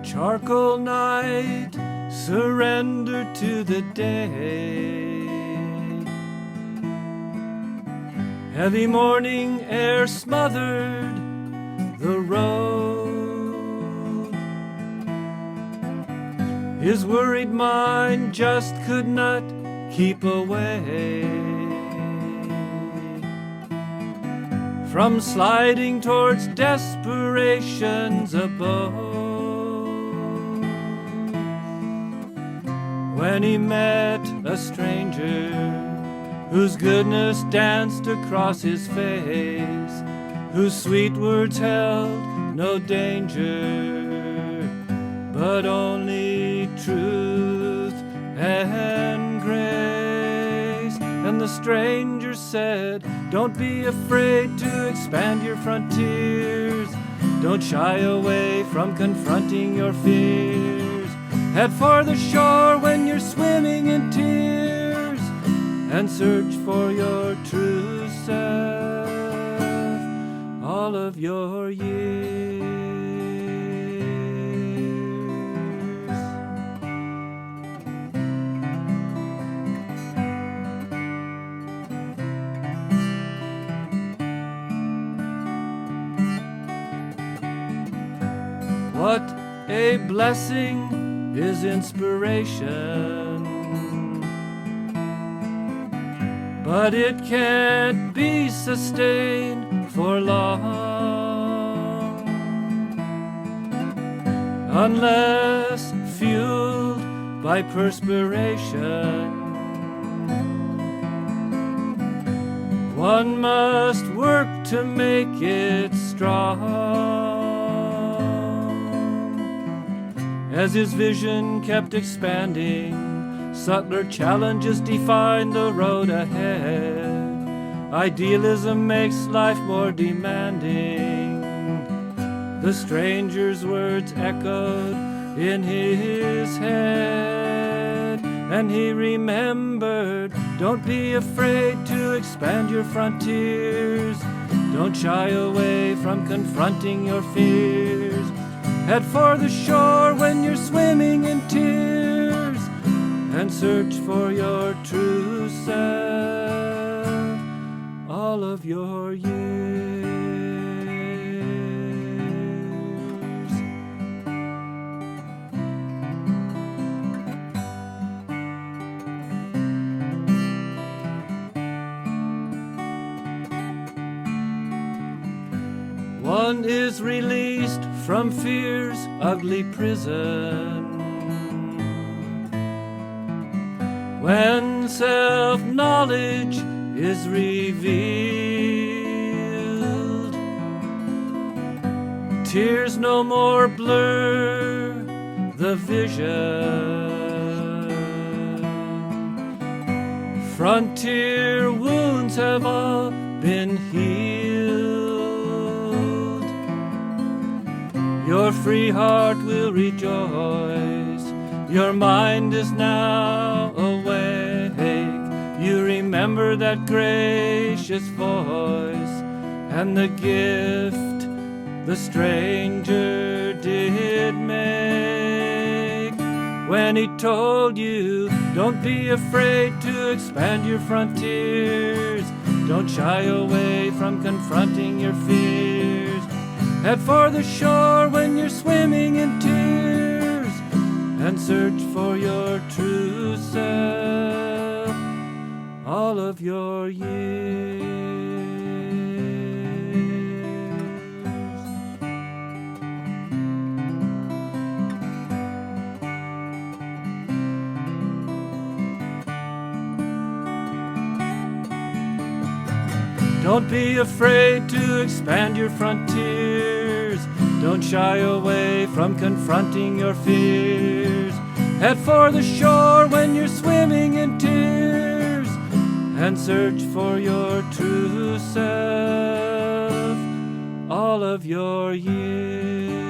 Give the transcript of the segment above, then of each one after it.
Charcoal night, surrender to the day. Heavy morning air smothered the road. His worried mind just could not keep away from sliding towards desperation's abode. When he met a stranger whose goodness danced across his face, whose sweet words held no danger, but only truth and grace. And the stranger said, don't be afraid to expand your frontiers. Don't shy away from confronting your fears. Head for the shore when you're swimming in tears, and search for your true self all of your years. What a blessing is inspiration, but it can't be sustained for long unless fueled by perspiration. One must work to make it strong. As his vision kept expanding, subtler challenges defined the road ahead. Idealism makes life more demanding. The stranger's words echoed in his head, and he remembered, don't be afraid to expand your frontiers. Don't shy away from confronting your fears. Head for the shore when you're swimming in tears, and search for your true self all of your years. One is released from fear's ugly prison when self-knowledge is revealed. Tears no more blur the vision. Frontier wounds have all been healed. Your free heart will rejoice. Your mind is now awake. You remember that gracious voice and the gift the stranger did make when he told you, don't be afraid to expand your frontiers. Don't shy away from confronting your fears. Head for the shore when you're swimming in tears, and search for your true self all of your years. Don't be afraid to expand your frontiers. Don't shy away from confronting your fears. Head for the shore when you're swimming in tears, and search for your true self all of your years.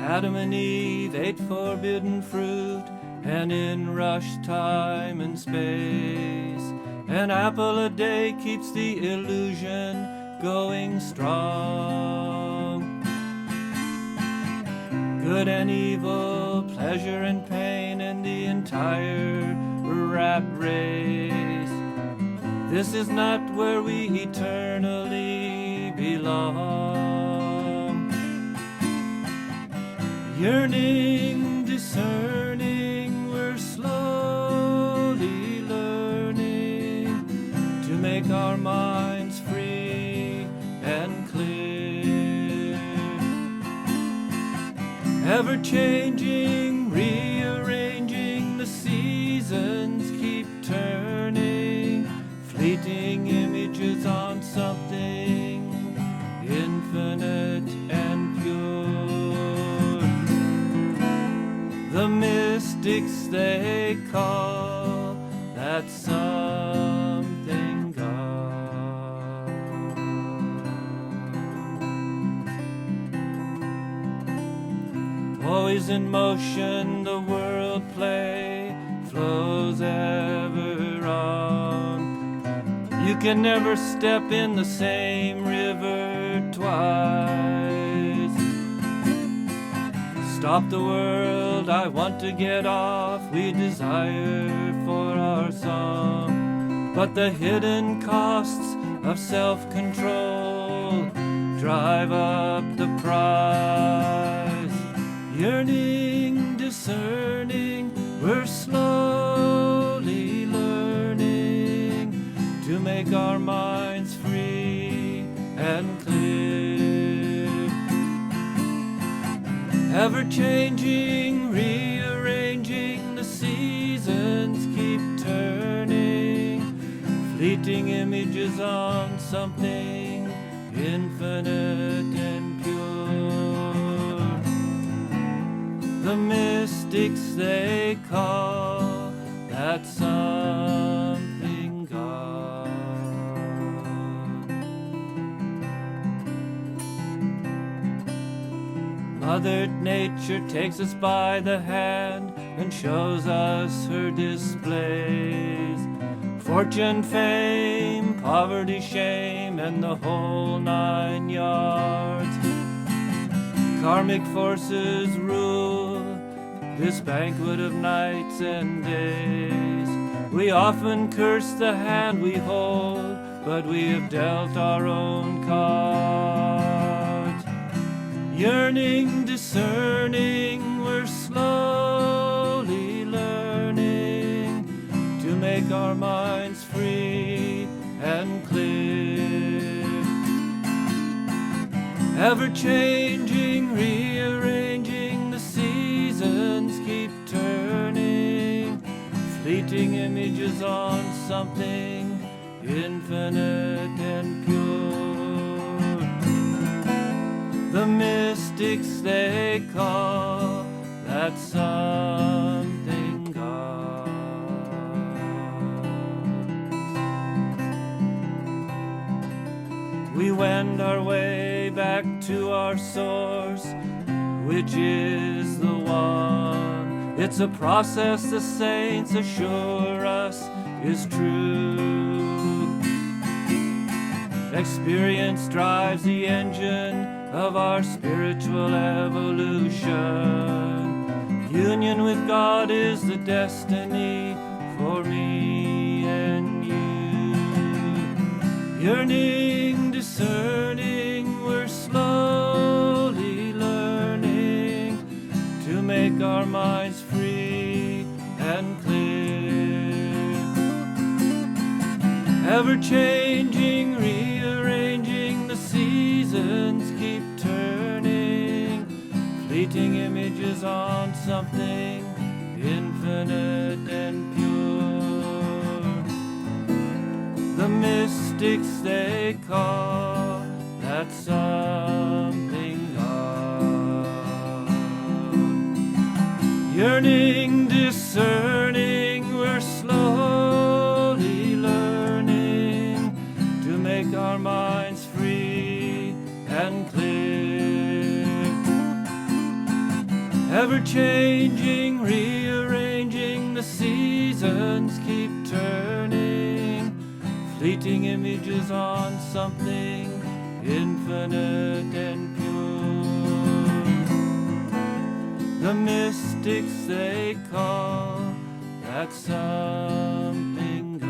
Adam and Eve ate forbidden fruit, and in rush time and space, an apple a day keeps the illusion going strong. Good and evil, pleasure and pain, and the entire rat race. This is not where we eternally belong. Yearning, discerning, we're slowly learning to make our minds free and clear. Ever changing, rearranging, the seasons keep turning, fleeting images on something infinite and pure. The mystics they call that something God. Always in motion, the world play flows ever You can never step in the same river twice. Stop the world, I want to get off, we desire for our song. But the hidden costs of self-control drive up the price. Yearning, discerning, we're slowly learning to make our minds free and clear. Ever-changing, rearranging, the seasons keep turning. Fleeting images on something infinite and pure. The mystics they call that something God. Mother Nature takes us by the hand and shows us her displays. Fortune, fame, poverty, shame, and the whole 9 yards. Karmic forces rule this banquet of nights and days. We often curse the hand we hold, but we have dealt our own cards. Yearning, discerning, we're slowly learning to make our minds free and clear. Ever-changing, rearranging, the seasons keep turning. Fleeting images on something infinite and pure. The mystics they call that something God. We wend our way back to our source, which is the one. It's a process the saints assure us is true. Experience drives the engine of our spiritual evolution. Union with God is the destiny for me and you. Yearning, discerning, we're slowly learning to make our minds free and clear. Ever-changing, rearranging, the seasons keep turning. Fleeting images on something infinite and pure. The mystics they call that something God. Yearning, discerning, we're slowly learning to make our minds free and clear. Ever-changing, rearranging, the seasons keep turning. Fleeting images on something infinite and pure. The mystics they call that something God.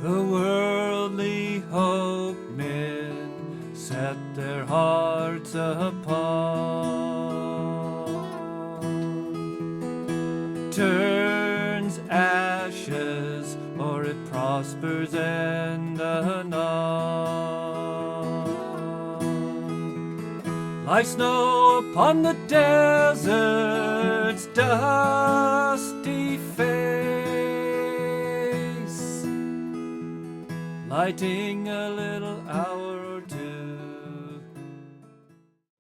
The worldly hope men set their hearts upon turns ashes, or it prospers and anon. like snow upon the desert's dusty face, lighting a little hour or two.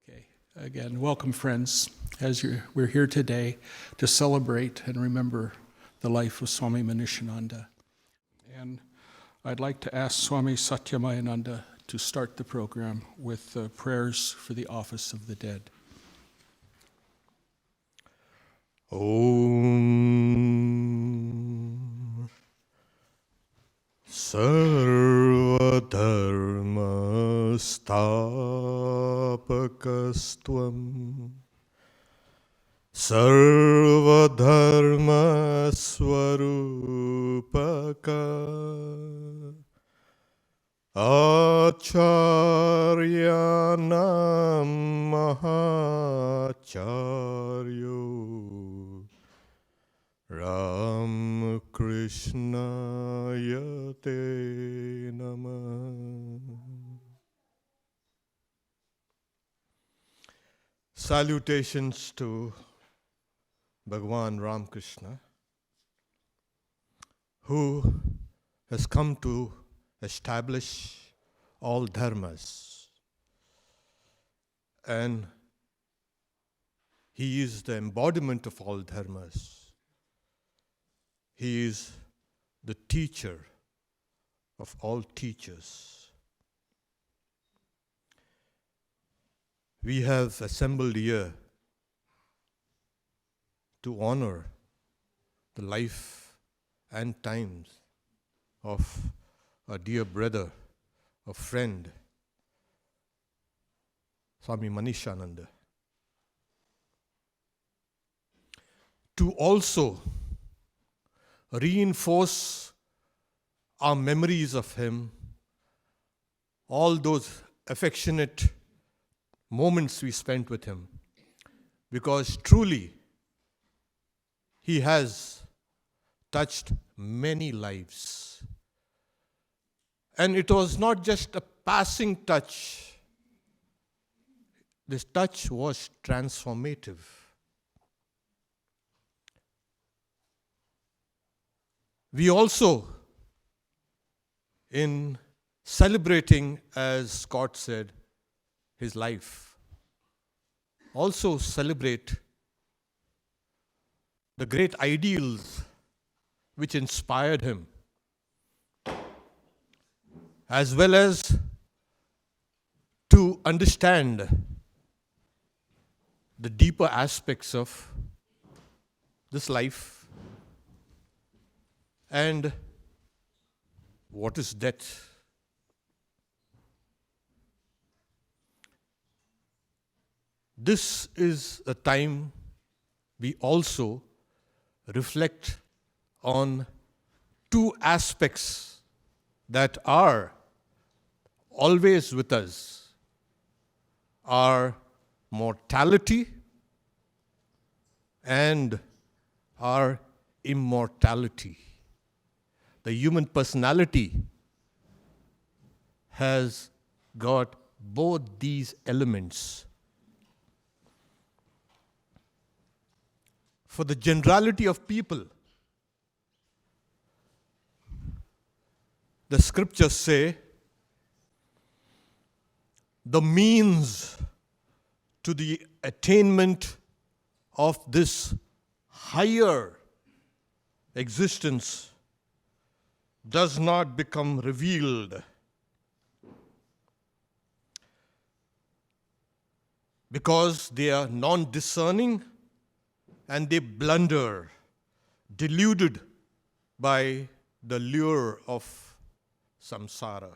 Okay, again, welcome friends, as we're here today to celebrate and remember the life of Swami Manishananda. And I'd like to ask Swami Satyamayananda to start the program with prayers for the office of the dead. Om Sarvadharmastapakastvam Sarvadharmaswarupaka Acharyanam Mahacharyo Ramakrishna Te Namah. Salutations to Bhagavan Ramakrishna, who has come to establish all dharmas, and he is the embodiment of all dharmas. He is the teacher of all teachers. We have assembled here to honor the life and times of a dear brother, a friend, Swami Manishananda. To also reinforce our memories of him, all those affectionate moments we spent with him, because truly he has touched many lives. And it was not just a passing touch. This touch was transformative. We also, in celebrating, as Scott said, his life, also celebrate the great ideals which inspired him, as well as to understand the deeper aspects of this life and what is death. This is a time we also reflect on two aspects that are always with us: our mortality and our immortality. The human personality has got both these elements. For the generality of people, the scriptures say the means to the attainment of this higher existence does not become revealed, because they are non-discerning and they blunder, deluded by the lure of samsara.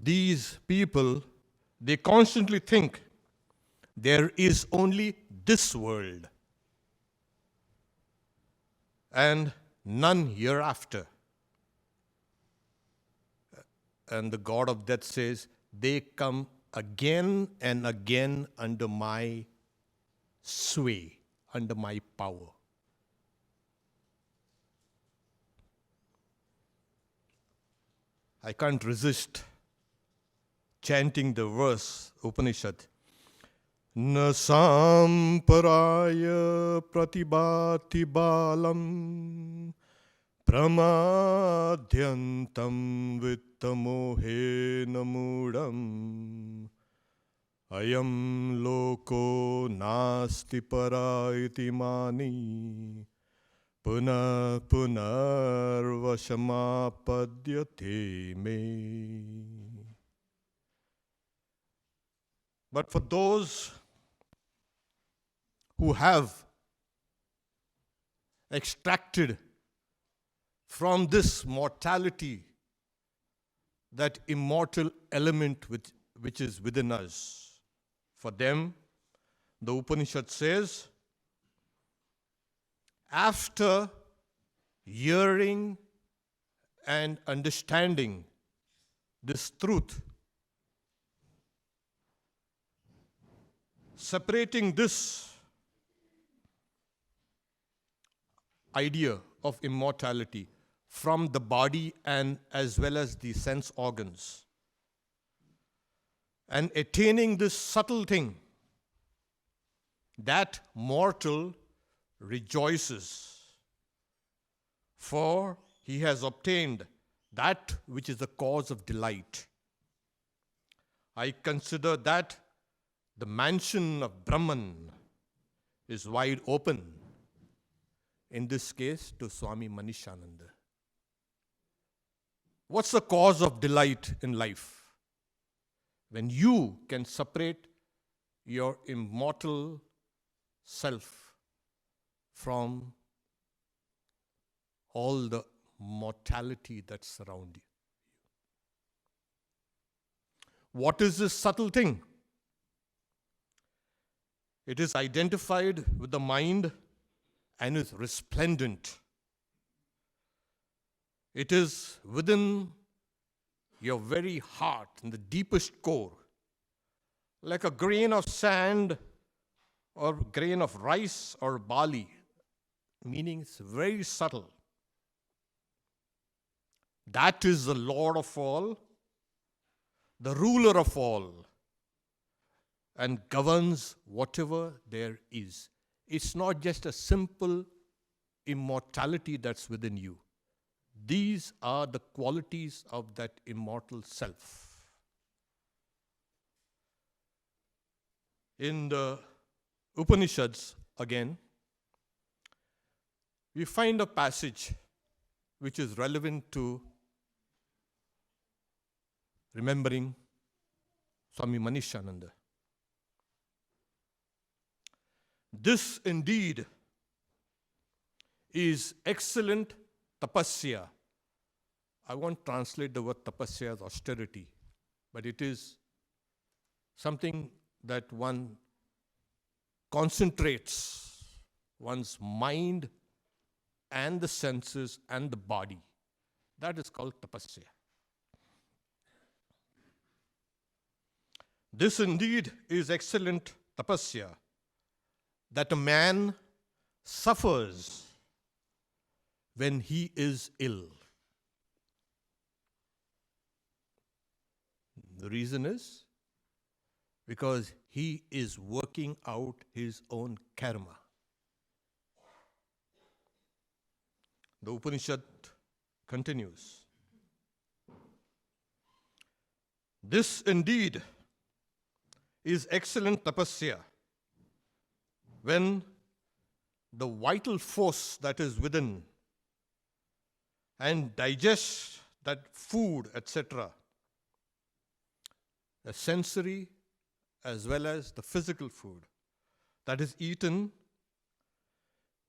These people, they constantly think there is only this world and none hereafter. And the God of death says, they come again and again under my sway, under my power. I can't resist chanting the verse, Upanishad. Na samparaya pratibhati balam pramadhyantam vittamohe namudam ayam loko nasti paraiti mani Puna punar vasamapadyate me. But for those who have extracted from this mortality that immortal element which is within us, for them, the Upanishad says, after hearing and understanding this truth, separating this idea of immortality from the body and as well as the sense organs, and attaining this subtle thing, that mortal rejoices, for he has obtained that which is the cause of delight. I consider that the mansion of Brahman is wide open, in this case to Swami Manishananda. What's the cause of delight in life? When you can separate your immortal self from all the mortality that surrounds you. What is this subtle thing? It is identified with the mind and is resplendent. It is within your very heart, in the deepest core, like a grain of sand or grain of rice or barley, meaning it's very subtle. That is the Lord of all, the ruler of all, and governs whatever there is. It's not just a simple immortality that's within you. These are the qualities of that immortal self. In the Upanishads, again, we find a passage which is relevant to remembering Swami Manishananda. This indeed is excellent tapasya. I won't translate the word tapasya as austerity, but it is something that one concentrates one's mind and the senses and the body. That is called tapasya. This indeed is excellent tapasya, that a man suffers when he is ill. The reason is because he is working out his own karma. The Upanishad continues. This indeed is excellent tapasya, when the vital force that is within and digest that food, etc., the sensory as well as the physical food that is eaten,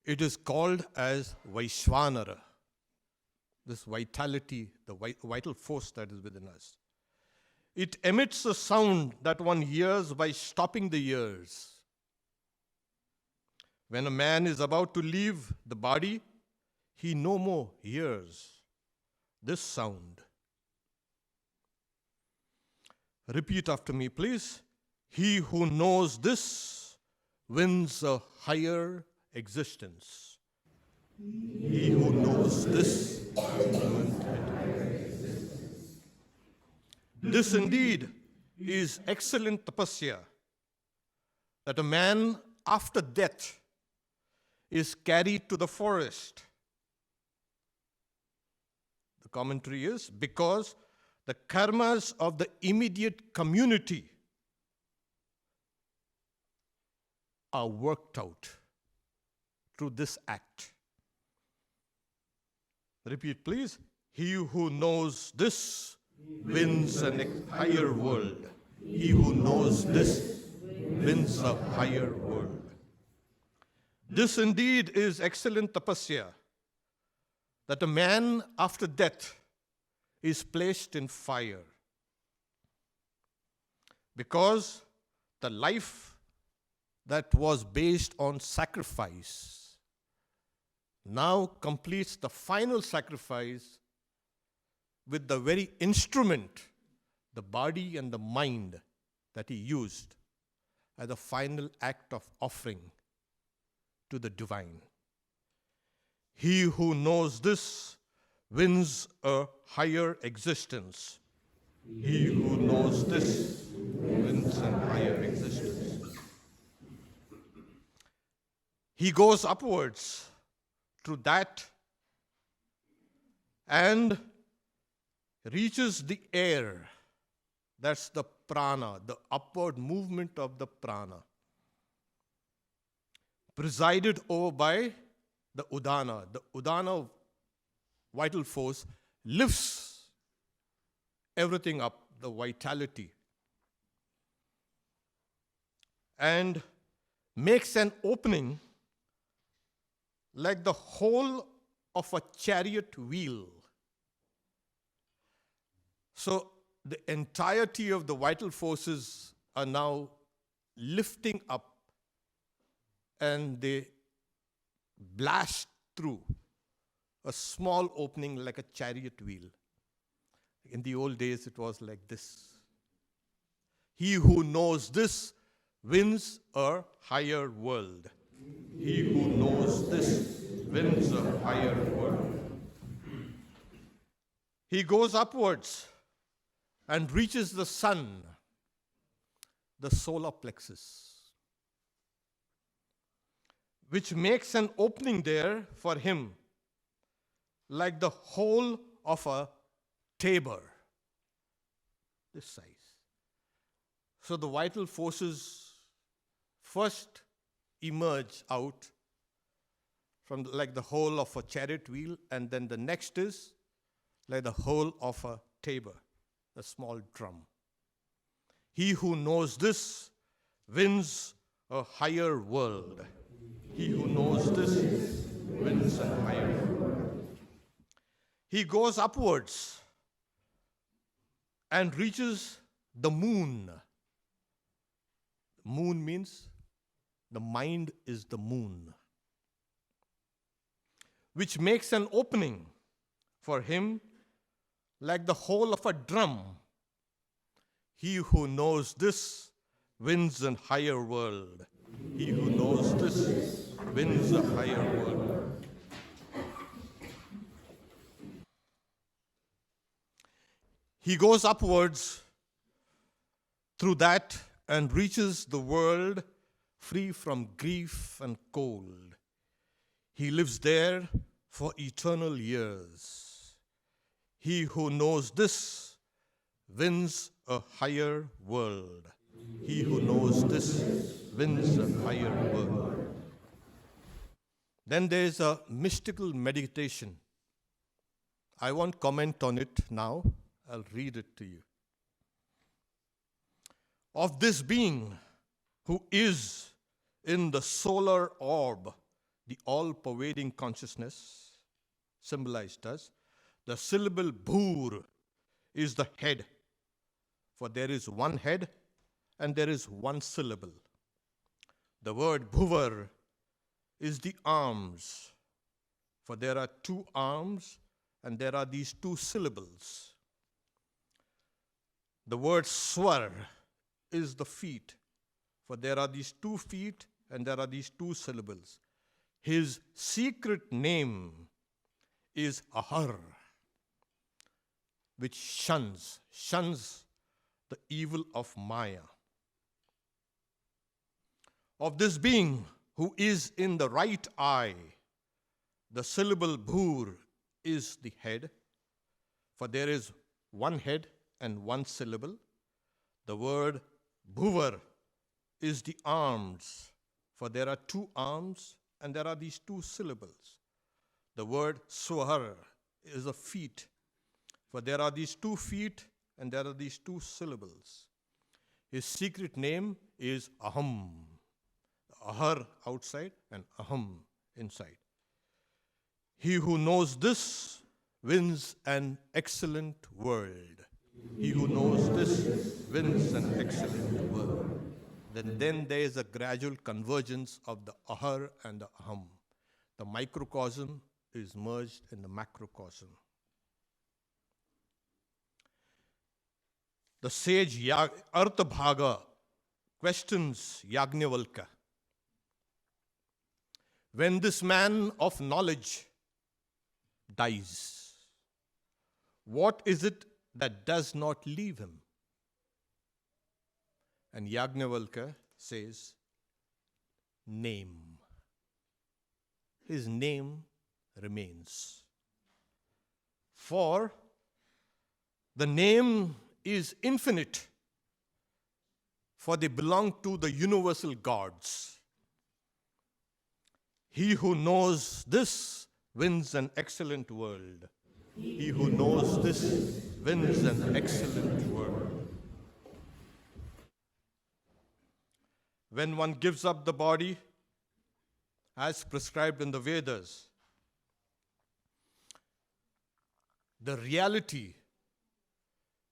it is called as Vaishvanara, this vitality, the vital force that is within us. It emits a sound that one hears by stopping the ears. When a man is about to leave the body, he no more hears this sound. Repeat after me, please. He who knows this wins a higher existence. He who knows this wins a higher existence. This indeed is excellent tapasya, that a man after death is carried to the forest. The commentary is because the karmas of the immediate community are worked out through this act. Repeat, please. He who knows this wins a higher world. He who knows this wins a higher world. This indeed is excellent tapasya, that a man after death is placed in fire, because the life that was based on sacrifice now completes the final sacrifice with the very instrument, the body and the mind, that he used as a final act of offering to the divine. He who knows this wins a higher existence. He who knows this wins a higher existence. He goes upwards through that and reaches the air. That's the prana, the upward movement of the prana, presided over by the udana. The udana vital force lifts everything up, the vitality, and makes an opening like the whole of a chariot wheel. So the entirety of the vital forces are now lifting up, and they blast through a small opening like a chariot wheel. In the old days, it was like this. He who knows this wins a higher world. He who knows this wins a higher world. He goes upwards and reaches the sun, the solar plexus, which makes an opening there for him like the whole of a tabor, this size. So the vital forces first emerge out from like the whole of a chariot wheel, and then the next is like the whole of a tabor, a small drum. He who knows this wins a higher world. He who knows this wins a higher world. He goes upwards and reaches the moon. Moon means the mind is the moon, which makes an opening for him like the whole of a drum. He who knows this wins a higher world. He who knows this wins a higher world. He goes upwards through that and reaches the world free from grief and cold. He lives there for eternal years. He who knows this wins a higher world. He who knows this wins a higher world. Then there is a mystical meditation. I won't comment on it now. I'll read it to you. Of this being who is in the solar orb, the all-pervading consciousness, symbolized as, the syllable bhur is the head, for there is one head and there is one syllable. The word bhuvar is the arms, for there are two arms and there are these two syllables. The word swar is the feet, for there are these 2 feet and there are these 2 syllables. His secret name is Ahar, which shuns the evil of Maya. Of this being who is in the right eye, the syllable bhur is the head, for there is one head and one syllable. The word bhuvar is the arms, for there are two arms and there are these two syllables. The word swar is the feet, for there are these 2 feet and there are these 2 syllables. His secret name is Aham. Ahar outside and Aham inside. He who knows this wins an excellent world. He who knows this wins an excellent world. Then there is a gradual convergence of the Ahar and the Aham. The microcosm is merged in the macrocosm. The sage Arthabhaga questions Yajnavalkya. When this man of knowledge dies, what is it that does not leave him? And Yajnavalkya says, name. His name remains. For the name is infinite, for they belong to the universal gods. He who knows this wins an excellent world. He who knows this wins an excellent world. When one gives up the body, as prescribed in the Vedas, the reality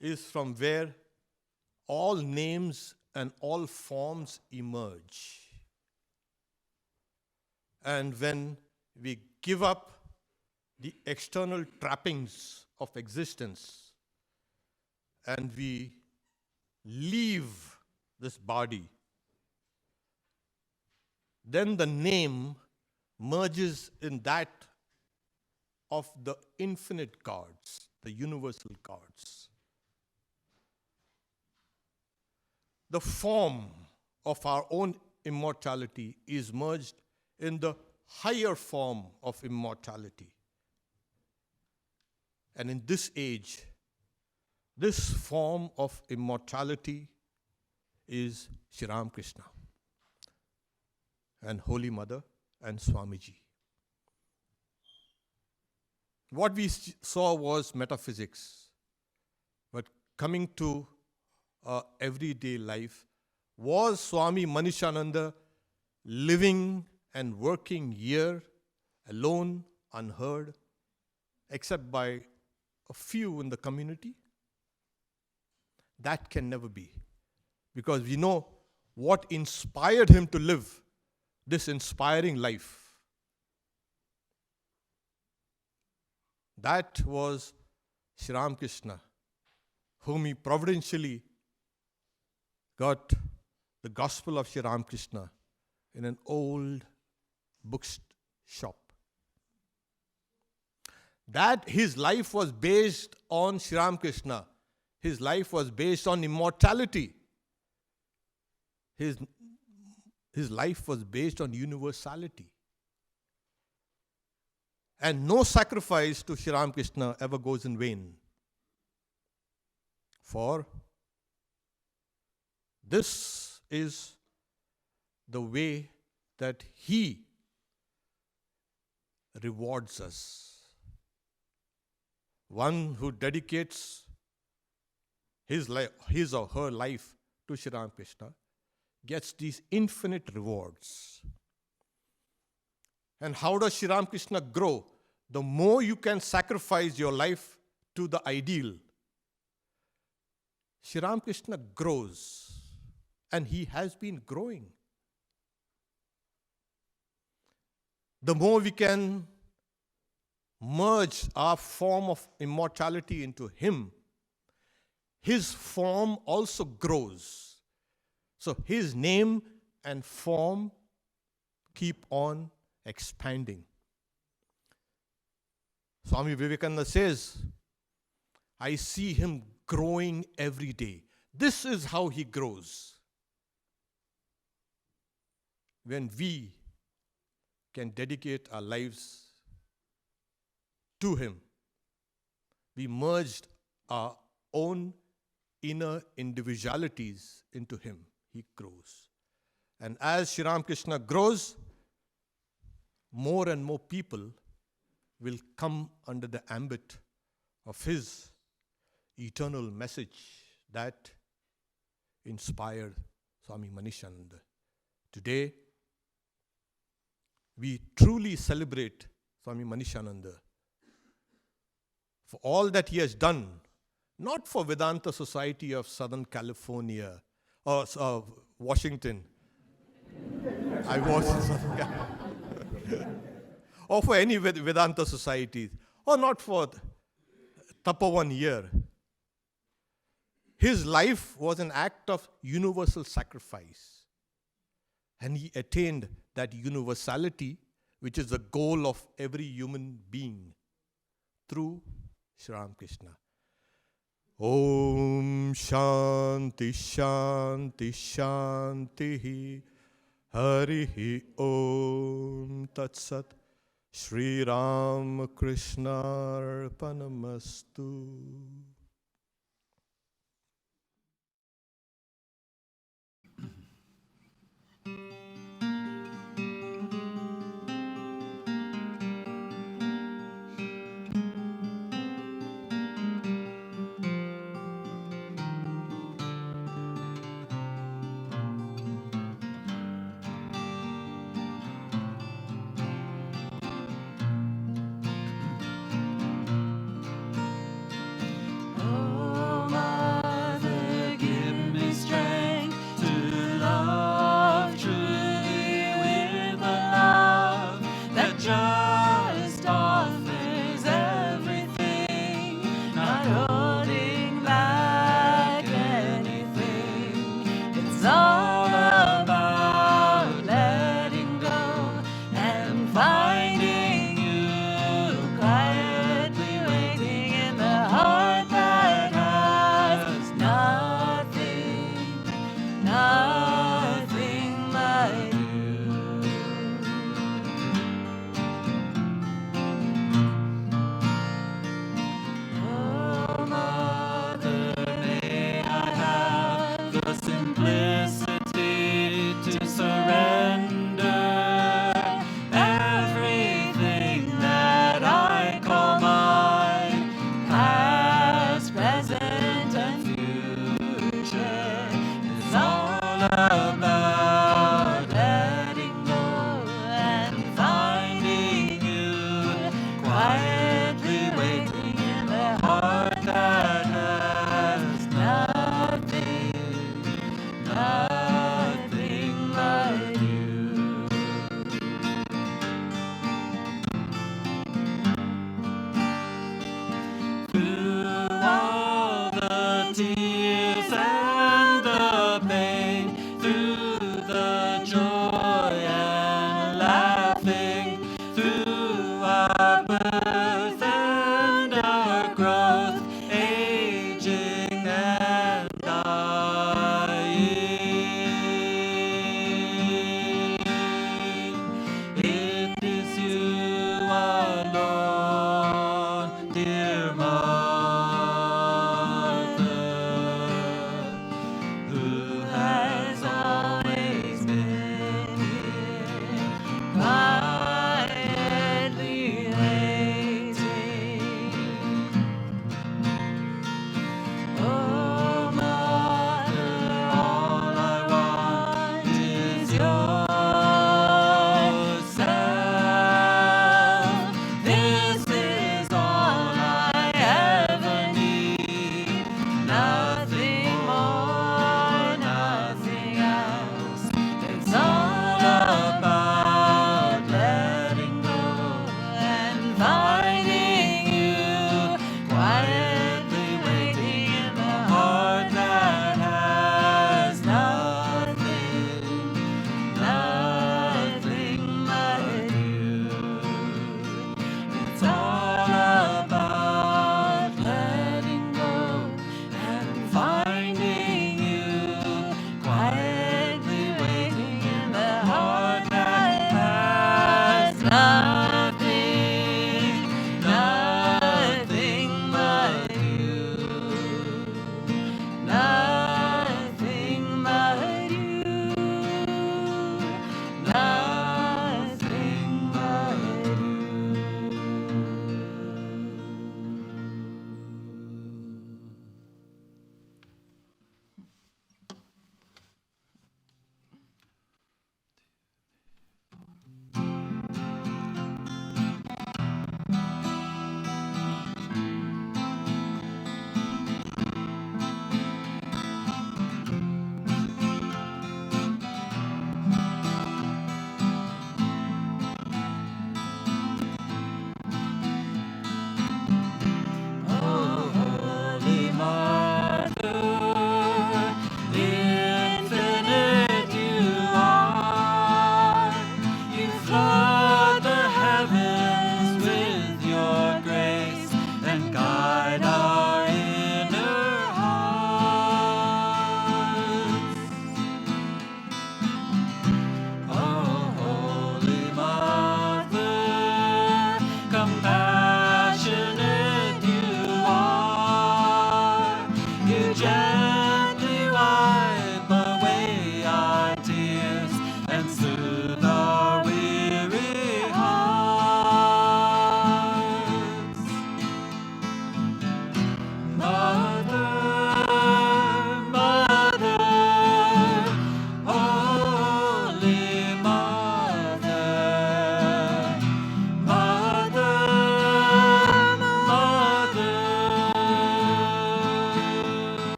is from where all names and all forms emerge. And when we give up the external trappings of existence and we leave this body, then the name merges in that of the infinite gods, the universal gods. The form of our own immortality is merged in the higher form of immortality. And in this age, this form of immortality is Sri Ramakrishna and Holy Mother and Swamiji. What we saw was metaphysics, but coming to everyday life, was Swami Manishananda living and working here alone, unheard, except by a few in the community? That can never be, because we know what inspired him to live this inspiring life. That was Sri Ramakrishna, whom he providentially got the Gospel of Sri Ramakrishna in an old bookshop. That his life was based on Sri Ramakrishna. His life was based on immortality. His life was based on universality. And no sacrifice to Sri Ramakrishna ever goes in vain. For this is the way that he rewards us. One who dedicates his or her life to Sri Ramakrishna gets these infinite rewards. And how does Sri Ramakrishna grow? The more you can sacrifice your life to the ideal, Sri Ramakrishna grows. And he has been growing. The more we can merge our form of immortality into him, his form also grows. So his name and form keep on expanding. Swami Vivekananda says, I see him growing every day. This is how he grows. When we can dedicate our lives to him, we merged our own inner individualities into him. He grows. And as Sri Ramakrishna grows, more and more people will come under the ambit of his eternal message that inspired Swami Manishananda. Today, we truly celebrate Swami Manishananda for all that he has done, not for Vedanta Society of Southern California or Washington. I was in Southern California. Or for any Vedanta societies, or not for Tapovan year. His life was an act of universal sacrifice. And he attained that universality, which is the goal of every human being, through Sri Ramakrishna. Om Shanti Shanti Shanti Harihi Om Tat Sat Sri Ramakrishna Arpanamastu.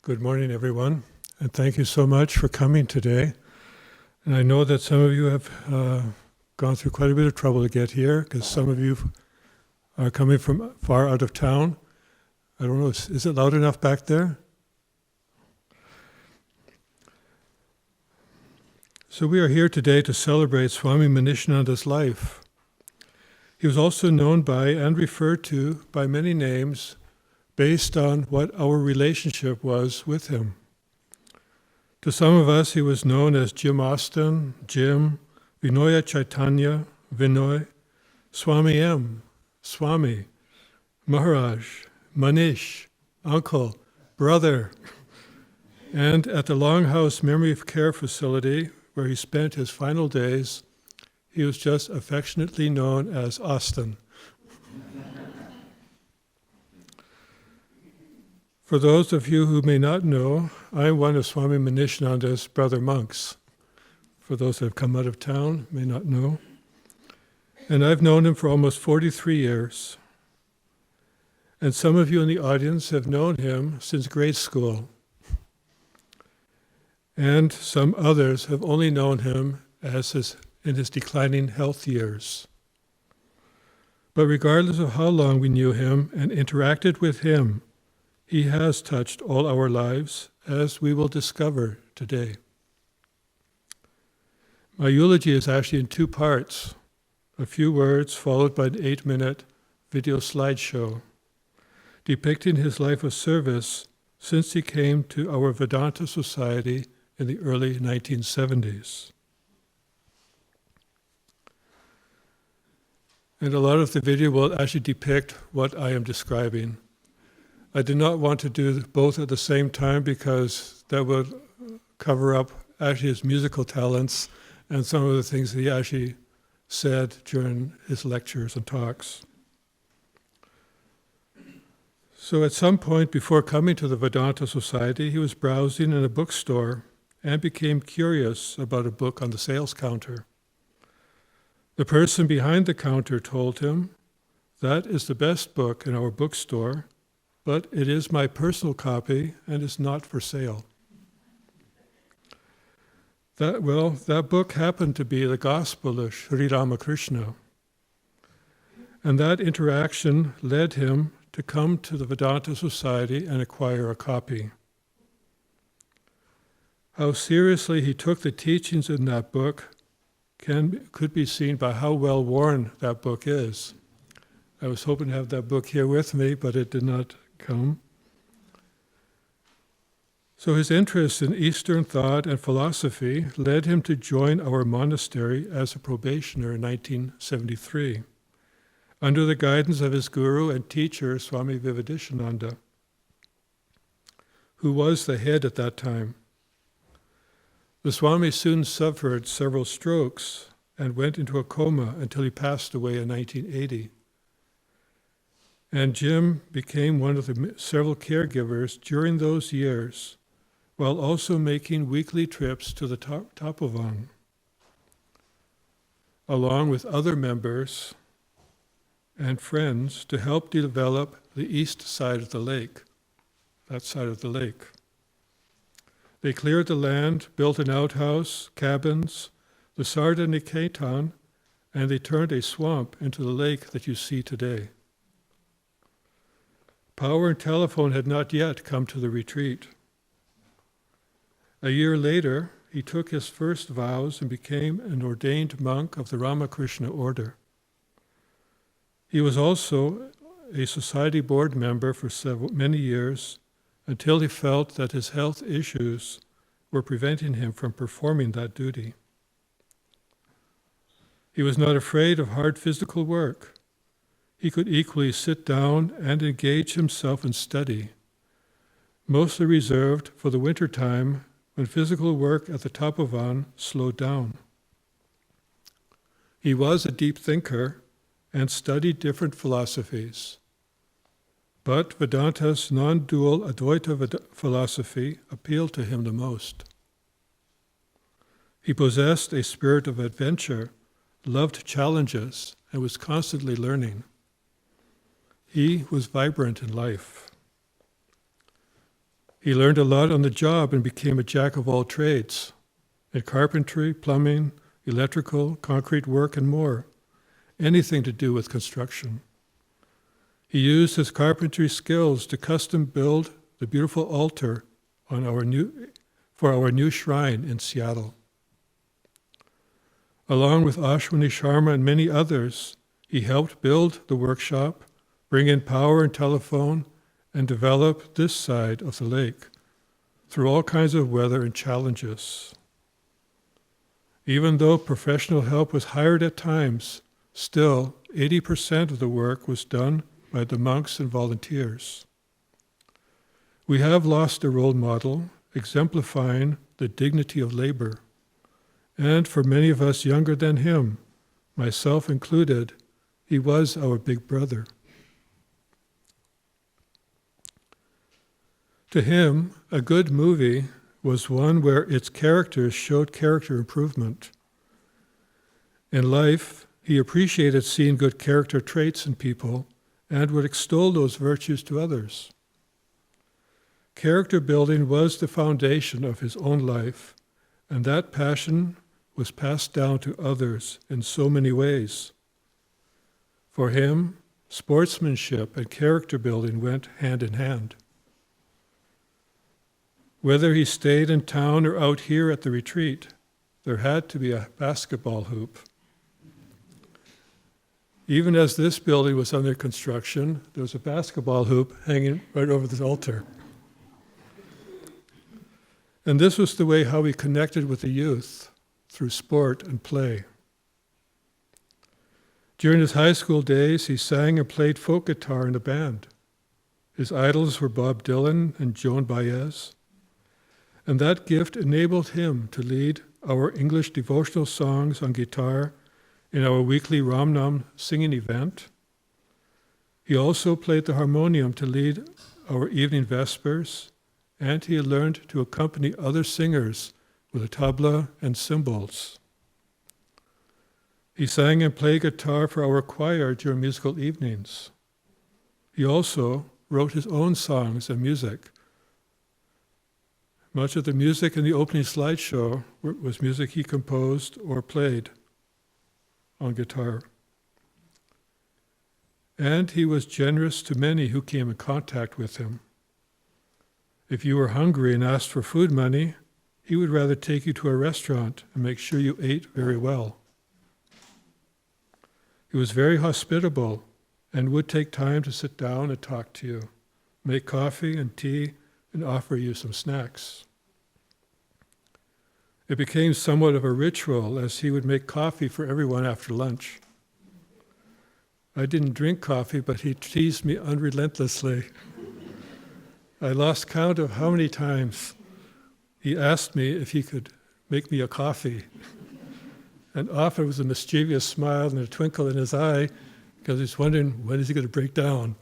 Good morning, everyone, and thank you so much for coming today. And I know that some of you have gone through quite a bit of trouble to get here, because some of you are coming from far out of town. I don't know, is it loud enough back there? So we are here today to celebrate Swami Manishananda's life. He was also known by and referred to by many names based on what our relationship was with him. To some of us, he was known as Jim Austin, Jim, Vinoya Chaitanya, Vinoy, Swami M, Swami, Maharaj, Manish, Uncle, Brother. And at the Longhouse Memory Care Facility, where he spent his final days, he was just affectionately known as Austin. For those of you who may not know, I am one of Swami Manishananda's brother monks. For those that have come out of town, may not know. And I've known him for almost 43 years. And some of you in the audience have known him since grade school. And some others have only known him in his declining health years. But regardless of how long we knew him and interacted with him, he has touched all our lives, as we will discover today. My eulogy is actually in 2 parts, a few words followed by an 8-minute video slideshow, depicting his life of service since he came to our Vedanta Society in the early 1970s. And a lot of the video will actually depict what I am describing. I did not want to do both at the same time because that would cover up actually his musical talents and some of the things that he actually said during his lectures and talks. So at some point before coming to the Vedanta Society, he was browsing in a bookstore and became curious about a book on the sales counter. The person behind the counter told him, "That is the best book in our bookstore, but it is my personal copy and is not for sale." That book happened to be the Gospel of Sri Ramakrishna. And that interaction led him to come to the Vedanta Society and acquire a copy. How seriously he took the teachings in that book could be seen by how well worn that book is. I was hoping to have that book here with me, but it did not come. So his interest in Eastern thought and philosophy led him to join our monastery as a probationer in 1973, under the guidance of his guru and teacher, Swami Vividishananda, who was the head at that time. The Swami soon suffered several strokes and went into a coma until he passed away in 1980. And Jim became one of the several caregivers during those years, while also making weekly trips to the Tapovan, along with other members and friends to help develop the east side of the lake, that side of the lake. They cleared the land, built an outhouse, cabins, the Sardaniketan, and they turned a swamp into the lake that you see today. Power and telephone had not yet come to the retreat. A year later, he took his first vows and became an ordained monk of the Ramakrishna order. He was also a society board member for many years until he felt that his health issues were preventing him from performing that duty. He was not afraid of hard physical work. He could equally sit down and engage himself in study, mostly reserved for the winter time when physical work at the Tapovan slowed down. He was a deep thinker and studied different philosophies. But Vedanta's non-dual Advaita philosophy appealed to him the most. He possessed a spirit of adventure, loved challenges, and was constantly learning. He was vibrant in life. He He learned a lot on the job and became a jack of all trades, in carpentry, plumbing, electrical, concrete work, and more, anything to do with construction. He used his carpentry skills to custom build the beautiful altar for our new shrine in Seattle. Along with Ashwani, Sharma, and many others, he helped build the workshop, bring in power and telephone, and develop this side of the lake through all kinds of weather and challenges. Even though professional help was hired at times, still 80% of the work was done by the monks and volunteers. We have lost a role model exemplifying the dignity of labor. And for many of us younger than him, myself included, he was our big brother. To him, a good movie was one where its characters showed character improvement. In life, he appreciated seeing good character traits in people and would extol those virtues to others. Character building was the foundation of his own life, and that passion was passed down to others in so many ways. For him, sportsmanship and character building went hand in hand. Whether he stayed in town or out here at the retreat, there had to be a basketball hoop. Even as this building was under construction, there was a basketball hoop hanging right over the altar. And this was the way how he connected with the youth, through sport and play. During his high school days, he sang and played folk guitar in a band. His idols were Bob Dylan and Joan Baez. And that gift enabled him to lead our English devotional songs on guitar in our weekly Ram Nam singing event. He also played the harmonium to lead our evening vespers, and he learned to accompany other singers with a tabla and cymbals. He sang and played guitar for our choir during musical evenings. He also wrote his own songs and music. Much of the music in the opening slideshow was music he composed or played on guitar. And he was generous to many who came in contact with him. If you were hungry and asked for food money, he would rather take you to a restaurant and make sure you ate very well. He was very hospitable and would take time to sit down and talk to you, make coffee and tea, and offer you some snacks. It became somewhat of a ritual as he would make coffee for everyone after lunch. I didn't drink coffee, but he teased me unrelentlessly. I lost count of how many times he asked me if he could make me a coffee. And often with a mischievous smile and a twinkle in his eye, because he's wondering, when is he going to break down?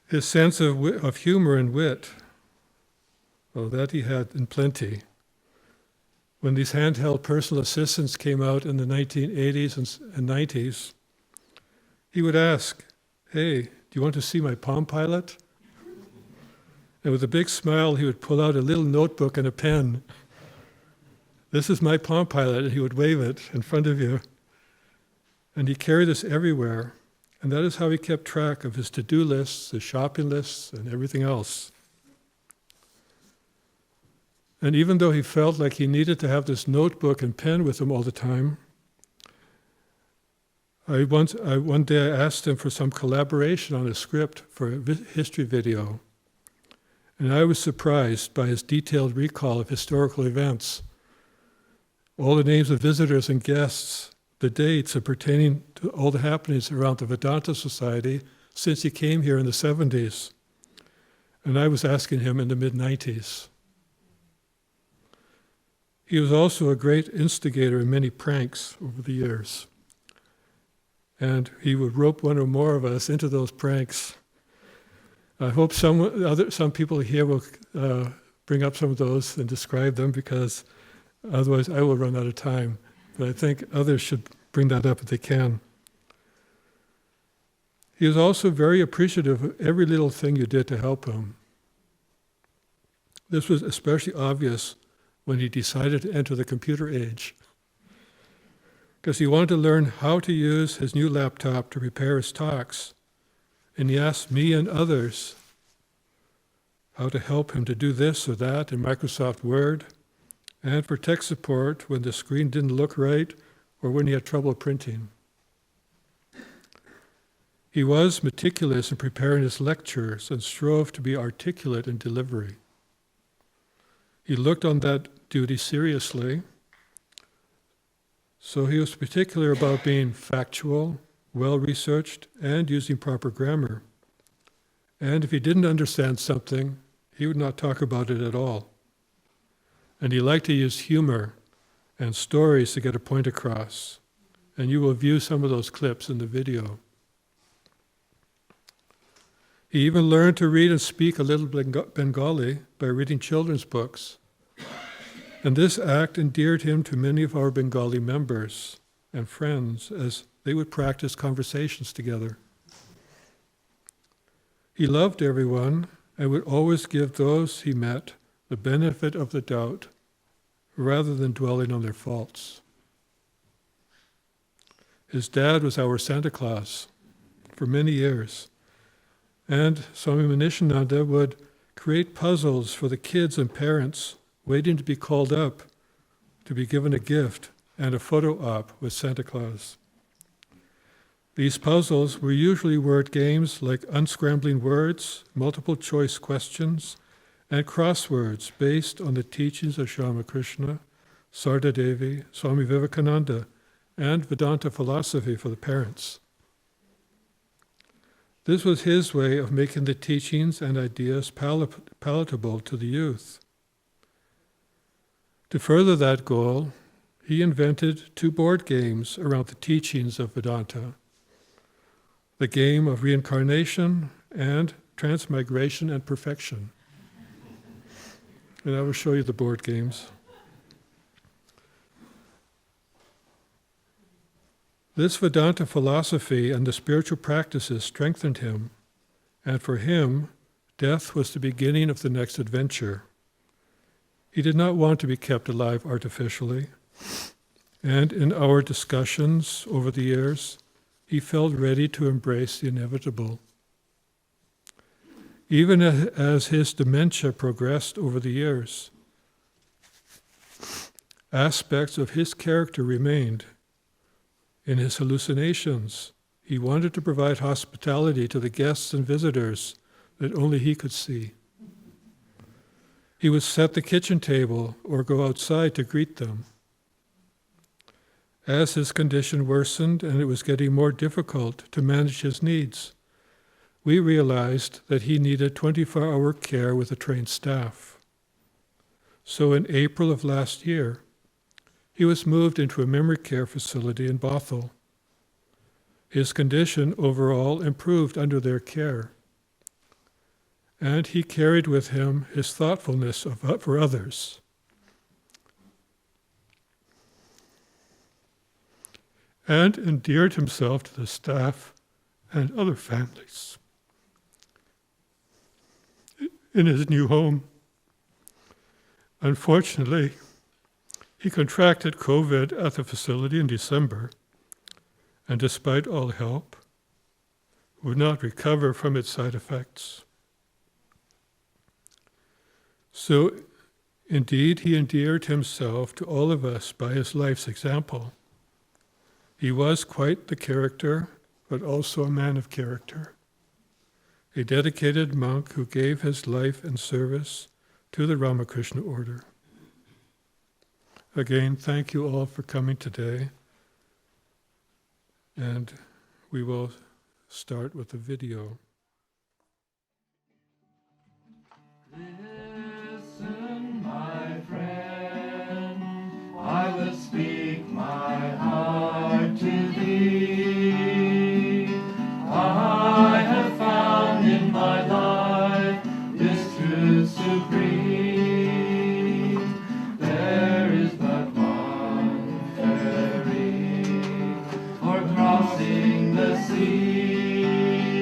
His sense of humor and wit, well, that he had in plenty. When these handheld personal assistants came out in the 1980s and 90s, he would ask, "Hey, do you want to see my Palm Pilot?" And with a big smile, he would pull out a little notebook and a pen. "This is my Palm Pilot," and he would wave it in front of you. And he carried this everywhere. And that is how he kept track of his to-do lists, his shopping lists, and everything else. And even though he felt like he needed to have this notebook and pen with him all the time, one day I asked him for some collaboration on a script for a history video. And I was surprised by his detailed recall of historical events. All the names of visitors and guests, the dates are pertaining to all the happenings around the Vedanta Society since he came here in the 70s. And I was asking him in the mid-90s. He was also a great instigator in many pranks over the years. And he would rope one or more of us into those pranks. I hope some people here will bring up some of those and describe them, because otherwise I will run out of time. But I think others should bring that up if they can. He was also very appreciative of every little thing you did to help him. This was especially obvious when he decided to enter the computer age, because he wanted to learn how to use his new laptop to prepare his talks, and he asked me and others how to help him to do this or that in Microsoft Word, and for tech support when the screen didn't look right or when he had trouble printing. He was meticulous in preparing his lectures and strove to be articulate in delivery. He looked on that duty seriously, so he was particular about being factual, well-researched, and using proper grammar. And if he didn't understand something, he would not talk about it at all. And he liked to use humor and stories to get a point across. And you will view some of those clips in the video. He even learned to read and speak a little Bengali by reading children's books. And this act endeared him to many of our Bengali members and friends as they would practice conversations together. He loved everyone and would always give those he met the benefit of the doubt rather than dwelling on their faults. His dad was our Santa Claus for many years, and Swami Manishananda would create puzzles for the kids and parents waiting to be called up to be given a gift and a photo op with Santa Claus. These puzzles were usually word games like unscrambling words, multiple choice questions, and crosswords based on the teachings of Ramakrishna, Sarda Devi, Swami Vivekananda, and Vedanta philosophy for the parents. This was his way of making the teachings and ideas palatable to the youth. To further that goal, he invented 2 board games around the teachings of Vedanta: the game of reincarnation and transmigration and perfection. And I will show you the board games. This Vedanta philosophy and the spiritual practices strengthened him, and for him, death was the beginning of the next adventure. He did not want to be kept alive artificially, and in our discussions over the years, he felt ready to embrace the inevitable. Even as his dementia progressed over the years, aspects of his character remained. In his hallucinations, he wanted to provide hospitality to the guests and visitors that only he could see. He would set the kitchen table or go outside to greet them. As his condition worsened and it was getting more difficult to manage his needs, we realized that he needed 24-hour care with a trained staff. So in April of last year, he was moved into a memory care facility in Bothell. His condition overall improved under their care, and he carried with him his thoughtfulness for others. And endeared himself to the staff and other families in his new home. Unfortunately, he contracted COVID at the facility in December, and despite all help, would not recover from its side effects. So, indeed, he endeared himself to all of us by his life's example. He was quite the character, but also a man of character, a dedicated monk who gave his life in service to the Ramakrishna order. Again, thank you all for coming today, and we will start with the video. Listen, my friend, I will speak my heart to thee. I have found in my life this truth supreme. There is but one ferry for crossing the sea.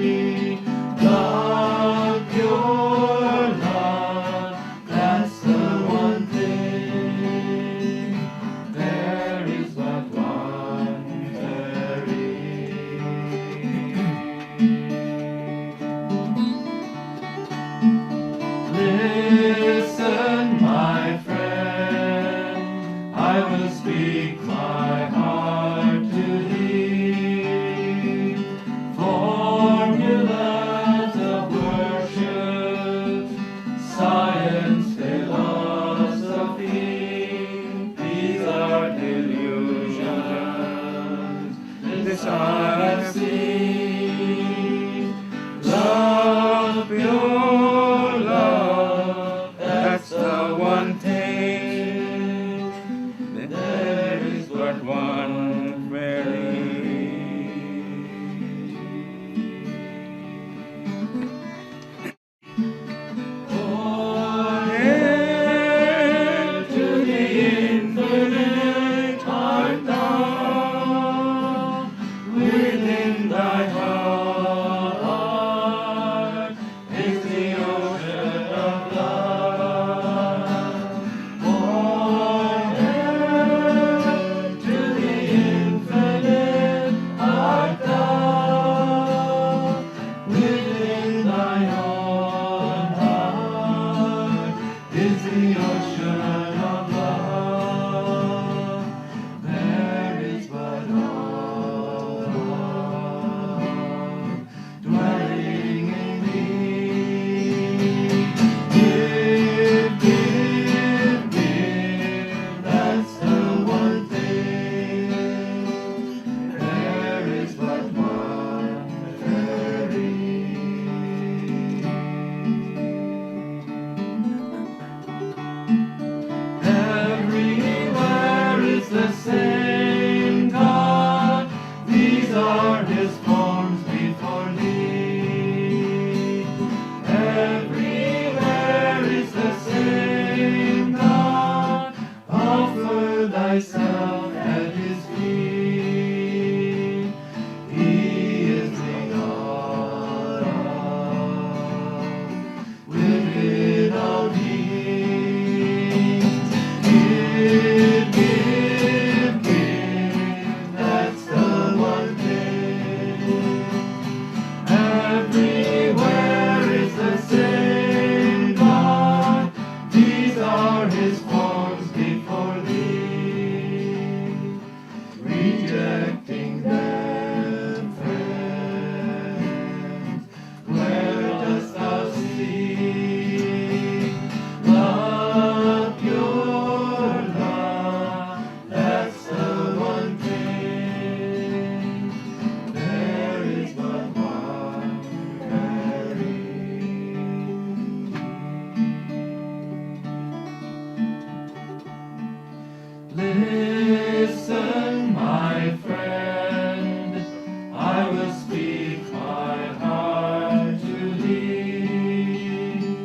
Listen, my friend, I will speak my heart to thee.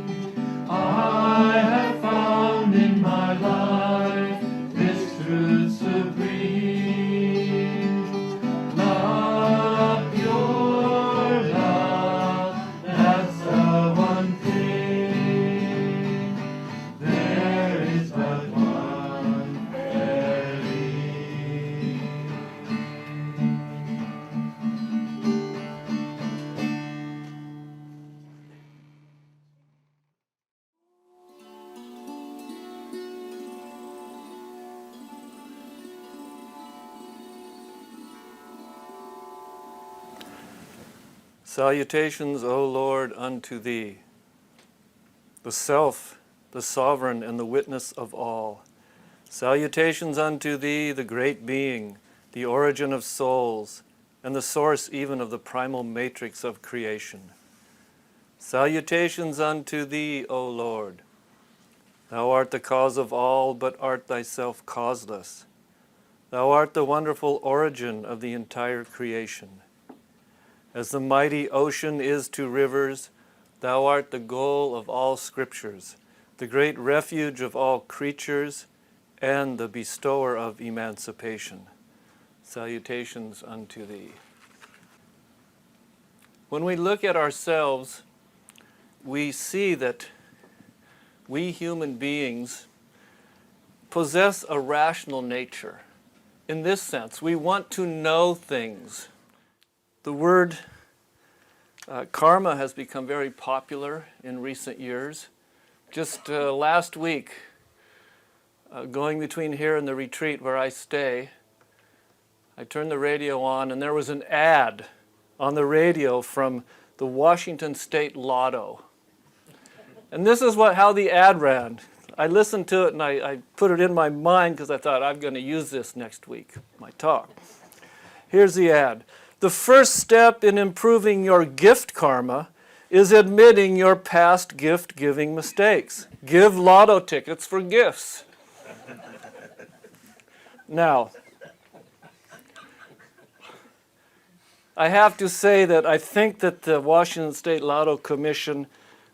I have found in my life this truth supreme. Love, pure love, that's the one thing. There is but one verily. Salutations, O Lord, unto Thee, the Self, the Sovereign, and the Witness of all. Salutations unto Thee, the Great Being, the origin of souls, and the source even of the primal matrix of creation. Salutations unto Thee, O Lord. Thou art the cause of all, but art Thyself causeless. Thou art the wonderful origin of the entire creation. As the mighty ocean is to rivers, Thou art the goal of all scriptures, the great refuge of all creatures, and the bestower of emancipation. Salutations unto Thee. When we look at ourselves, we see that we human beings possess a rational nature. In this sense, we want to know things. The word karma has become very popular in recent years. Just last week, going between here and the retreat where I stay, I turned the radio on and there was an ad on the radio from the Washington State Lotto. And this is how the ad ran. I listened to it and I put it in my mind because I thought I'm going to use this next week, my talk. Here's the ad. The first step in improving your gift karma is admitting your past gift-giving mistakes. Give lotto tickets for gifts. Now, I have to say that I think that the Washington State Lotto Commission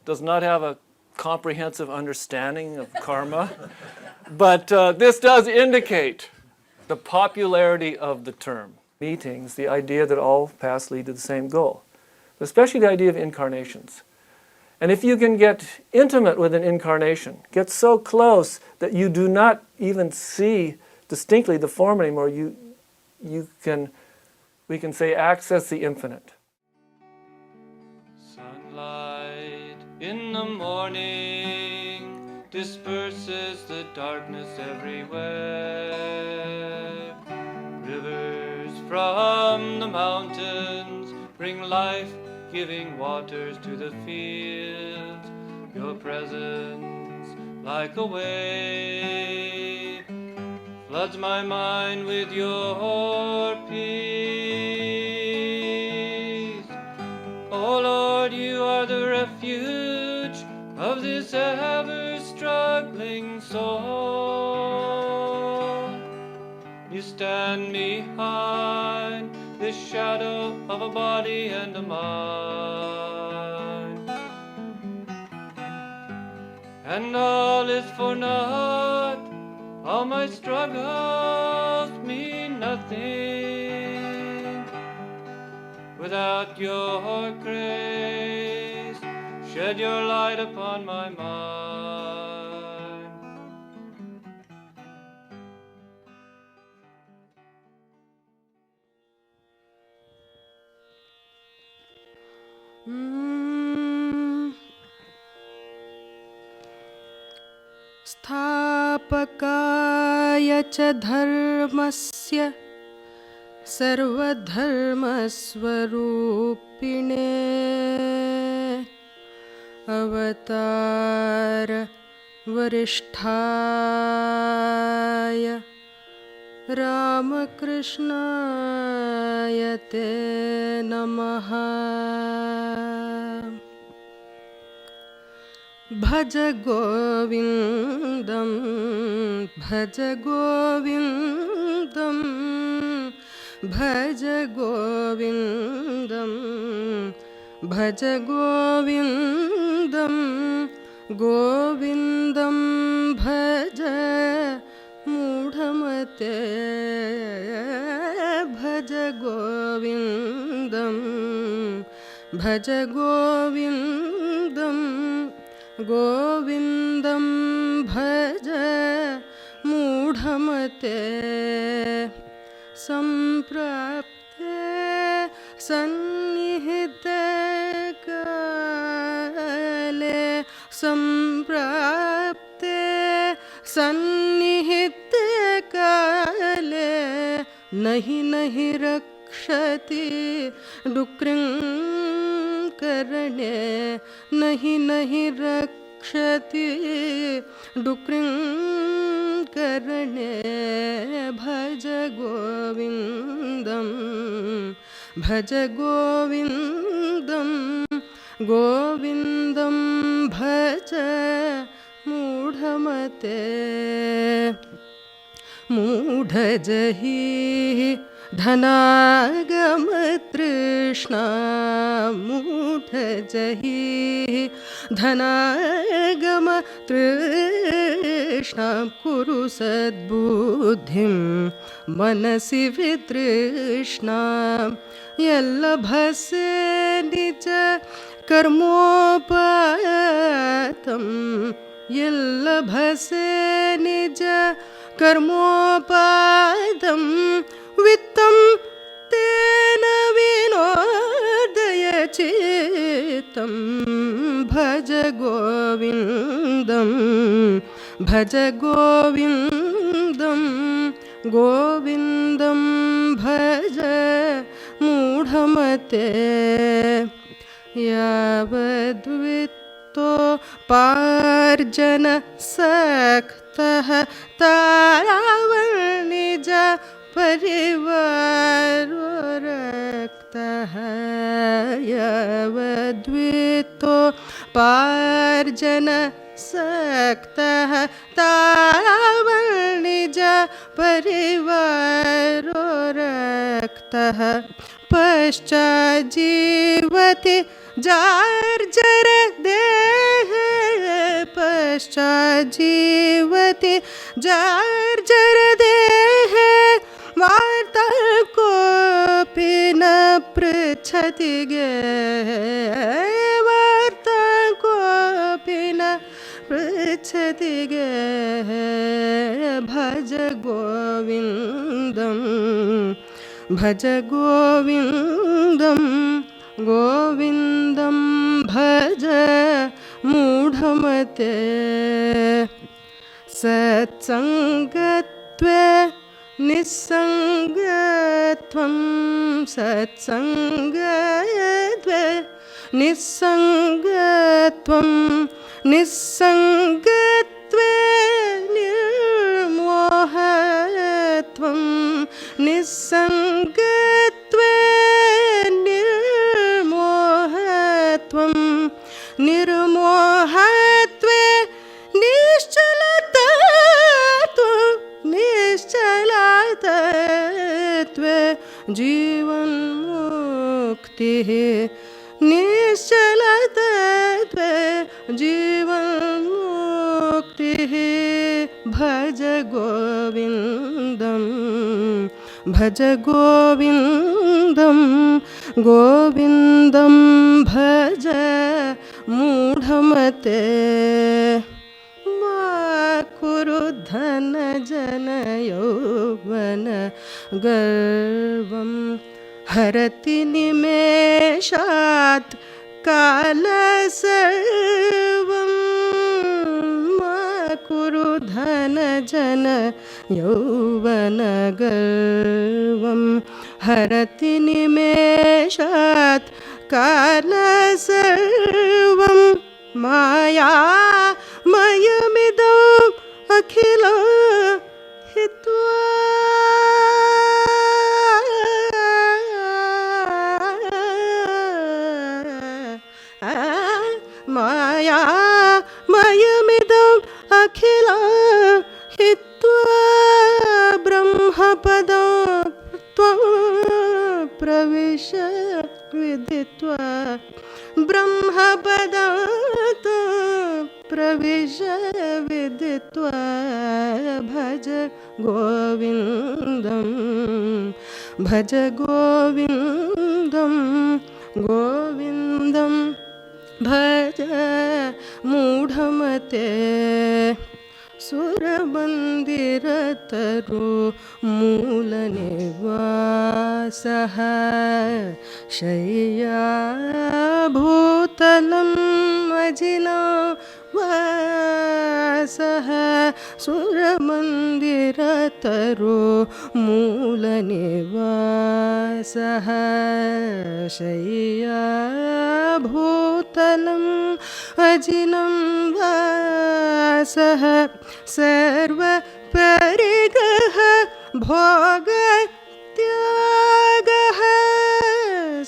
does not have a comprehensive understanding of karma, but this does indicate the popularity of the term. Meetings, the idea that all paths lead to the same goal, especially the idea of incarnations. And if you can get intimate with an incarnation, get so close that you do not even see distinctly the form anymore, we can say access the infinite. Sunlight in the morning disperses the darkness everywhere. Rivers from the mountains bring life-giving waters to the fields. Your presence, like a wave, floods my mind with your peace. Oh Lord, you are the refuge of this ever-struggling soul. You stand behind the shadow of a body and a mind, and all is for naught. All my struggles mean nothing without your grace. Shed your light upon my mind. स्थापकाय च धर्मस्य सर्वधर्मस्वरूपिणे अवतार वरिष्ठाय रामकृष्णाय ते नमः। भज गोविन्दं भज गोविन्दं भज गोविन्दं भज गोविन्दं गोविन्दं भज मूढमते भज गोविन्दं भज गोविन्दं गोविन्दं भज मूढमते सम्प्राप्ते सन्निहिते काले सम्प्राप्ते सन्निहिते काले नहि नहि रक्षति डुक्रिं करणे नहि नहि रक्षति डुक्रिं करणे भज गोविन्दं भज गोविन्दं गोविन्दं भज मूढमते मूढजहि धनागमतृष्णा मूढजहि धनागमतृष्णा कुरु सद्बुद्धिं मनसि वितृष्णा यल्लभसे निज कर्मोपातं यल्लभसे निज कर्मोपादं वित्तं तेन विनोदय चित्तं भज गोविन्दं भज गोविन्दं गोविन्दं भज मूढमते यावद्वित्तो पार्जन सक्तः तारावनिज परिवारो रक्तः यावद्वित्तो पार्जन सक्तः तारावनिज परिवारो रक्तः पश्चाज्जीवति जार्जर देह पश्चाज्जीवति जार्जर देह वार्ता कोऽपि न पृच्छति गे वार्ता कोऽपि न पृच्छति गे भज गोविन्दं भज गोविन्दं गोविन्दं भज मूढमते सत्सङ्गत्वे निस्सङ्गत्वं सत्सङ्गत्वे निस्सङ्गत्वं निस्सङ्गत्वे निर्मोहत्वं निस्सङ्गत्वे निर्मोहत्वं निर्मोहत्वे निश्चलतत्वे जीवन्मुक्तिः निश्चलतत्वे जीवन्मुक्तिः भज गोविन्दं भज गोविन्दं गोविन्दं भज मूढमते मा कुरु धन जन यौवन गर्वं हरति निमेषात् काल सर्वं मा कुरु धन जन यौवन गर्वं हरति निमेषात् काल सर्वं माया मयमिदम् अखिलं हित्वा माया मयमिदम् अखिलं हित्वा ब्रह्मपदं त्वं प्रविश विदित्वा ब्रह्मपदं त्वं प्रविश विदित्वा भज गोविन्दं भज गोविन्दं गोविन्दं भज मूढमते सुरमन्दिरतरु मूलनिवासः शय्या भूतलम् अजिना वासः सुरमन्दिरतरु मूलनिवासः शय्या भूतलम् अजिनं वासः सर्वपरिग्रह भोगत्यागः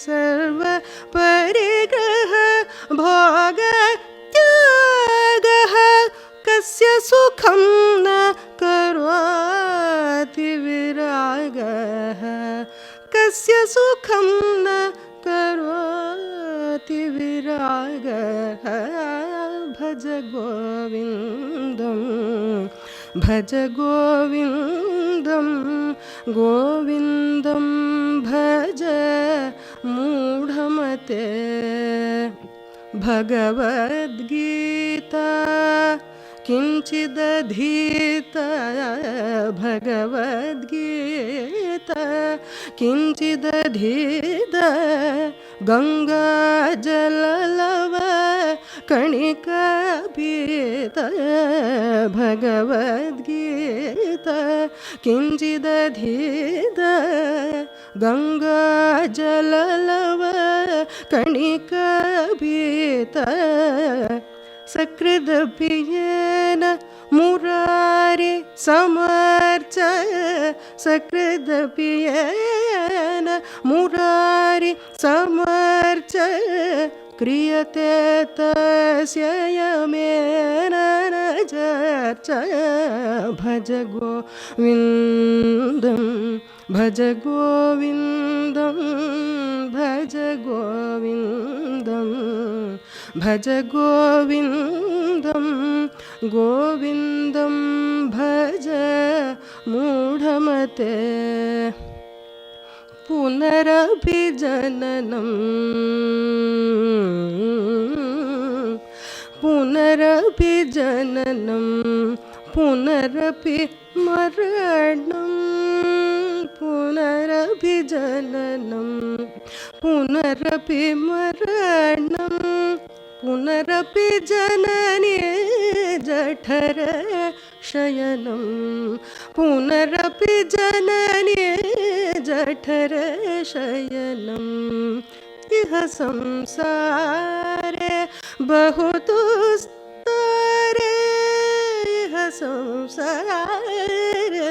सर्वपरिग्रह भोगत्यागः कस्य सुखं न करोति विरागः कस्य सुखं न करोति विरागः भज गोविन्दं भज गोविन्दं गोविन्दं भज मूढमते भगवद्गीता किञ्चिदधीता भगवद्गीता किञ्चिदधीता गङ्गाजललव कणिकापीता भगवद्गीता किञ्चिदधीता गङ्गाजललव कणिकापीता सकृदपियेन मुरारि समर्च सकृदपियेन मुरारि समर्च क्रियते तस्य यमेन न चर्च भज गोविन्दं भज गोविन्दं भज गोविन्दं भज गोविन्दं गोविन्दं भज मूढमते पुनरपि जननं पुनरपि जननं पुनरपि मरणं पुनरपि जननं पुनरपि मरणं पुनरपि जननी जठर शयनं पुनरपि जननी जठर शयनम् इह संसारे बहुतुस्तारे इह संसारे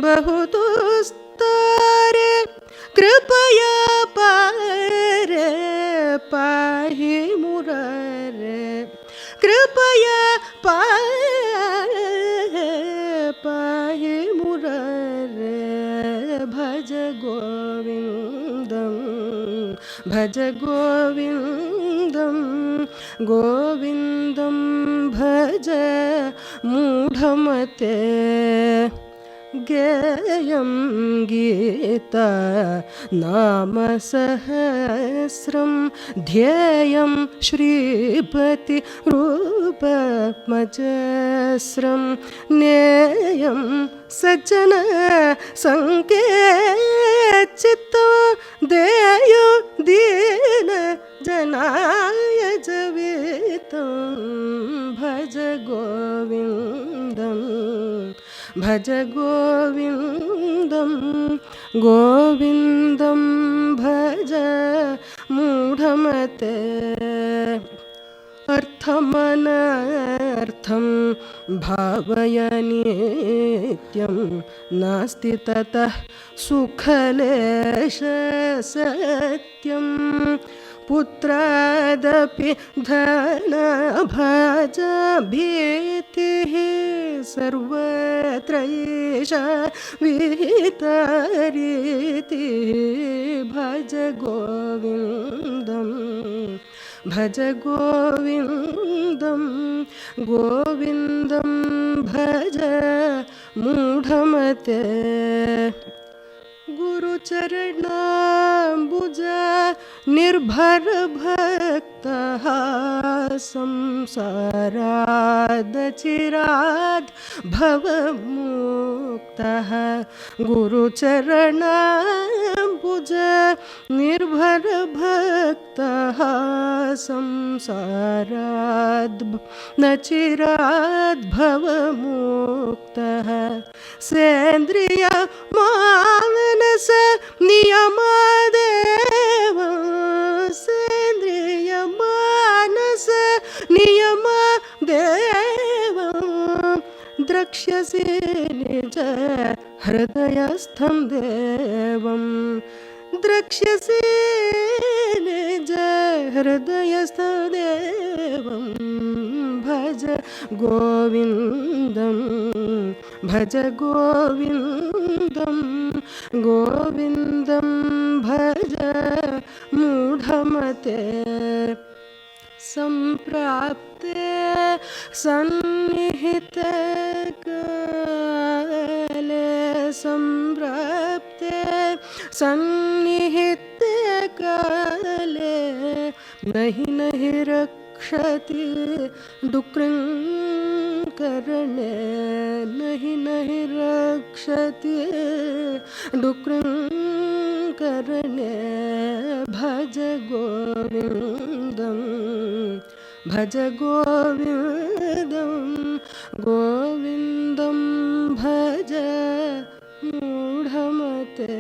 बहुतुस्तारे कृपया पारे पाहि मुरारे कृपया पाहि मुरारे भज गोविन्दं भज गोविन्दं गोविन्दं भज मूढमते गेयं गीता नाम सहस्रं ध्येयं श्रीपति रूपमजस्रं नेयं सज्जन संकेचितो देयो दीन जनाय जवितं भज गोविन्दं भज गोविन्दं गोविन्दं भज मूढमते अर्थमनर्थं भावय नित्यं नास्ति ततः सुखलेश सत्यं पुत्रादपि धनभज भीतिः सर्वत्र एषा विहितरीतिः भज गोविन्दम् भज गोविन्दं गोविन्दं भज मूढमते गुरुचरणाम्बुज निर्भर भक्तः संसारादचिराद् भवमुक्तः गुरुचरणाम्बुज निर्भर भक्तः संसाराद् न चिराद् भवमुक्तः सेन्द्रिय मानस नियमादेव सेन्द्रिय मानस नियमादेव द्रक्ष्यसि निज हृदयस्थं देवं द्रक्ष्यसि निज हृदयस्थं देवं भज गोविन्दं भज गोविन्दं गोविन्दं भज मूढमते सम्प्राप्ते सन्निहिते काले सम्प्राप्ते सन्निहिते काले नहि नहि रक्षति डुक्रिङ्करणे नहि नहि रक्षति डुक्रिङ्करणे भज गोविन्दं भज गोविन्दं गोविन्दं भज मूढमते.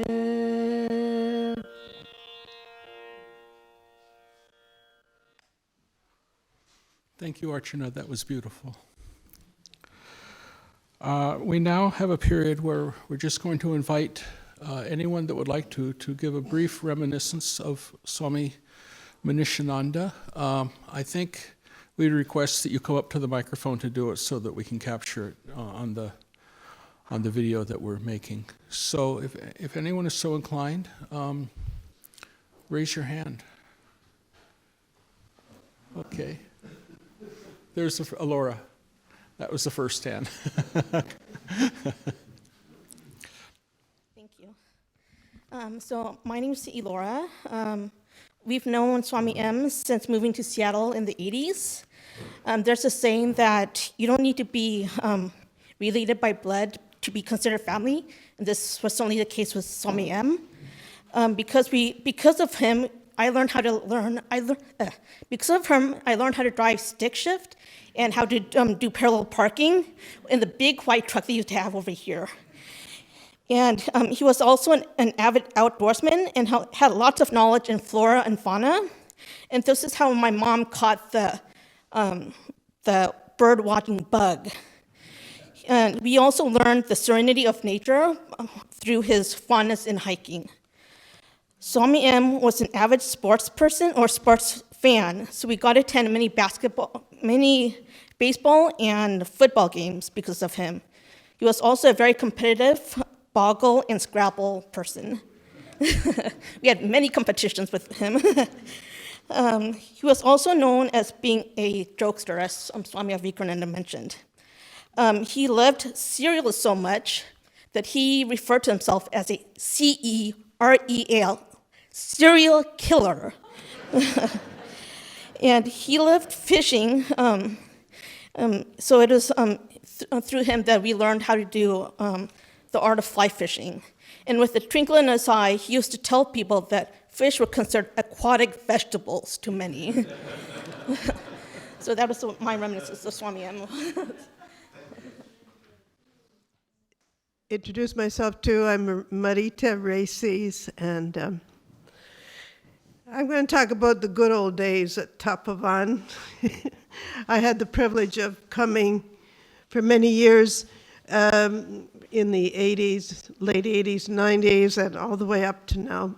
Thank you, Archana. That was beautiful. We now have a period where we're just going to invite anyone that would like to give a brief reminiscence of Swami Manishananda. I think we request that you come up to the microphone to do it so that we can capture it on the video that we're making. So if anyone is so inclined, raise your hand. Okay. There's Alora. That was the first hand. Thank you. So my name is Elora. We've known Swami M since moving to Seattle in the 80s. There's a saying that you don't need to be related by blood to be considered family, and this was certainly the case with Swami M. Because of him, I learned how to drive stick shift and how to do parallel parking in the big white truck they used to have over here. And he was also an avid outdoorsman and had lots of knowledge in flora and fauna. And this is how my mom caught the bird watching bug. And we also learned the serenity of nature through his fondness in hiking. Swami M was an avid sports person or sports fan, so we got to attend many baseball and football games because of him. He was also a very competitive boggle and Scrabble person. We had many competitions with him. He was also known as being a jokester, as Swami Avikarananda mentioned. He loved cereal so much that he referred to himself as a C-E-R-E-A-L, serial killer. And he loved fishing, so it was through him that we learned how to do the art of fly fishing. And with a twinkle in his eye, he used to tell people that fish were considered aquatic vegetables to many. So that was my reminiscence of Swami M. Introduce myself too. I'm Marita Races, and I'm going to talk about the good old days at Tapavan. I had the privilege of coming for many years in the 80s, late 80s, 90s, and all the way up to now.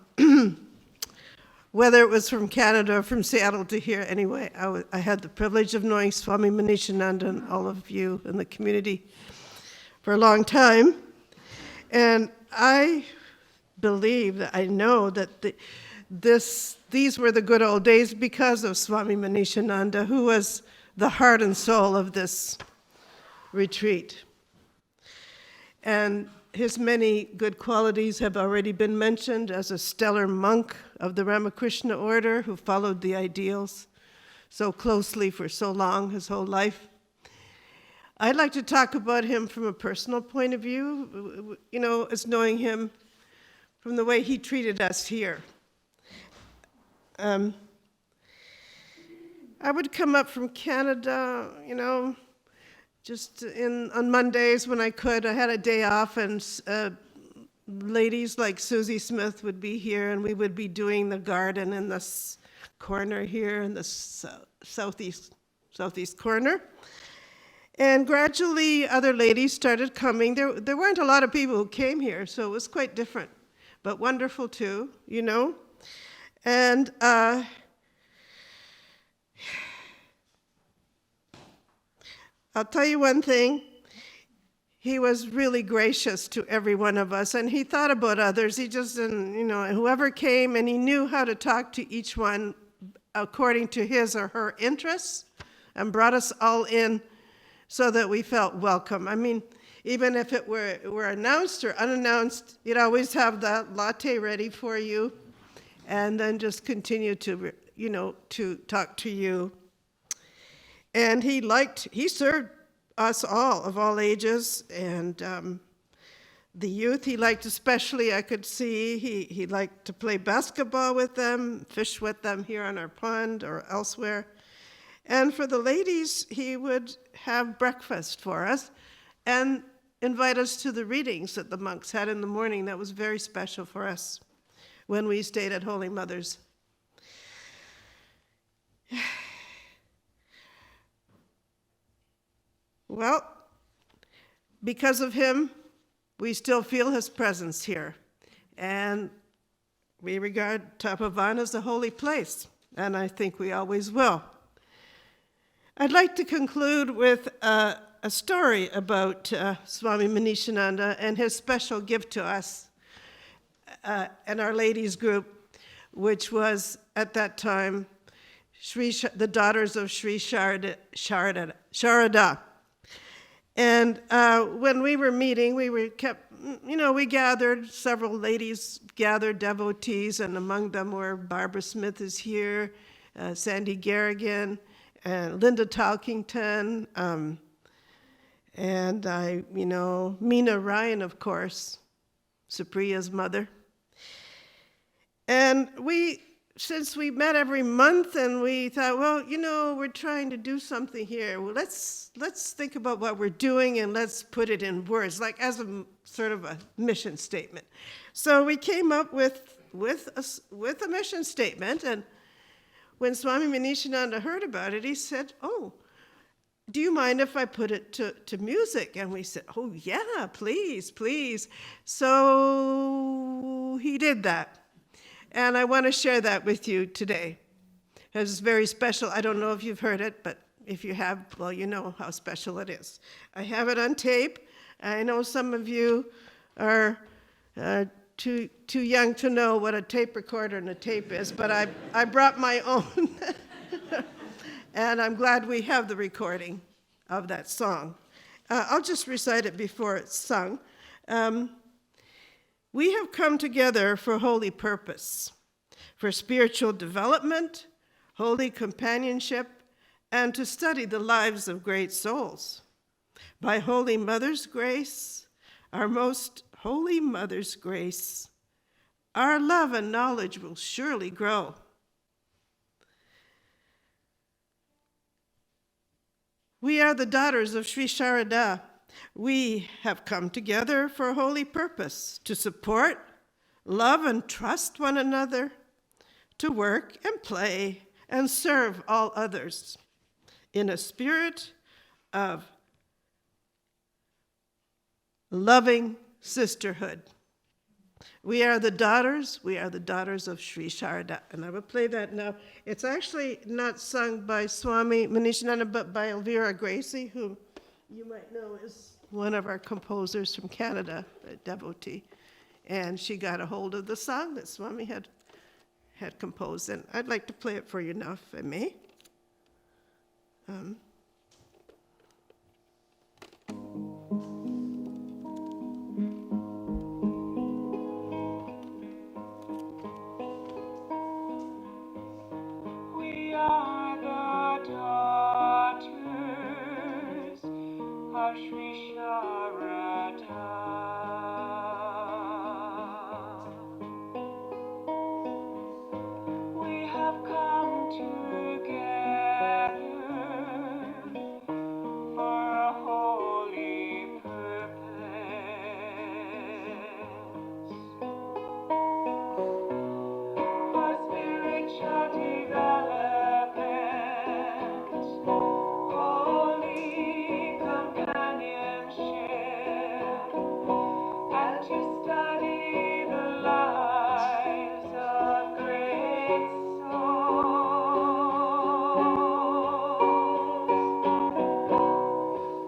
whether it was from Canada or from Seattle to here. Anyway, I had the privilege of knowing Swami Manishananda and all of you in the community for a long time. And I believe that I know that these were the good old days because of Swami Manishananda, who was the heart and soul of this retreat. And his many good qualities have already been mentioned as a stellar monk of the Ramakrishna order who followed the ideals so closely for so long, his whole life. I'd like to talk about him from a personal point of view, as knowing him from the way he treated us here. I would come up from Canada, just on Mondays when I could. I had a day off, and ladies like Susie Smith would be here, and we would be doing the garden in this corner here in the southeast corner. And gradually, other ladies started coming. There weren't a lot of people who came here, so it was quite different, but wonderful too, And I'll tell you one thing, he was really gracious to every one of us, and he thought about others. He just didn't, whoever came, and he knew how to talk to each one according to his or her interests, and brought us all in so that we felt welcome. I mean, even if it were announced or unannounced, he'd always have that latte ready for you, and then just continue to, to talk to you. And he served us all, of all ages, and the youth he liked especially, I could see. He liked to play basketball with them, fish with them here on our pond or elsewhere. And for the ladies, he would have breakfast for us and invite us to the readings that the monks had in the morning. That was very special for us when we stayed at Holy Mother's. Well, because of him, we still feel his presence here. And we regard Tapovan as a holy place, and I think we always will. I'd like to conclude with a story about Swami Manishananda and his special gift to us and our ladies group, which was at that time the daughters of Sri Sharada. And when we were meeting, we gathered, several ladies gathered, devotees, and among them were Barbara Smith is here, Sandy Garrigan, and Linda Talkington, and Mina Ryan, of course, Supriya's mother. And since we met every month, and we thought, well, we're trying to do something here. Well, let's think about what we're doing, and let's put it in words, like as a sort of a mission statement. So we came up with a mission statement, and when Swami Manishananda heard about it, he said, oh, do you mind if I put it to music? And we said, oh, yeah, please, please. So he did that. And I want to share that with you today. It's very special. I don't know if you've heard it, but if you have, well, you know how special it is. I have it on tape. I know some of you are too young to know what a tape recorder and a tape is, but I brought my own. And I'm glad we have the recording of that song. I'll just recite it before it's sung. We have come together for holy purpose, for spiritual development, holy companionship, and to study the lives of great souls. By Holy Mother's grace, our most Holy Mother's grace, our love and knowledge will surely grow. We are the daughters of Sri Sharada. We have come together for a holy purpose, to support, love, and trust one another, to work and play and serve all others in a spirit of loving sisterhood. We are the daughters of Sri Sharada. And I will play that now. It's actually not sung by Swami Manishananda, but by Elvira Gracie, who you might know is one of our composers from Canada, a devotee. And she got a hold of the song that Swami had composed. And I'd like to play it for you now, if I may. We are the daughters of Sri Sharada. We have come together for a holy purpose, for spiritual development, holy companionship, and to study the lives of great souls.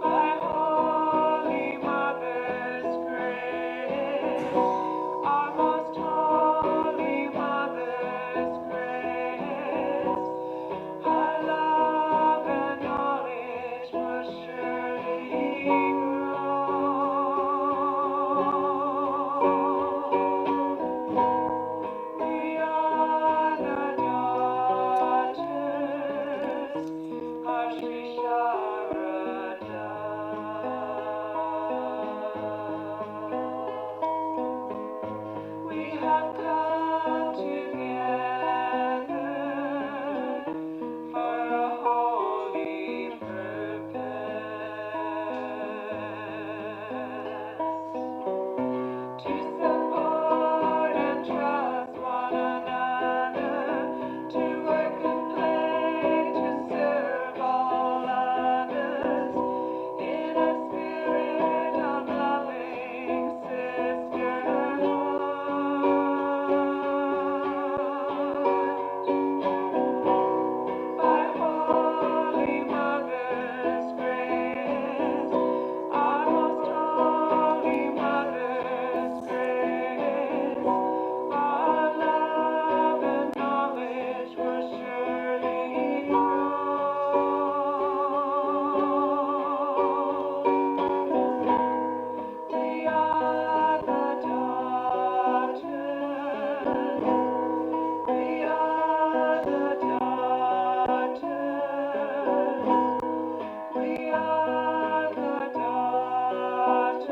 By Holy Mother's grace, our most holy Mother's grace, our love and knowledge will surely grow. We are the daughters of Sri Sharada. We have come together for a holy purpose, to support and trust one another, to work and play, to serve all others in a spirit of loving sisterhood. By Holy Mother's grace, our most holy Mother's grace, our love and knowledge will surely grow. We are the daughters. We are the daughters. We are the daughters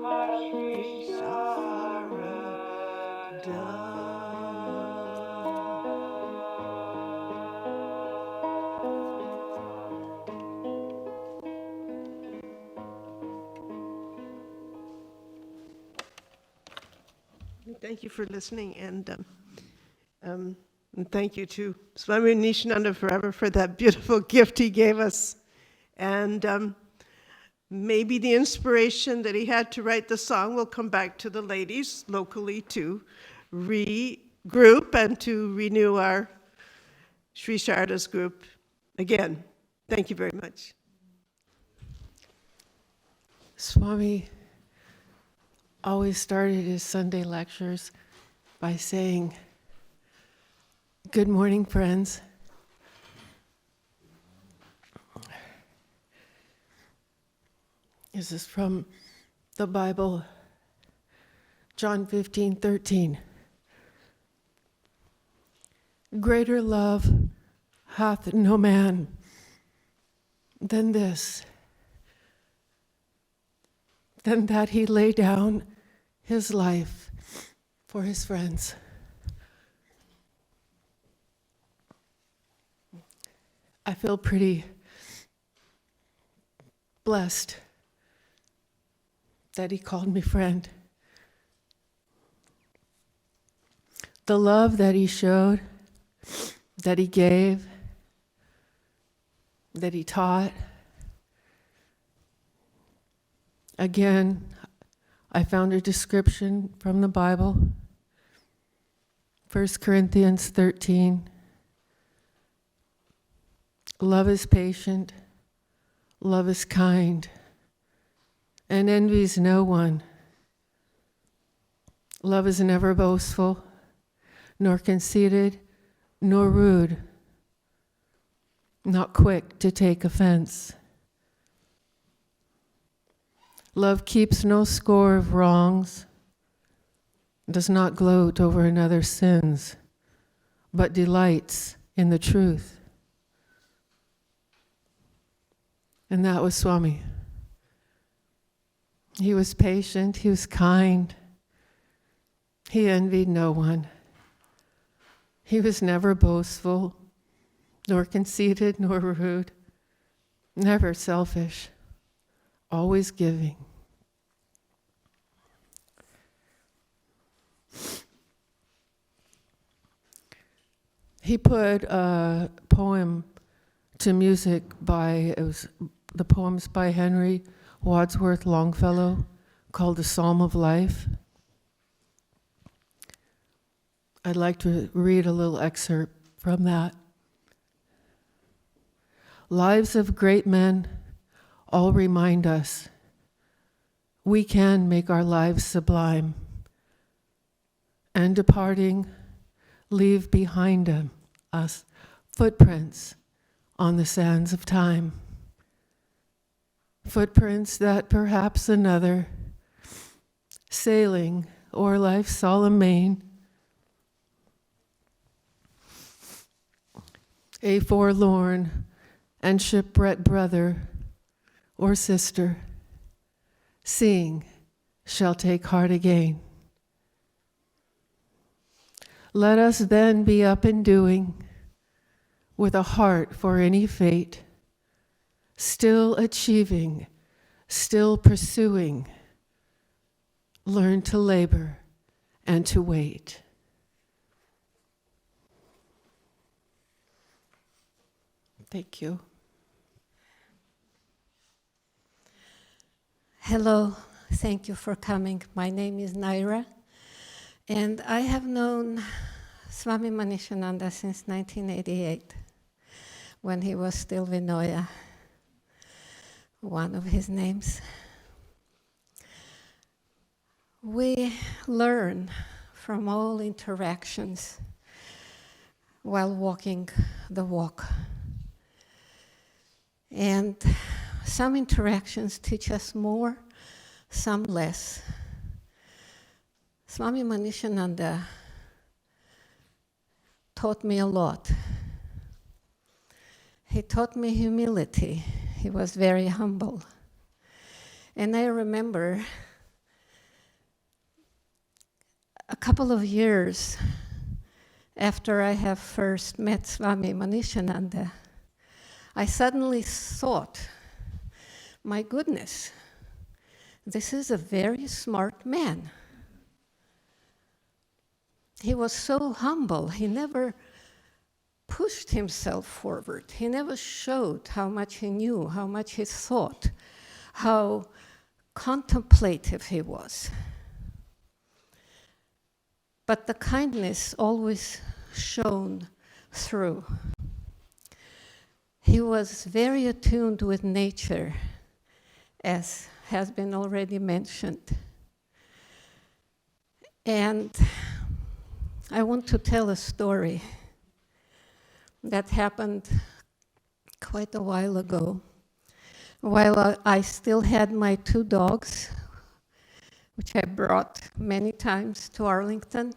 of Sri Thank you for listening, and thank you to Swami Manishananda forever for that beautiful gift he gave us. And maybe the inspiration that he had to write the song will come back to the ladies locally to regroup and to renew our Sri Sharada's group again. Thank you very much. Swami always started his Sunday lectures by saying, "Good morning, friends." This is from the Bible, John 15:13. Greater love hath no man than this, than that he lay down his life for his friends. I feel pretty blessed that he called me friend. The love that he showed, that he gave, that he taught. Again, I found a description from the Bible, 1 Corinthians 13. Love is patient, love is kind, and envies no one. Love is never boastful, nor conceited, nor rude, not quick to take offense. Love keeps no score of wrongs, does not gloat over another's sins, but delights in the truth. And that was Swami. He was patient, he was kind, he envied no one. He was never boastful, nor conceited, nor rude, never selfish, always giving. He put a poem to music the poems by Henry Wadsworth Longfellow called The Psalm of Life. I'd like to read a little excerpt from that. Lives of great men all remind us we can make our lives sublime, and departing, leave behind us footprints on the sands of time. Footprints that perhaps another, sailing o'er life's solemn main, a forlorn and shipwrecked brother or sister, seeing, shall take heart again. Let us then be up and doing, with a heart for any fate, still achieving, still pursuing, learn to labor and to wait. Thank you. Hello, thank you for coming. My name is Naira, and I have known Swami Manishananda since 1988, when he was still Vinoya, one of his names. We learn from all interactions while walking the walk. And some interactions teach us more, some less. Swami Manishananda taught me a lot. He taught me humility. He was very humble. And I remember a couple of years after I have first met Swami Manishananda, I suddenly thought, my goodness, this is a very smart man. He was so humble. He never pushed himself forward. He never showed how much he knew, how much he thought, how contemplative he was. But the kindness always shone through. He was very attuned with nature, as has been already mentioned. And I want to tell a story that happened quite a while ago, while I still had my 2 dogs, which I brought many times to Arlington,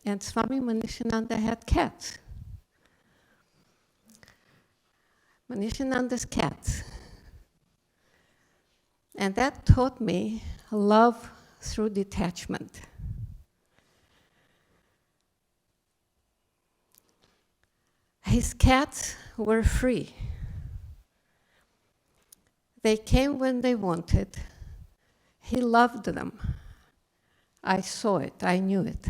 and Swami Manishananda had cats. Manishananda's cats. And that taught me love through detachment. His cats were free. They came when they wanted. He loved them. I saw it, I knew it.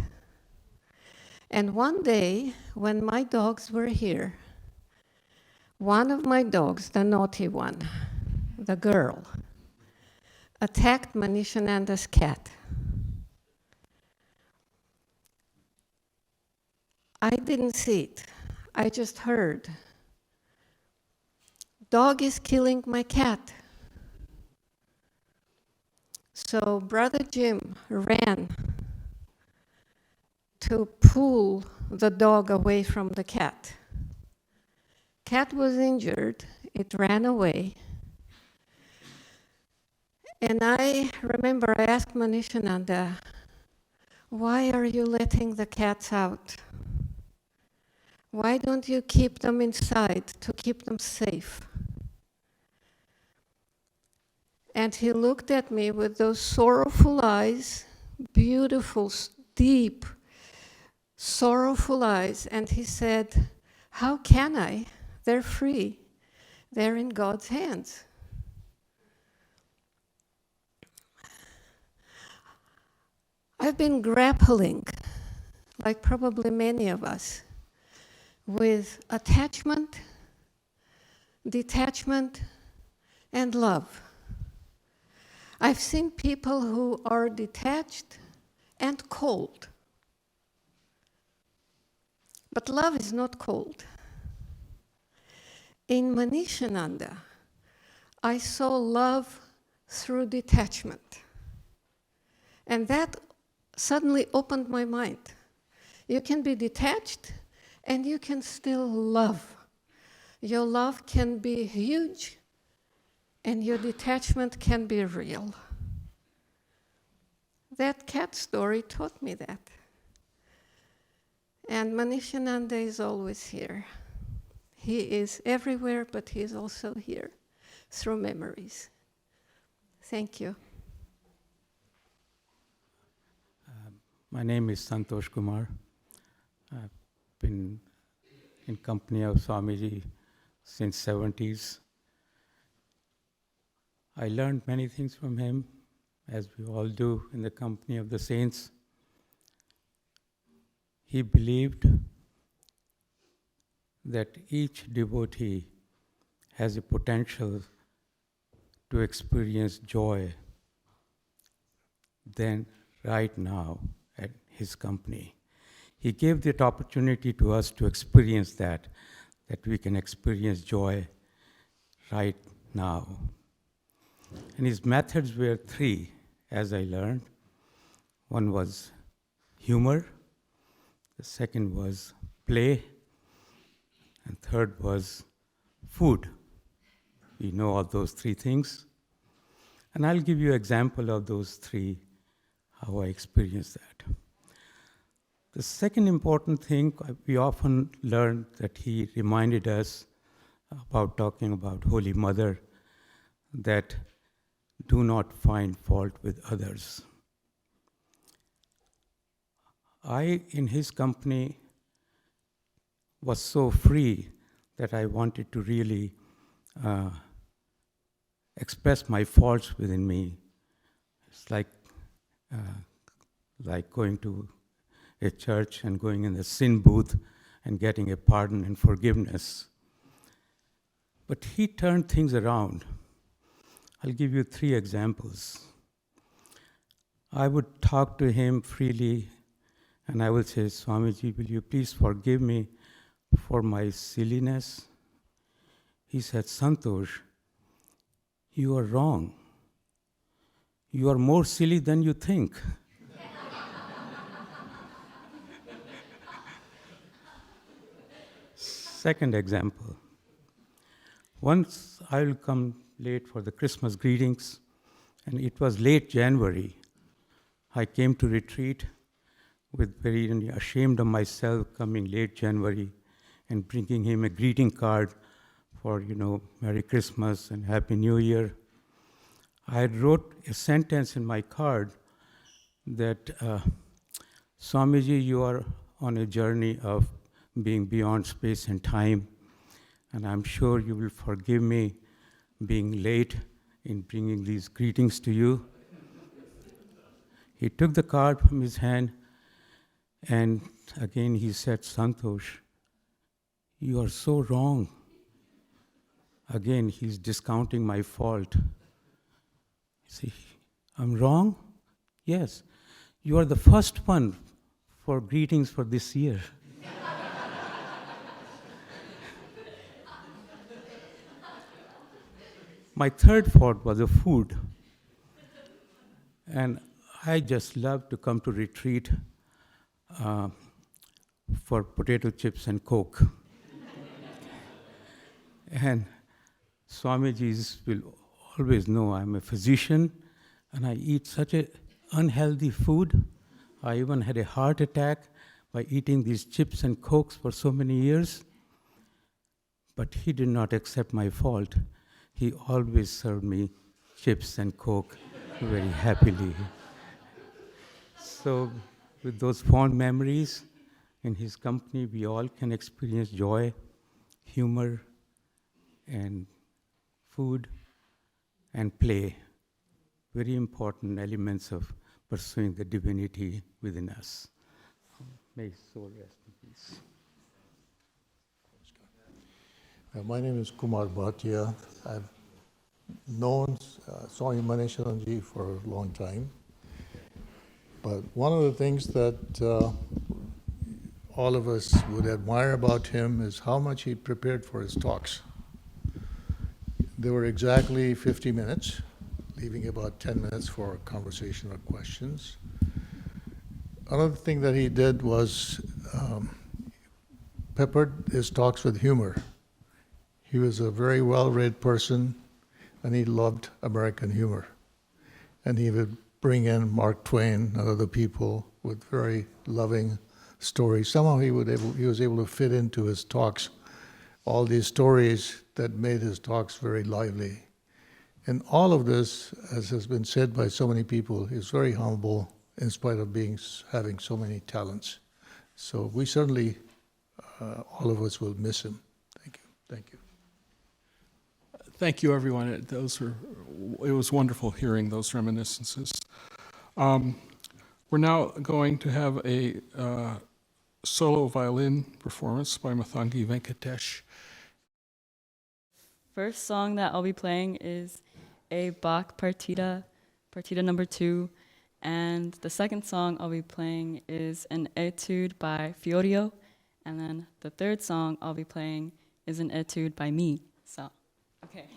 And one day, when my dogs were here, one of my dogs, the naughty one, the girl, attacked Manishananda's cat. I didn't see it. I just heard. Dog is killing my cat. So Brother Jim ran to pull the dog away from the cat. Cat was injured. It ran away. And I remember I asked Manishananda, why are you letting the cats out? Why don't you keep them inside to keep them safe? And he looked at me with those sorrowful eyes, beautiful, deep, sorrowful eyes, and he said, how can I? They're free. They're in God's hands. I've been grappling, like probably many of us, with attachment, detachment, and love. I've seen people who are detached and cold. But love is not cold. In Manishananda, I saw love through detachment. And that suddenly opened my mind. You can be detached and you can still love. Your love can be huge and your detachment can be real. That cat story taught me that. And Manishananda is always here. He is everywhere, but he is also here through memories. Thank you. My name is Santosh Kumar. I've been in company of Swamiji since 70s. I learned many things from him, as we all do in the company of the saints. He believed that each devotee has a potential to experience joy then right now at his company. He gave that opportunity to us to experience that we can experience joy right now. And his methods were three, as I learned. One was humor, the second was play, and third was food. We know all those three things. And I'll give you an example of those three, how I experienced that. The second important thing, we often learned that he reminded us about talking about Holy Mother, that do not find fault with others. I, in his company, was so free that I wanted to really express my faults within me. It's like going to a church and going in the sin booth and getting a pardon and forgiveness. But he turned things around. I'll give you 3 examples. I would talk to him freely and I would say, Swamiji, will you please forgive me for my silliness? He said, Santosh, you are wrong. You are more silly than you think. Second example. Once I will come late for the Christmas greetings, and it was late January. I came to retreat with very ashamed of myself coming late January and bringing him a greeting card for, Merry Christmas and Happy New Year. I wrote a sentence in my card that, Swamiji, you are on a journey of being beyond space and time, and I'm sure you will forgive me being late in bringing these greetings to you. He took the card from his hand, and again he said, Santosh, you are so wrong. Again, he's discounting my fault. See, I'm wrong? Yes. You are the first one for greetings for this year. My third thought was the food. And I just love to come to retreat for potato chips and Coke. And Swamiji's will always know I'm a physician and I eat such a unhealthy food. I even had a heart attack by eating these chips and Cokes for so many years. But he did not accept my fault. He always served me chips and Coke very happily. So with those fond memories, in his company, we all can experience joy, humor, and food, and play. Very important elements of pursuing the divinity within us. May his soul rest in peace. My name is Kumar Bhatia. I've known Swami Manishananda for a long time. But one of the things that all of us would admire about him is how much he prepared for his talks. They were exactly 50 minutes, leaving about 10 minutes for conversation or questions. Another thing that he did was peppered his talks with humor. He was a very well-read person, and he loved American humor. And he would bring in Mark Twain and other people with very loving stories. Somehow he was able to fit into his talks all these stories that made his talks very lively. And all of this, as has been said by so many people, is very humble in spite of having so many talents. So we certainly, all of us will miss him. Thank you. Thank you. Thank you, everyone. It was wonderful hearing those reminiscences. We're now going to have a solo violin performance by Mathangi Venkatesh. First song that I'll be playing is a Bach partita number 2, and the second song I'll be playing is an etude by Fiorio, and then the third song I'll be playing is an etude by me. So, okay.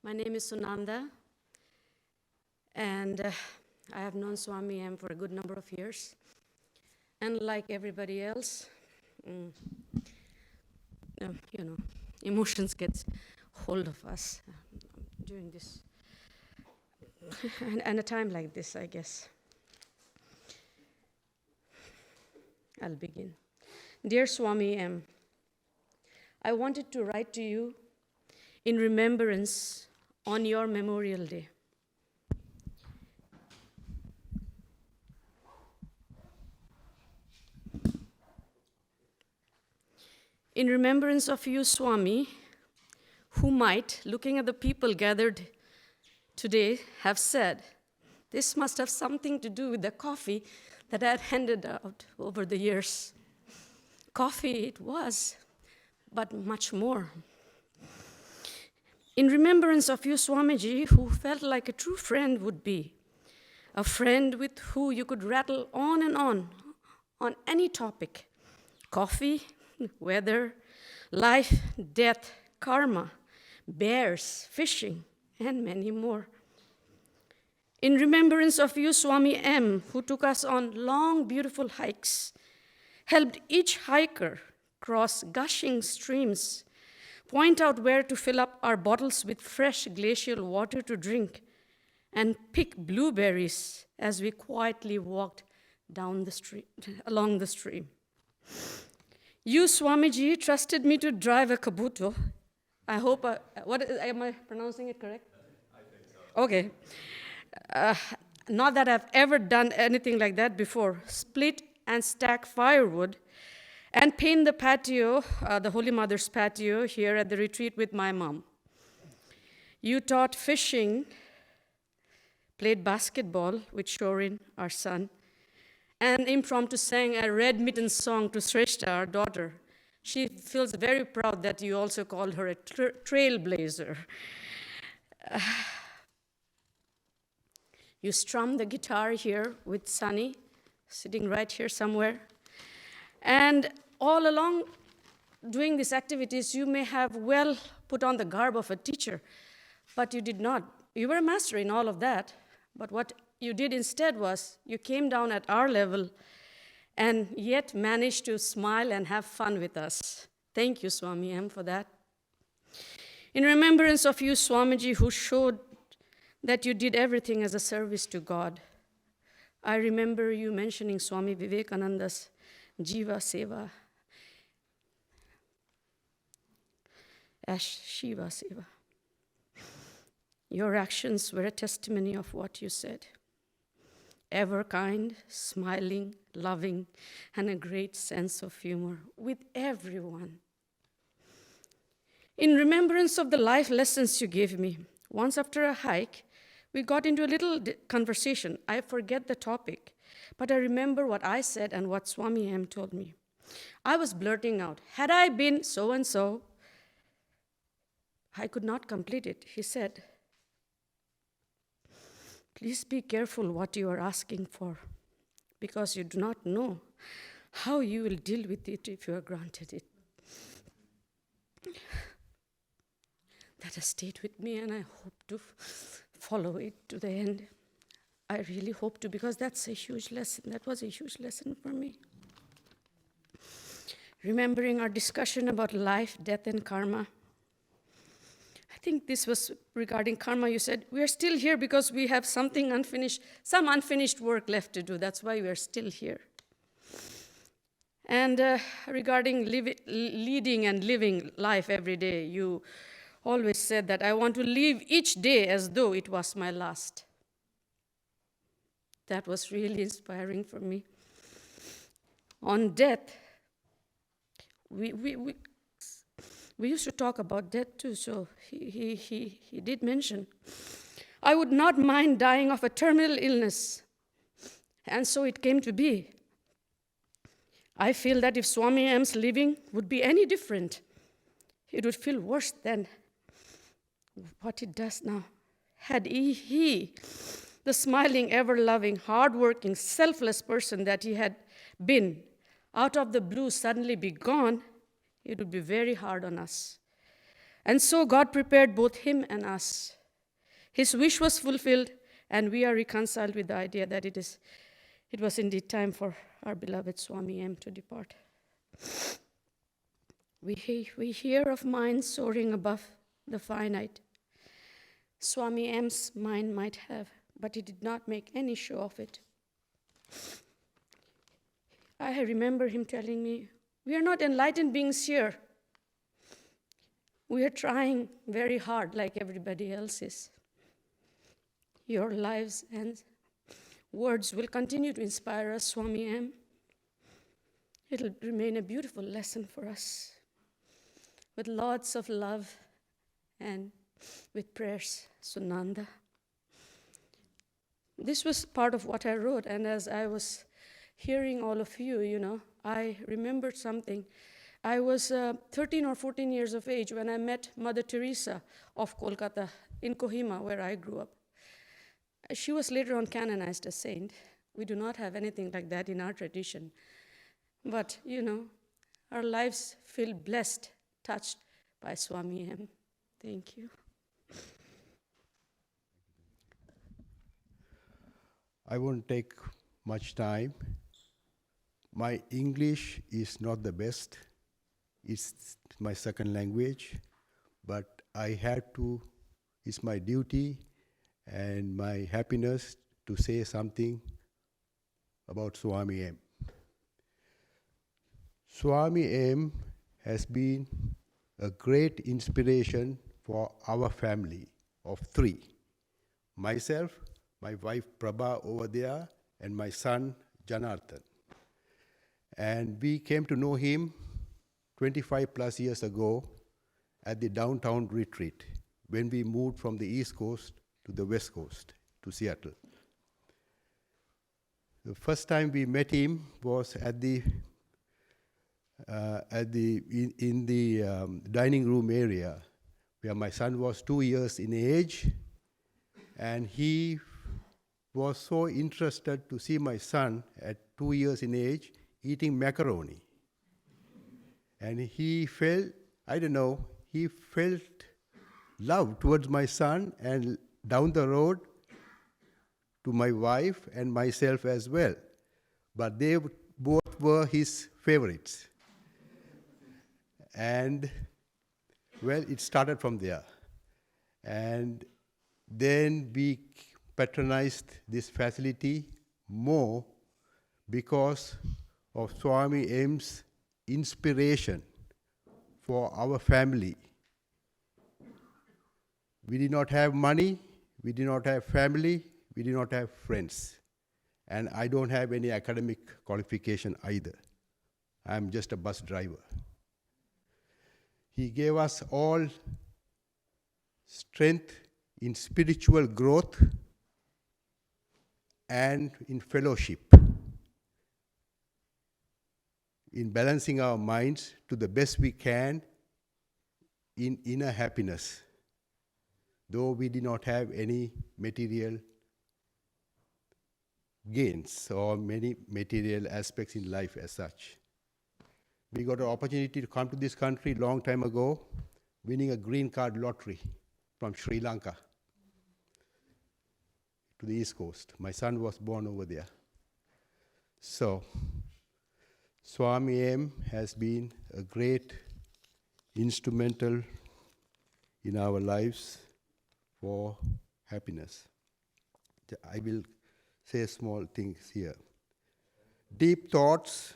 My name is Sunanda, and I have known Swami M for a good number of years. And like everybody else, emotions get hold of us during this, and a time like this, I guess. I'll begin. Dear Swami M, I wanted to write to you in remembrance on your Memorial Day. In remembrance of you, Swami, who might, looking at the people gathered today, have said, this must have something to do with the coffee that I had handed out over the years. Coffee it was, but much more. In remembrance of you, Swamiji, who felt like a true friend would be, a friend with who you could rattle on any topic, coffee, weather, life, death, karma, bears, fishing, and many more. In remembrance of you, Swami M, who took us on long, beautiful hikes, helped each hiker cross gushing streams, point out where to fill up our bottles with fresh glacial water to drink, and pick blueberries as we quietly walked down the street, along the stream. You, Swamiji, trusted me to drive a kabuto. I hope, am I pronouncing it correct? I think so. Okay. Not that I've ever done anything like that before. Split and stack firewood and paint the patio, the Holy Mother's patio here at the retreat with my mom. You taught fishing, played basketball with Shorin, our son, and impromptu sang a red mitten song to Shrestha, our daughter. She feels very proud that you also called her a trailblazer. You strummed the guitar here with Sunny, sitting right here somewhere. And all along doing these activities, you may have well put on the garb of a teacher, but you did not. You were a master in all of that, but what you did instead was you came down at our level and yet managed to smile and have fun with us. Thank you, Swami M, for that. In remembrance of you, Swamiji, who showed that you did everything as a service to God, I remember you mentioning Swami Vivekananda's Jiva Seva, as Shiva Seva. Your actions were a testimony of what you said. Ever kind, smiling, loving, and a great sense of humor with everyone. In remembrance of the life lessons you gave me, once after a hike, we got into a little conversation. I forget the topic, but I remember what I said and what Swami M told me. I was blurting out, had I been so-and-so, I could not complete it. He said, please be careful what you are asking for, because you do not know how you will deal with it if you are granted it. That has stayed with me, and I hope to follow it to the end. I really hope to, because that's a huge lesson. That was a huge lesson for me. Remembering our discussion about life, death, and karma. I think this was regarding karma. You said, we are still here because we have something unfinished, some unfinished work left to do. That's why we are still here. And regarding leading and living life every day, you always said that I want to live each day as though it was my last. That was really inspiring for me. On death, we used to talk about death too, so he did mention, I would not mind dying of a terminal illness. And so it came to be. I feel that if Swami M's living would be any different, it would feel worse than what it does now. Had he, the smiling, ever-loving, hard-working, selfless person that he had been, out of the blue suddenly be gone, it would be very hard on us. And so God prepared both him and us. His wish was fulfilled, and we are reconciled with the idea that it was indeed time for our beloved Swami M to depart. We hear of minds soaring above the finite. Swami M's mind might have, but he did not make any show of it. I remember him telling me, "We are not enlightened beings here. We are trying very hard like everybody else is. Your lives and words will continue to inspire us, Swami M. It'll remain a beautiful lesson for us, with lots of love and with prayers, Sunanda." This was part of what I wrote, and as I was hearing all of you, I remembered something. I was 13 or 14 years of age when I met Mother Teresa of Kolkata in Kohima, where I grew up. She was later on canonized a saint. We do not have anything like that in our tradition. But, our lives feel blessed, touched by Swami M. Thank you. I won't take much time. My English is not the best. It's my second language, but I had to, it's my duty and my happiness to say something about Swami M. Swami M has been a great inspiration for our family of three. Myself, my wife Prabha over there, and my son Janardhan. And we came to know him 25 plus years ago at the downtown retreat when we moved from the East Coast to the West Coast, to Seattle. The first time we met him was in the dining room area, where my son was 2 years in age, and he was so interested to see my son at 2 years in age eating macaroni. And he felt, he felt love towards my son, and down the road to my wife and myself as well. But they both were his favorites. And, well, it started from there. And then we patronized this facility more because of Swami M's inspiration for our family. We did not have money, we did not have family, we did not have friends. And I don't have any academic qualification either. I'm just a bus driver. He gave us all strength in spiritual growth and in fellowship, in balancing our minds to the best we can in inner happiness, though we did not have any material gains or many material aspects in life as such. We got an opportunity to come to this country long time ago, winning a green card lottery from Sri Lanka to the East Coast. My son was born over there. So, Swami M has been a great instrumental in our lives for happiness. I will say small things here. Deep thoughts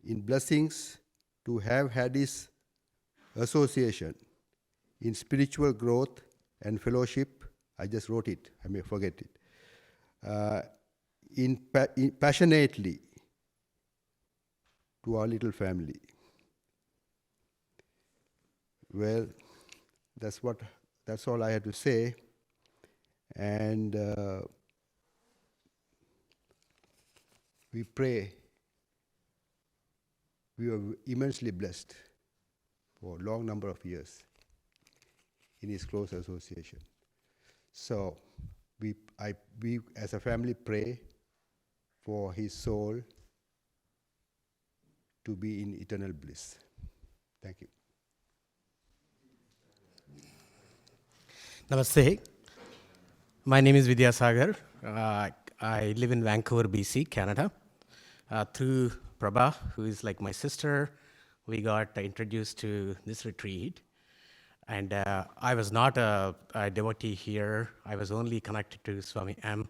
in blessings to have had his association in spiritual growth and fellowship. I just wrote it, I may forget it. In passionately to our little family. Well, that's all I had to say. And we pray. We were immensely blessed for a long number of years in his close association. So we as a family pray for his soul to be in eternal bliss. Thank you. Namaste. My name is Vidyasagar. I live in Vancouver, BC, Canada. Through Prabha, who is like my sister, we got introduced to this retreat. And I was not a devotee here. I was only connected to Swami M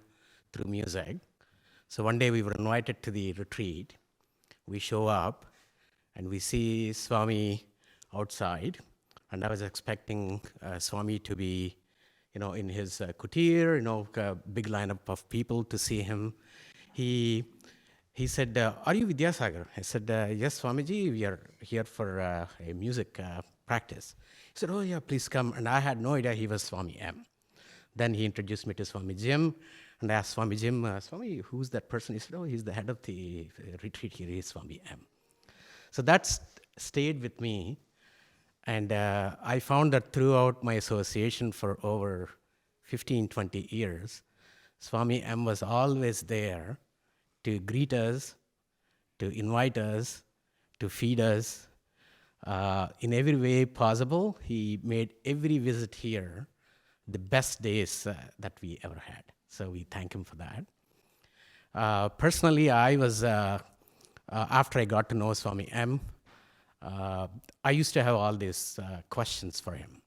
through music. So one day we were invited to the retreat. We show up and we see Swami outside. And I was expecting Swami to be, in his kutir, a big lineup of people to see him. He said, "Are you Vidyasagar?" I said, "Yes, Swamiji, we are here for a music practice." He said, "Oh yeah, please come." And I had no idea he was Swami M. Then he introduced me to Swami Jim, and I asked Swami Jim, "Swami, who's that person?" He said, "Oh, he's the head of the retreat here, he's Swami M." So that stayed with me. And I found that throughout my association for over 15, 20 years, Swami M was always there to greet us, to invite us, to feed us. In every way possible, he made every visit here the best days that we ever had. So we thank him for that. Personally, I was, after I got to know Swami M, I used to have all these questions for him.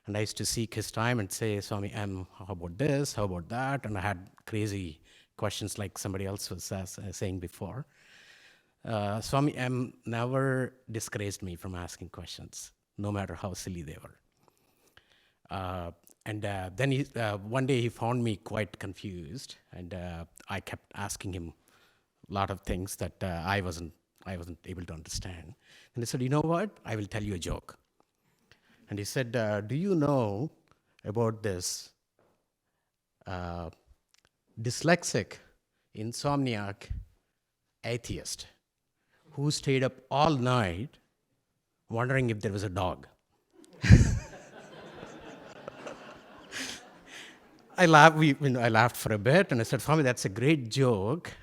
And I used to seek his time and say, "Swami M, how about this? How about that?" And I had crazy questions like somebody else was saying before. Swami M never discouraged me from asking questions, no matter how silly they were. Then one day he found me quite confused, and I kept asking him a lot of things that I wasn't able to understand. And he said, "You know what? I will tell you a joke." And he said, "Do you know about this dyslexic, insomniac atheist who stayed up all night wondering if there was a dog?" I laughed for a bit, and I said, "Swami, that's a great joke.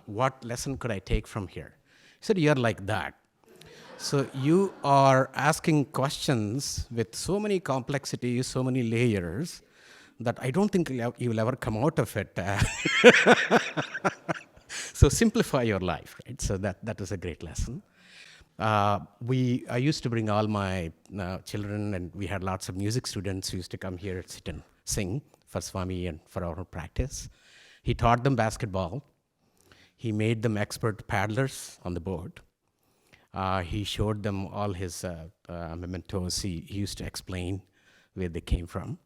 What lesson could I take from here?" He said, "You're like that. So you are asking questions with so many complexities, so many layers, that I don't think you will ever come out of it. So simplify your life," right? So that was a great lesson. I used to bring all my children, and we had lots of music students who used to come here, sit and sing for Swami and for our practice. He taught them basketball. He made them expert paddlers on the boat. He showed them all his mementos. He used to explain where they came from.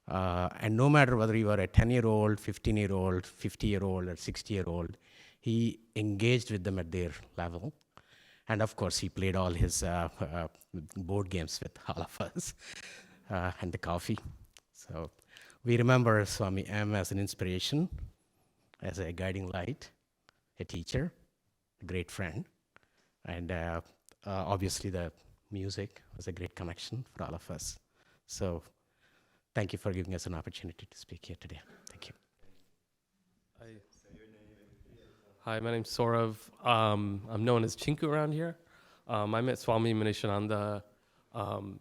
And no matter whether you were a 10-year-old, 15-year-old, 50-year-old, or 60-year-old, he engaged with them at their level. And of course, he played all his board games with all of us and the coffee. So we remember Swami M as an inspiration, as a guiding light, a teacher, a great friend. And obviously the music was a great connection for all of us. So thank you for giving us an opportunity to speak here today. Thank you. Hi, my name's Saurav. I'm known as Chinku around here. I met Swami Manishananda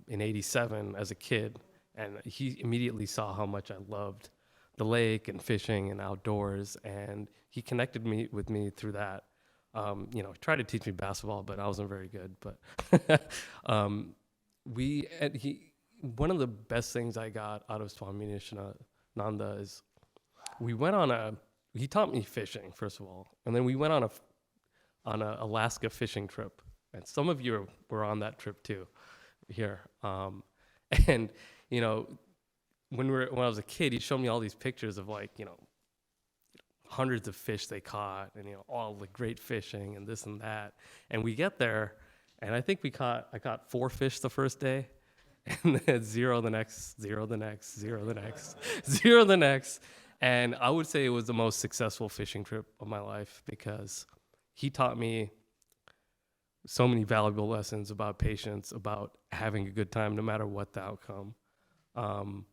in '87 as a kid, and he immediately saw how much I loved the lake and fishing and outdoors, and he connected with me through that. Tried to teach me basketball, but I wasn't very good. But one of the best things I got out of Swami Manishananda is he taught me fishing, first of all, and then we went on an Alaska fishing trip, and some of you were on that trip too, here. And when I was a kid, he showed me all these pictures of hundreds of fish they caught, and all the great fishing and this and that. And we get there, and I think I caught 4 fish the first day, and then 0 the next, 0 the next, 0 the next, 0 the next. And I would say it was the most successful fishing trip of my life, because he taught me so many valuable lessons about patience, about having a good time no matter what the outcome. While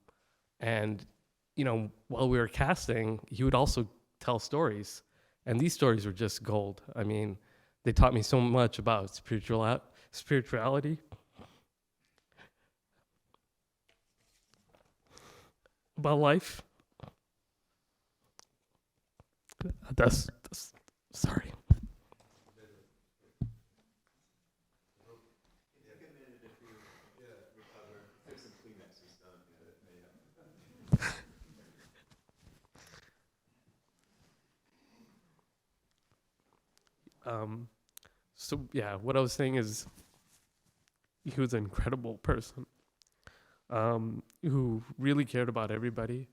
we were casting, he would also tell stories, and these stories were just gold. I mean, they taught me so much about spirituality. about life. That's sorry. So yeah, what I was saying is he was an incredible person who really cared about everybody,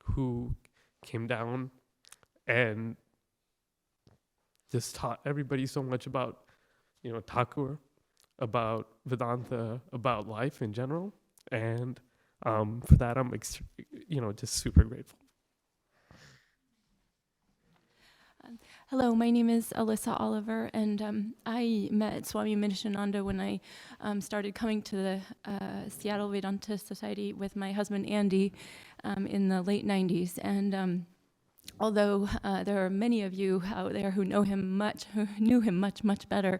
who came down and just taught everybody so much about, Thakur, about Vedanta, about life in general. And for that, I'm, just super grateful. Hello, my name is Alyssa Oliver, and I met Swami Manishananda when I started coming to the Seattle Vedanta Society with my husband Andy in the late 90s. And although there are many of you out there who knew him much better,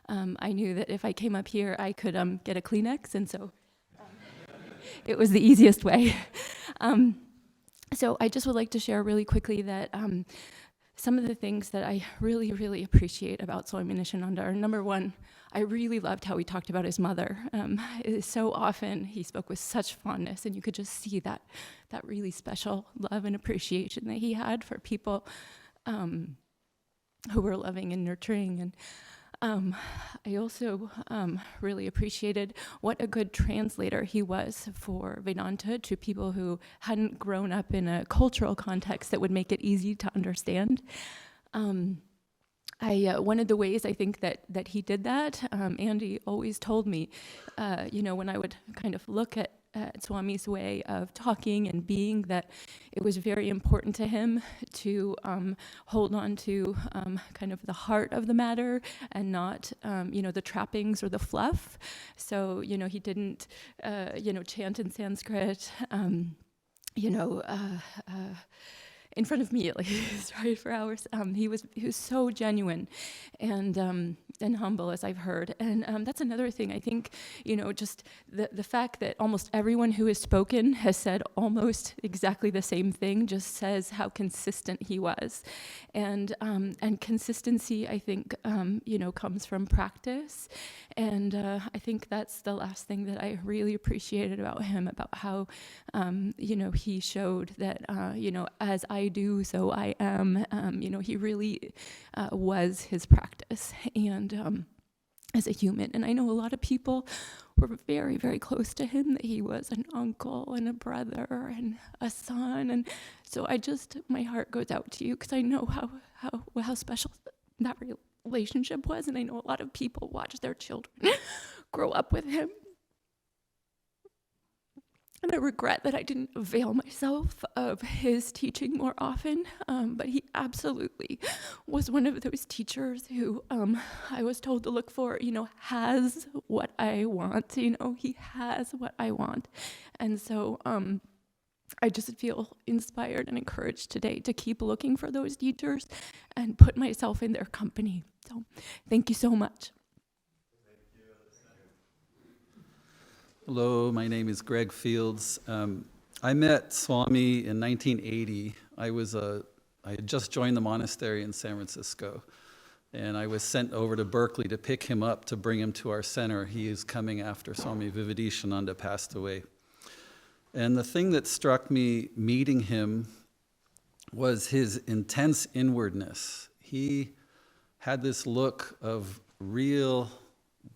I knew that if I came up here, I could get a Kleenex, and so it was the easiest way. So I just would like to share really quickly that some of the things that I really, really appreciate about Swami Manishananda are, number one, I really loved how he talked about his mother. So often he spoke with such fondness, and you could just see that really special love and appreciation that he had for people who were loving and nurturing. And I also really appreciated what a good translator he was for Vedanta to people who hadn't grown up in a cultural context that would make it easy to understand. One of the ways I think that he did that, Andy always told me, when I would kind of look at Swami's way of talking and being, that it was very important to him to hold on to kind of the heart of the matter and not, the trappings or the fluff. So, he didn't, chant in Sanskrit, in front of me at least, right, for hours. He was so genuine and humble, as I've heard. And that's another thing. I think, just the fact that almost everyone who has spoken has said almost exactly the same thing just says how consistent he was. And consistency, I think, comes from practice. And I think that's the last thing that I really appreciated about him, about how, he showed that, as I do, so I am. He really was his practice and as a human. And I know a lot of people were very, very close to him, that he was an uncle and a brother and a son. And so my heart goes out to you, because I know how special that relationship was. And I know a lot of people watch their children grow up with him. And I regret that I didn't avail myself of his teaching more often, but he absolutely was one of those teachers who I was told to look for, has what I want, he has what I want. And so I just feel inspired and encouraged today to keep looking for those teachers and put myself in their company. So thank you so much. Hello, my name is Greg Fields. I met Swami in 1980. I had just joined the monastery in San Francisco, and I was sent over to Berkeley to pick him up to bring him to our center. He is coming after Swami Vividishananda passed away. And the thing that struck me meeting him was his intense inwardness. He had this look of real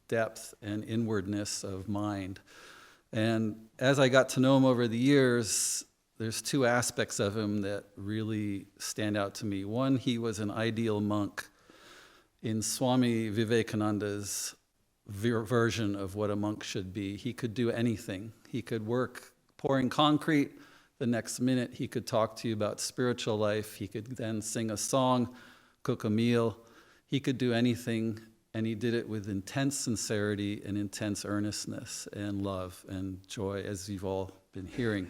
depth and inwardness of mind. And as I got to know him over the years, there's two aspects of him that really stand out to me. One, he was an ideal monk in Swami Vivekananda's version of what a monk should be. He could do anything. He could work pouring concrete. The next minute, he could talk to you about spiritual life. He could then sing a song, cook a meal. He could do anything. And he did it with intense sincerity and intense earnestness and love and joy, as you've all been hearing.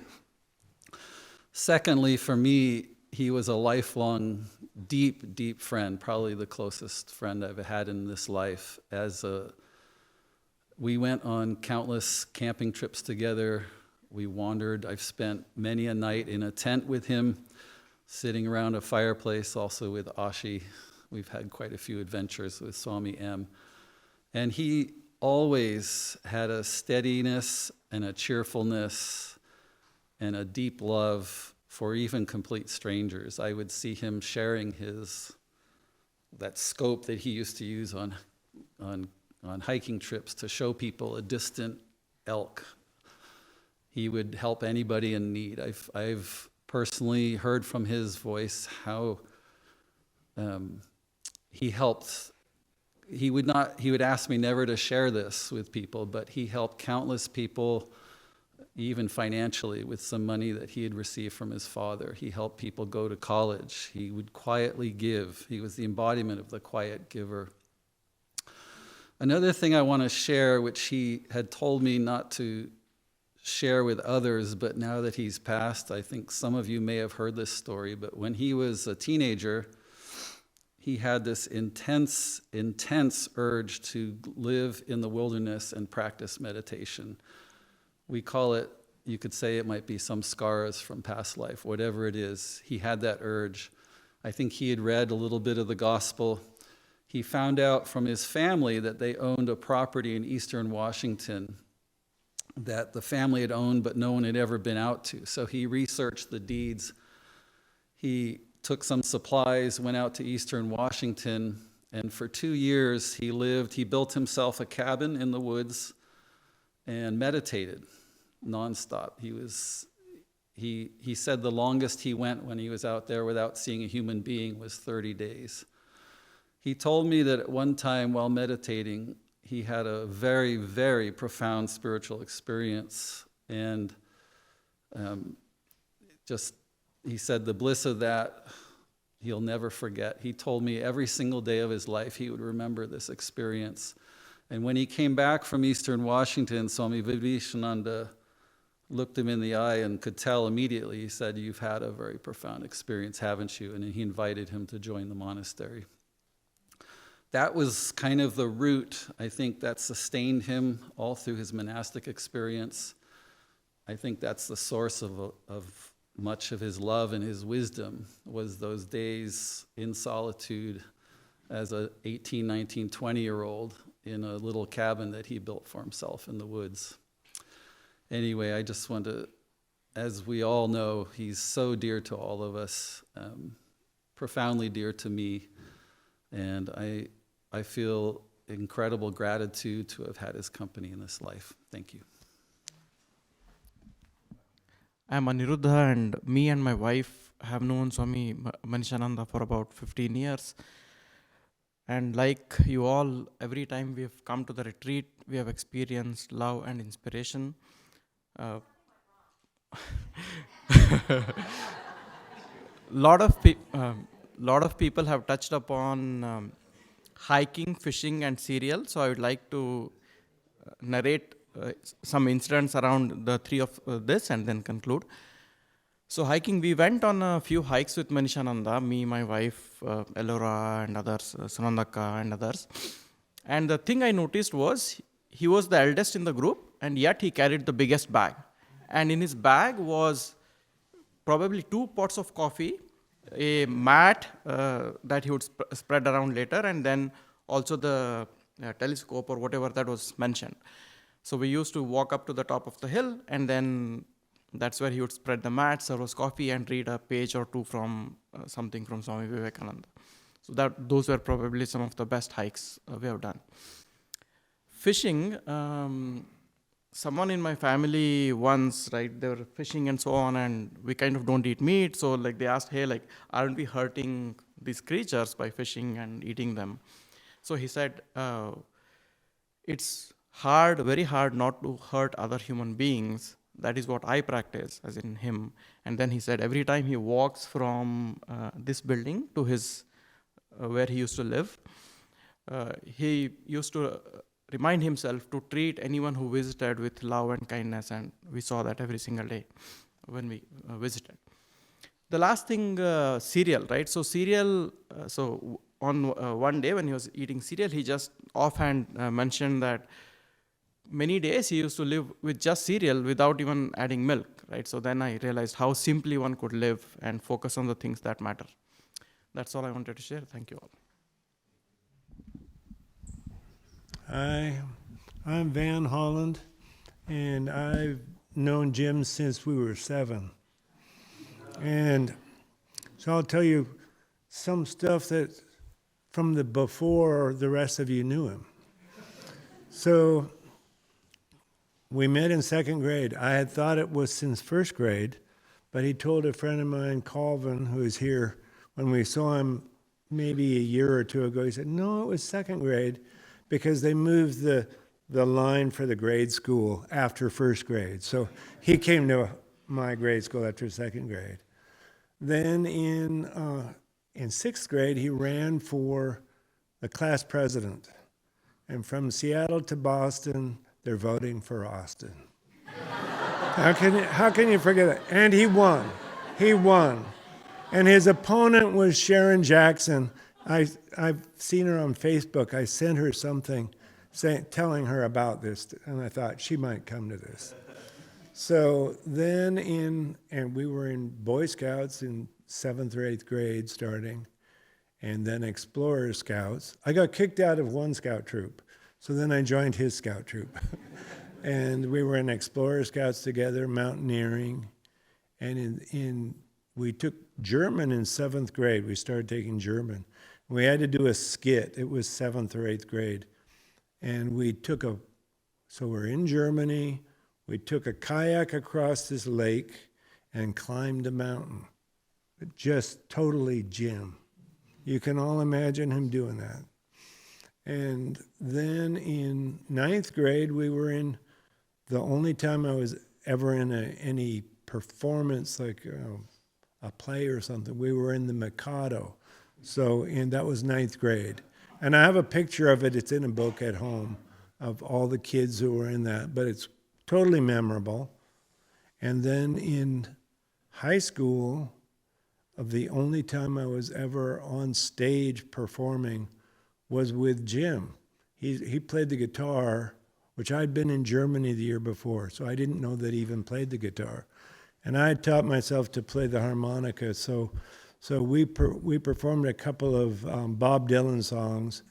Secondly, for me, he was a lifelong, deep, deep friend, probably the closest friend I've had in this life. We went on countless camping trips together. We wandered. I've spent many a night in a tent with him, sitting around a fireplace, also with Ashi. We've had quite a few adventures with Swami M. And he always had a steadiness and a cheerfulness and a deep love for even complete strangers. I would see him sharing that scope that he used to use on hiking trips to show people a distant elk. He would help anybody in need. I've personally heard from his voice how he helped. He would ask me never to share this with people, but he helped countless people, even financially, with some money that he had received from his father. He helped people go to college. He would quietly give. He was the embodiment of the quiet giver. Another thing I want to share, which he had told me not to share with others, but now that he's passed, I think some of you may have heard this story, but when he was a teenager, he had this intense urge to live in the wilderness and practice meditation. We call it, you could say it might be some scars from past life, whatever it is. He had that urge. I think he had read a little bit of the gospel. He found out from his family that they owned a property in eastern Washington that the family had owned, but no one had ever been out to. So he researched the deeds. He took some supplies, went out to eastern Washington, and for 2 years he built himself a cabin in the woods and meditated nonstop. He said the longest he went when he was out there without seeing a human being was 30 days. He told me that at one time while meditating, he had a very, very profound spiritual experience, and he said the bliss of that he'll never forget. He told me every single day of his life he would remember this experience. And when he came back from Eastern Washington, Swami Vividishananda looked him in the eye and could tell immediately. He said, "You've had a very profound experience, haven't you?" And he invited him to join the monastery. That was kind of the root, I think, that sustained him all through his monastic experience. I think that's the source of much of his love and his wisdom, was those days in solitude as a 18, 19, 20-year-old in a little cabin that he built for himself in the woods. Anyway, I just want to, as we all know, he's so dear to all of us, profoundly dear to me, and I feel incredible gratitude to have had his company in this life. Thank you. I'm Aniruddha, and me and my wife have known Swami Manishananda for about 15 years. And like you all, every time we have come to the retreat, we have experienced love and inspiration. Lot of people have touched upon hiking, fishing, and cereal. So I would like to narrate some incidents around the three of this and then conclude. So hiking, we went on a few hikes with Manishananda, me, my wife, Elora and others, Sunandaka and others. And the thing I noticed was he was the eldest in the group, and yet he carried the biggest bag. And in his bag was probably 2 pots of coffee, a mat that he would spread around later, and then also the telescope or whatever that was mentioned. So we used to walk up to the top of the hill, and then that's where he would spread the mat, serve us coffee, and read a page or two from something from Swami Vivekananda. So those were probably some of the best hikes we have done. Fishing, someone in my family once, right, they were fishing and so on, and we kind of don't eat meat, so like they asked, hey, like, aren't we hurting these creatures by fishing and eating them? So he said, it's hard, very hard not to hurt other human beings. That is what I practice, as in him. And then he said every time he walks from this building to his where he used to live, he used to remind himself to treat anyone who visited with love and kindness, and we saw that every single day when we visited. The last thing, cereal, right? So cereal, so on one day when he was eating cereal, he just offhand mentioned that many days he used to live with just cereal without even adding milk, right? So then I realized how simply one could live and focus on the things that matter. That's all I wanted to share. Thank you all. Hi, I'm Van Holland, and I've known Jim since we were 7. And so I'll tell you some stuff that from the before the rest of you knew him. So we met in 2nd grade. I had thought it was since 1st grade, but he told a friend of mine, Colvin, who is here, when we saw him maybe a year or 2 ago, he said, no, it was 2nd grade because they moved the line for the grade school after 1st grade. So he came to my grade school after 2nd grade. Then in 6th grade, he ran for the class president. And from Seattle to Boston, they're voting for Austin. How can you forget that? And he won. He won. And his opponent was Sharon Jackson. I've seen her on Facebook. I sent her something telling her about this, and I thought she might come to this. So then and we were in Boy Scouts in 7th or 8th grade starting, and then Explorer Scouts. I got kicked out of one scout troop, so then I joined his scout troop. And we were in Explorer Scouts together, mountaineering, and we took German in 7th grade. We started taking German. We had to do a skit. It was 7th or 8th grade. And so we're in Germany. We took a kayak across this lake and climbed a mountain. Just totally Jim. You can all imagine him doing that. And then in 9th grade, we were in the only time I was ever in any performance, like a play or something. We were in the Mikado. And that was 9th grade. And I have a picture of it. It's in a book at home of all the kids who were in that. But it's totally memorable. And then in high school, the only time I was ever on stage performing was with Jim. He played the guitar, which I'd been in Germany the year before, so I didn't know that he even played the guitar. And I had taught myself to play the harmonica, so we performed a couple of Bob Dylan songs.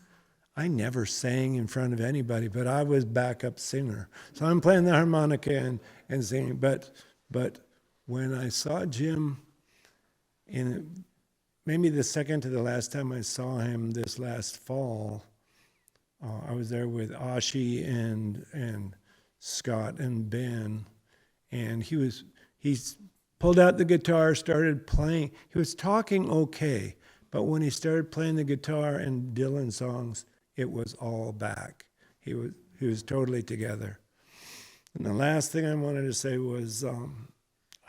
I never sang in front of anybody, but I was backup singer. So I'm playing the harmonica and singing. But when I saw Jim, maybe the second to the last time I saw him this last fall, I was there with Ashi and Scott and Ben, and he pulled out the guitar, started playing. He was talking okay, but when he started playing the guitar and Dylan songs, it was all back. He was totally together. And the last thing I wanted to say was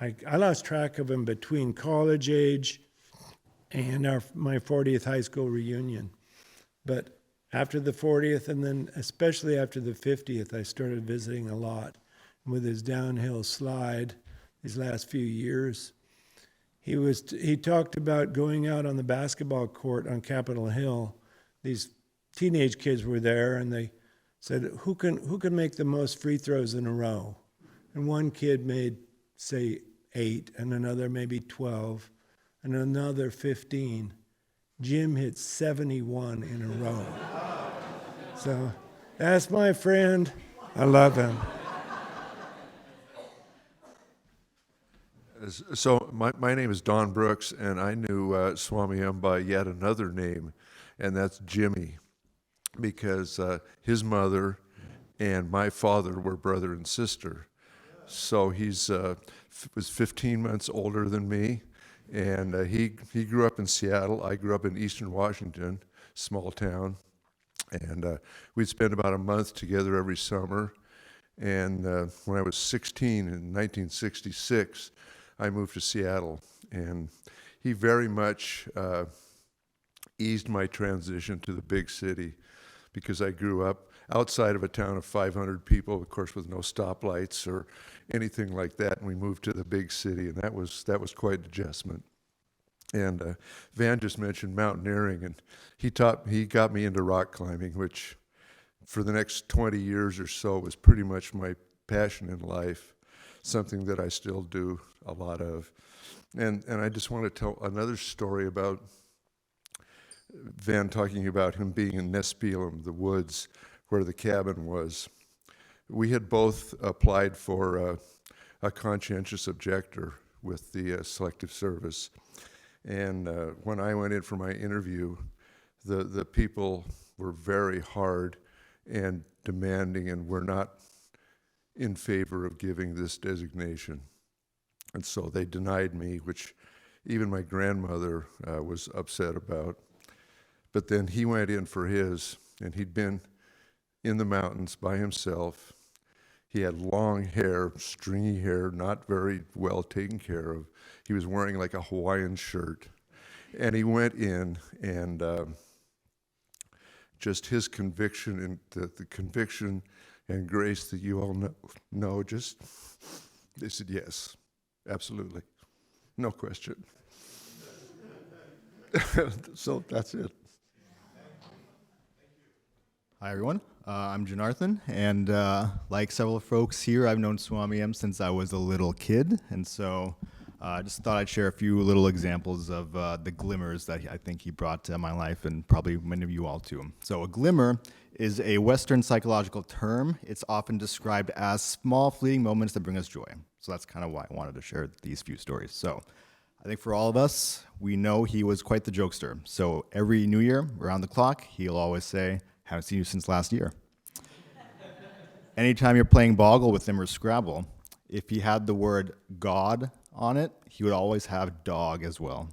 I lost track of him between college age and my 40th high school reunion. But after the 40th, and then especially after the 50th, I started visiting a lot. With his downhill slide these last few years, he talked about going out on the basketball court on Capitol Hill. These teenage kids were there, and they said, who can make the most free throws in a row? And one kid made, say, 8, and another maybe 12, and another 15. Jim hit 71 in a row. So that's my friend. I love him. So my name is Don Brooks, and I knew Swami M by yet another name, and that's Jimmy, because his mother and my father were brother and sister. So he's was 15 months older than me, and he grew up in Seattle. I grew up in Eastern Washington, small town, and we'd spend about a month together every summer. And when I was 16 in 1966, I moved to Seattle, and he very much eased my transition to the big city, because I grew up outside of a town of 500 people, of course, with no stoplights or anything like that, and we moved to the big city, and that was quite an adjustment. And Van just mentioned mountaineering, and he got me into rock climbing, which for the next 20 years or so was pretty much my passion in life, something that I still do a lot of. And I just want to tell another story about Van talking about him being in Nespelem, the woods where the cabin was. We had both applied for a conscientious objector with the Selective Service. And when I went in for my interview, the people were very hard and demanding and were not in favor of giving this designation. And so they denied me, which even my grandmother was upset about. But then he went in for his, and he'd been in the mountains by himself. He had long hair, stringy hair, not very well taken care of. He was wearing like a Hawaiian shirt. And he went in, and just his conviction, and the conviction and grace that you all know, just, they said, yes, absolutely, no question. So that's it. Hi, everyone. I'm Janarthan, and like several folks here, I've known Swami M since I was a little kid, and so I just thought I'd share a few little examples of the glimmers that I think he brought to my life, and probably many of you all too. So a glimmer is a Western psychological term. It's often described as small fleeting moments that bring us joy. So that's kind of why I wanted to share these few stories. So I think for all of us, we know he was quite the jokester. So every New Year, around the clock, he'll always say, "Haven't seen you since last year." Anytime you're playing Boggle with him or Scrabble, if he had the word God on it, he would always have dog as well.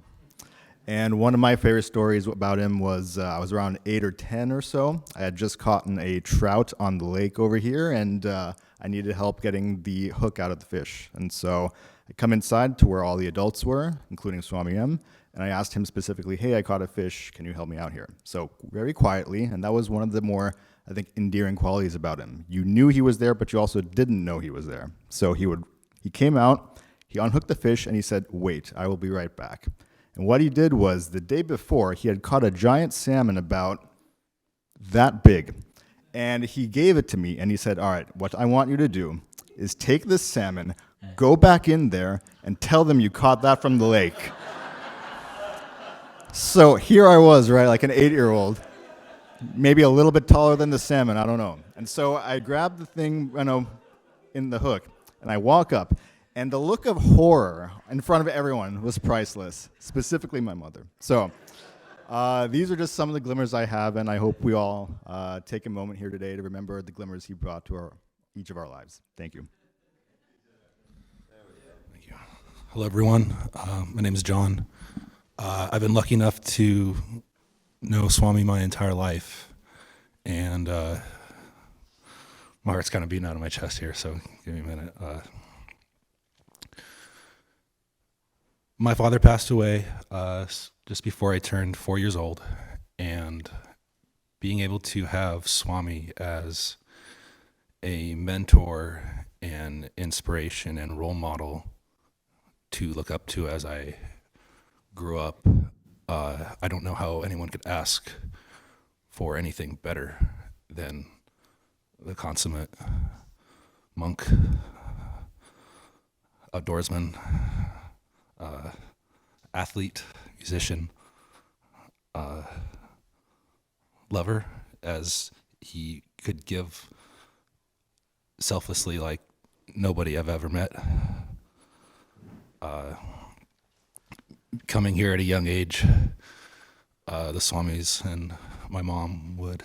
And one of my favorite stories about him was I was around 8 or 10 or so. I had just caught a trout on the lake over here, and I needed help getting the hook out of the fish. And so I come inside to where all the adults were, including Swami M, and I asked him specifically, "Hey, I caught a fish, can you help me out here?" So very quietly, and that was one of the more, I think, endearing qualities about him. You knew he was there, but you also didn't know he was there. So he came out, he unhooked the fish, and he said, "Wait, I will be right back." And what he did was, the day before, he had caught a giant salmon about that big. And he gave it to me, and he said, "All right, what I want you to do is take this salmon, go back in there, and tell them you caught that from the lake." So here I was, right, like an 8-year-old, maybe a little bit taller than the salmon, I don't know. And so I grabbed the thing, in the hook, and I walk up, and the look of horror in front of everyone was priceless, specifically my mother. So these are just some of the glimmers I have, and I hope we all take a moment here today to remember the glimmers he brought to each of our lives. Thank you. Thank you. Hello, everyone. My name is John. I've been lucky enough to know Swami my entire life, and my heart's kind of beating out of my chest here, so give me a minute. My father passed away just before I turned 4 years old, and being able to have Swami as a mentor and inspiration and role model to look up to as I grew up, I don't know how anyone could ask for anything better than the consummate monk, outdoorsman, athlete, musician, lover, as he could give selflessly like nobody I've ever met. Coming here at a young age, the Swamis and my mom would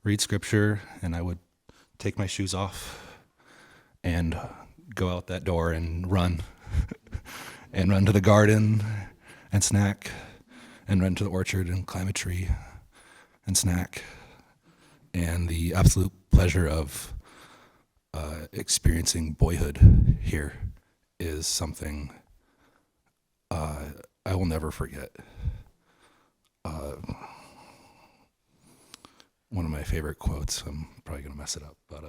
read scripture, and I would take my shoes off and go out that door and run and run to the garden and snack, and run to the orchard and climb a tree and snack. And the absolute pleasure of experiencing boyhood here is something I will never forget. One of my favorite quotes, I'm probably going to mess it up, but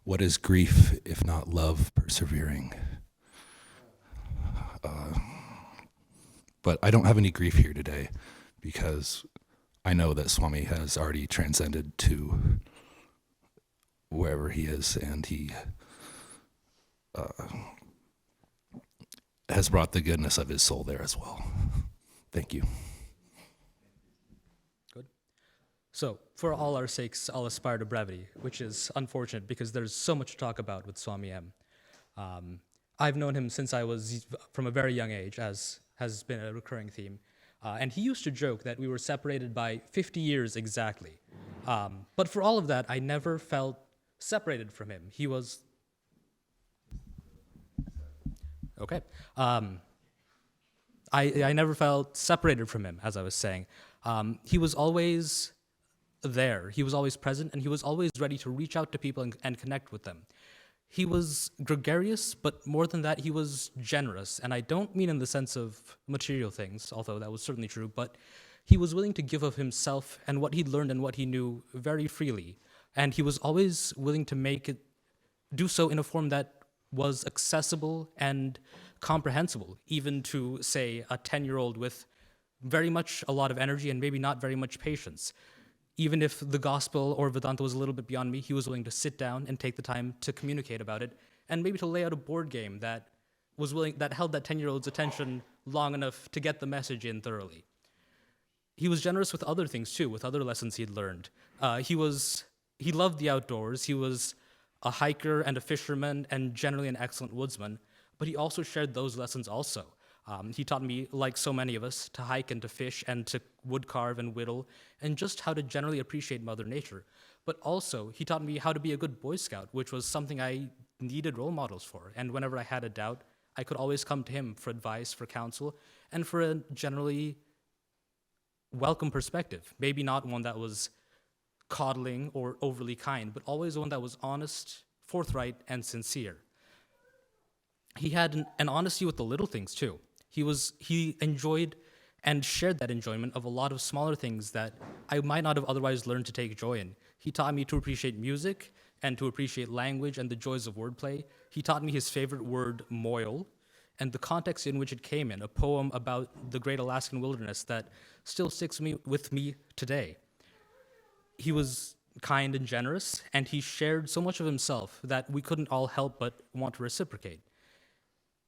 what is grief if not love persevering? But I don't have any grief here today because I know that Swami has already transcended to wherever he is, and he has brought the goodness of his soul there as well. Thank you. Good. So, for all our sakes, I'll aspire to brevity, which is unfortunate because there's so much to talk about with Swami M. I've known him since I was from a very young age, as has been a recurring theme. And he used to joke that we were separated by 50 years exactly. But for all of that, I never felt separated from him. He was... Okay. I never felt separated from him, as I was saying. He was always there. He was always present, and he was always ready to reach out to people and connect with them. He was gregarious, but more than that, he was generous. And I don't mean in the sense of material things, although that was certainly true, but he was willing to give of himself and what he'd learned and what he knew very freely. And he was always willing to do so in a form that was accessible and comprehensible, even to, say, a 10-year-old with very much a lot of energy and maybe not very much patience. Even if the gospel or Vedanta was a little bit beyond me, he was willing to sit down and take the time to communicate about it, and maybe to lay out a board game that held that 10-year-old's attention long enough to get the message in thoroughly. He was generous with other things too, with other lessons he'd learned. He loved the outdoors. He was a hiker and a fisherman and generally an excellent woodsman, but he also shared those lessons also. He taught me, like so many of us, to hike and to fish and to wood carve and whittle, and just how to generally appreciate Mother Nature. But also, he taught me how to be a good Boy Scout, which was something I needed role models for. And whenever I had a doubt, I could always come to him for advice, for counsel, and for a generally welcome perspective. Maybe not one that was coddling or overly kind, but always one that was honest, forthright, and sincere. He had an honesty with the little things too. He enjoyed and shared that enjoyment of a lot of smaller things that I might not have otherwise learned to take joy in. He taught me to appreciate music and to appreciate language and the joys of wordplay. He taught me his favorite word, moil, and the context in which it came in, a poem about the great Alaskan wilderness that still sticks with me today. He was kind and generous, and he shared so much of himself that we couldn't all help but want to reciprocate.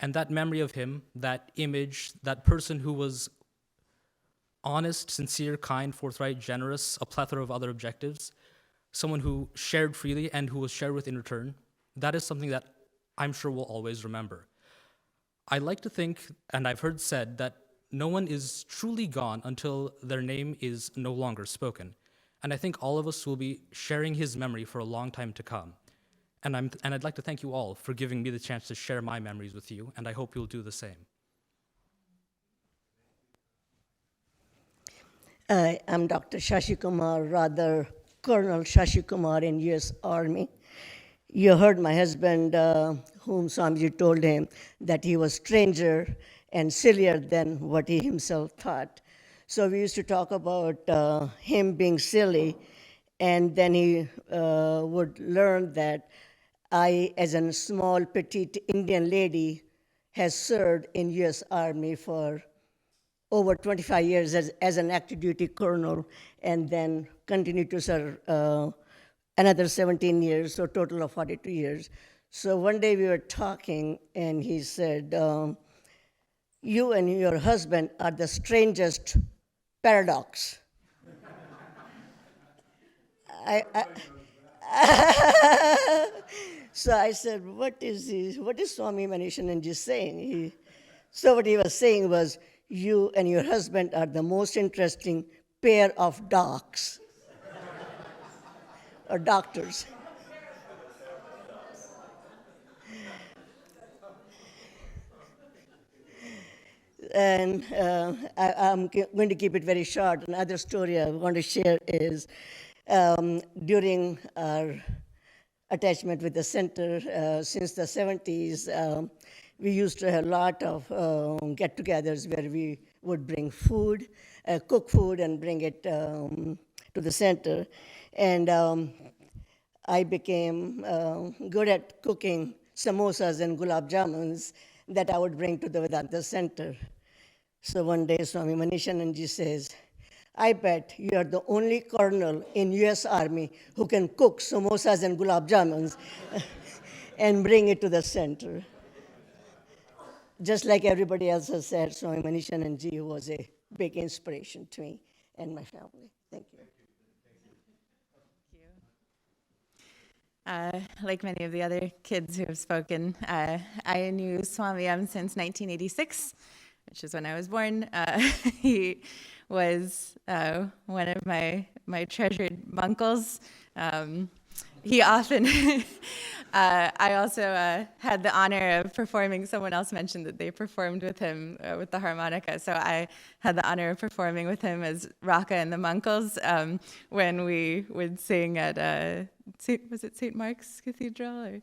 And that memory of him, that image, that person who was honest, sincere, kind, forthright, generous, a plethora of other objectives, someone who shared freely and who was shared with in return, that is something that I'm sure we'll always remember. I like to think, and I've heard said, that no one is truly gone until their name is no longer spoken. And I think all of us will be sharing his memory for a long time to come. And I'd like to thank you all for giving me the chance to share my memories with you, and I hope you'll do the same. I'm Dr. Shashi Kumar, rather Colonel Shashi Kumar in U.S. Army. You heard my husband, whom Swamiji told him that he was stranger and sillier than what he himself thought. So we used to talk about him being silly, and then he would learn that I, as a small, petite Indian lady, has served in U.S. Army for over 25 years as an active duty colonel, and then continued to serve another 17 years, so a total of 42 years. So one day we were talking, and he said, you and your husband are the strangest paradox. So I said, what is Swami Manishananda saying? So what he was saying was, you and your husband are the most interesting pair of docs, or doctors. And I'm going to keep it very short. Another story I want to share is during our attachment with the center since the 70s, we used to have a lot of get-togethers where we would bring food, cook food, and bring it to the center. And I became good at cooking samosas and gulab jamuns that I would bring to the Vedanta Center. So one day Swami Manishananda says, I bet you are the only colonel in US Army who can cook samosas and gulab jamuns and bring it to the center. Just like everybody else has said, Swami Manishananda who was a big inspiration to me and my family. Thank you. Like many of the other kids who have spoken, I knew Swami since 1986, which is when I was born. He was one of my treasured uncles. He often, I also had the honor of performing, someone else mentioned that they performed with him with the harmonica, so I had the honor of performing with him as Raka and the Munkles when we would sing at, was it St. Mark's Cathedral?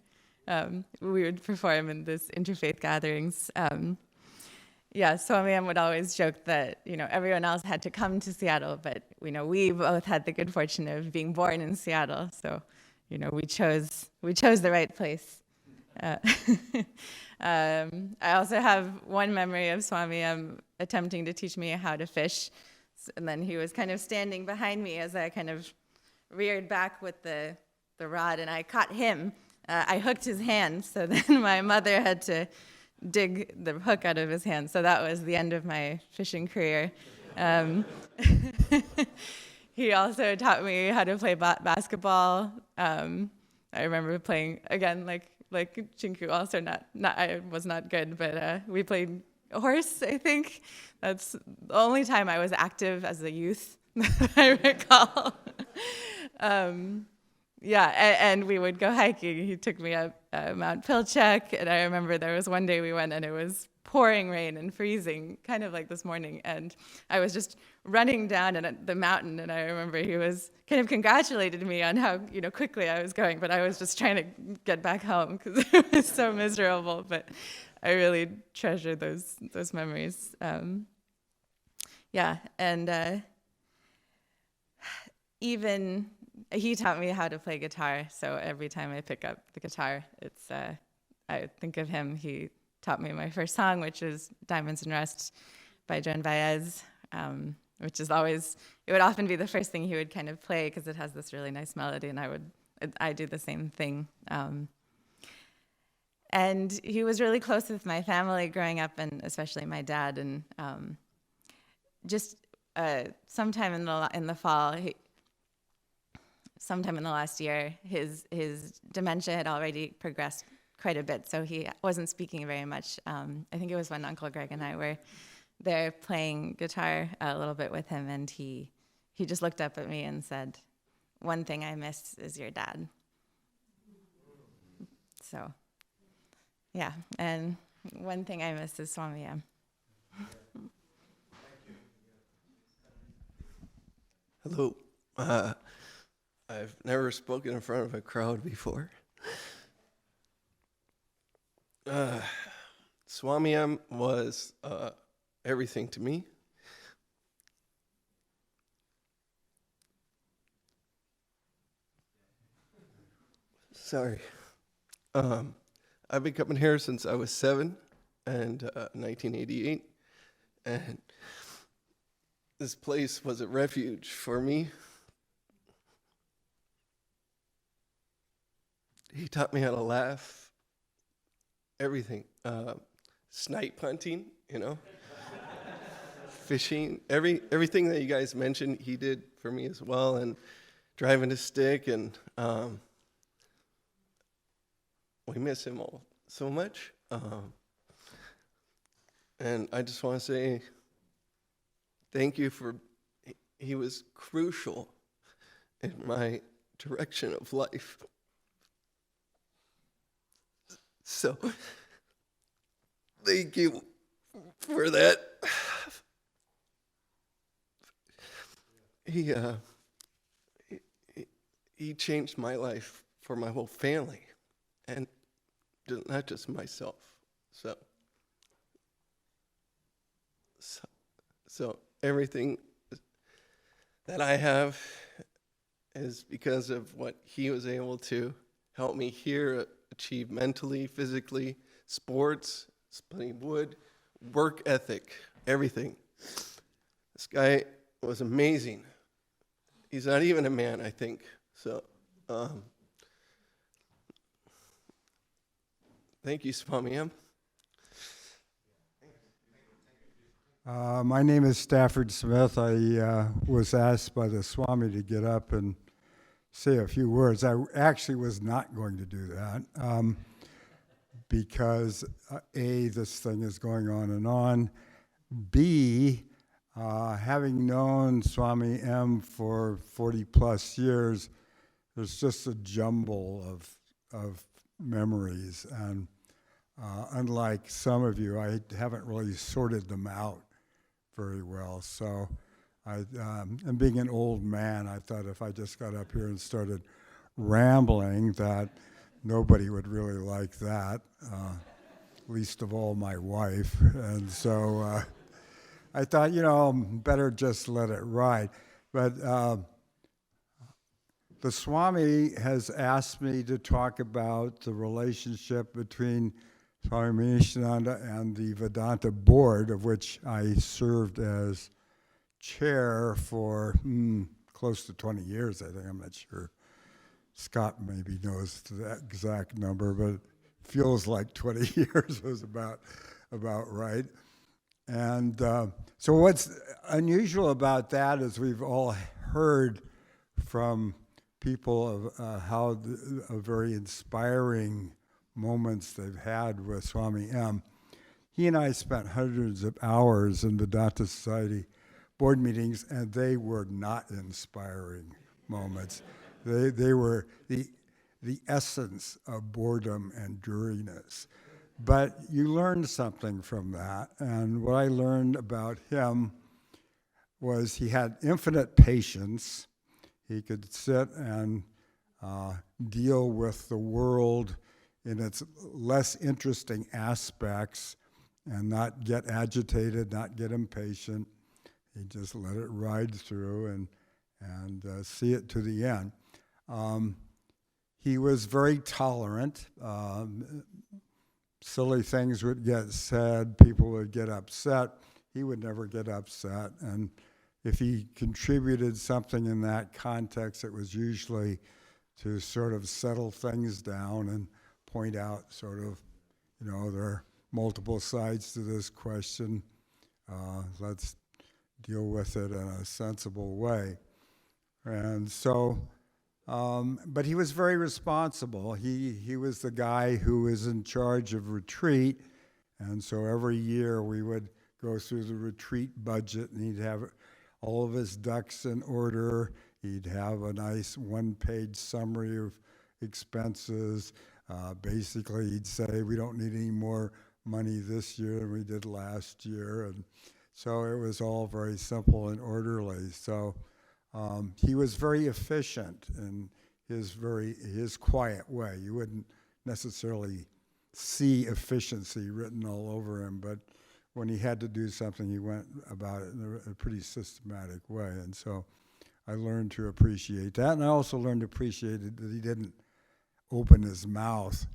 Or, we would perform in this interfaith gatherings. Yeah, Swami would always joke that, everyone else had to come to Seattle, but, we both had the good fortune of being born in Seattle, so, we chose the right place. I also have one memory of Swami attempting to teach me how to fish, and then he was kind of standing behind me as I kind of reared back with the rod, and I caught him. I hooked his hand, so then my mother had to dig the hook out of his hand. So that was the end of my fishing career. He also taught me how to play basketball. I remember playing, again, like Chinku, also I was not good, but we played horse, I think. That's the only time I was active as a youth that I recall. Yeah, and we would go hiking. He took me up Mount Pilchuck, and I remember there was one day we went and it was pouring rain and freezing, kind of like this morning, and I was just running down the mountain, and I remember he was kind of congratulated me on how quickly I was going, but I was just trying to get back home because it was so miserable, but I really treasure those memories. Yeah, and even he taught me how to play guitar, so every time I pick up the guitar, it's I think of him. He taught me my first song, which is Diamonds and Rust by Joan Baez, which is it would often be the first thing he would kind of play because it has this really nice melody, and I do the same thing. And he was really close with my family growing up, and especially my dad, and just sometime in the fall, sometime in the last year, his dementia had already progressed quite a bit, so he wasn't speaking very much. I think it was when Uncle Greg and I were there playing guitar a little bit with him, and he just looked up at me and said, "One thing I miss is your dad." So, yeah, and one thing I miss is Swami. Hello. I've never spoken in front of a crowd before. Swami was everything to me. Sorry. I've been coming here since I was 7 and 1988, and this place was a refuge for me. He taught me how to laugh, everything, snipe hunting, fishing, everything that you guys mentioned, he did for me as well, and driving a stick, and we miss him all so much. And I just want to say thank you he was crucial in my direction of life. So, thank you for that. He changed my life for my whole family, and not just myself. So everything that I have is because of what he was able to help me here achieve mentally, physically, sports, splitting wood, work ethic, everything. This guy was amazing. He's not even a man, I think. So, thank you, Swami M. My name is Stafford Smith. I was asked by the Swami to get up and say a few words. I actually was not going to do that because A, this thing is going on and on. B, having known Swami M for 40 plus years, there's just a jumble of memories. And unlike some of you, I haven't really sorted them out very well. So and being an old man, I thought if I just got up here and started rambling that nobody would really like that, least of all my wife. And so I thought, better just let it ride. But the Swami has asked me to talk about the relationship between Swami Manishananda and the Vedanta board, of which I served as chair for close to 20 years, I think. I'm not sure. Scott maybe knows the exact number, but it feels like 20 years was about right. And so what's unusual about that is we've all heard from people of how very inspiring moments they've had with Swami M. He and I spent hundreds of hours in Vedanta Society board meetings, and they were not inspiring moments. They were the essence of boredom and dreariness. But you learned something from that, and what I learned about him was he had infinite patience. He could sit and deal with the world in its less interesting aspects and not get agitated, not get impatient. He just let it ride through and see it to the end. He was very tolerant. Silly things would get said, people would get upset. He would never get upset. And if he contributed something in that context, it was usually to sort of settle things down and point out sort of, there are multiple sides to this question. Let's deal with it in a sensible way. And so, but he was very responsible. He was the guy who was in charge of retreat. And so every year we would go through the retreat budget, and he'd have all of his ducks in order. He'd have a nice one-page summary of expenses. Basically, he'd say, we don't need any more money this year than we did last year. And so it was all very simple and orderly. So he was very efficient in his quiet way. You wouldn't necessarily see efficiency written all over him, but when he had to do something, he went about it in a pretty systematic way. And so I learned to appreciate that. And I also learned to appreciate it that he didn't open his mouth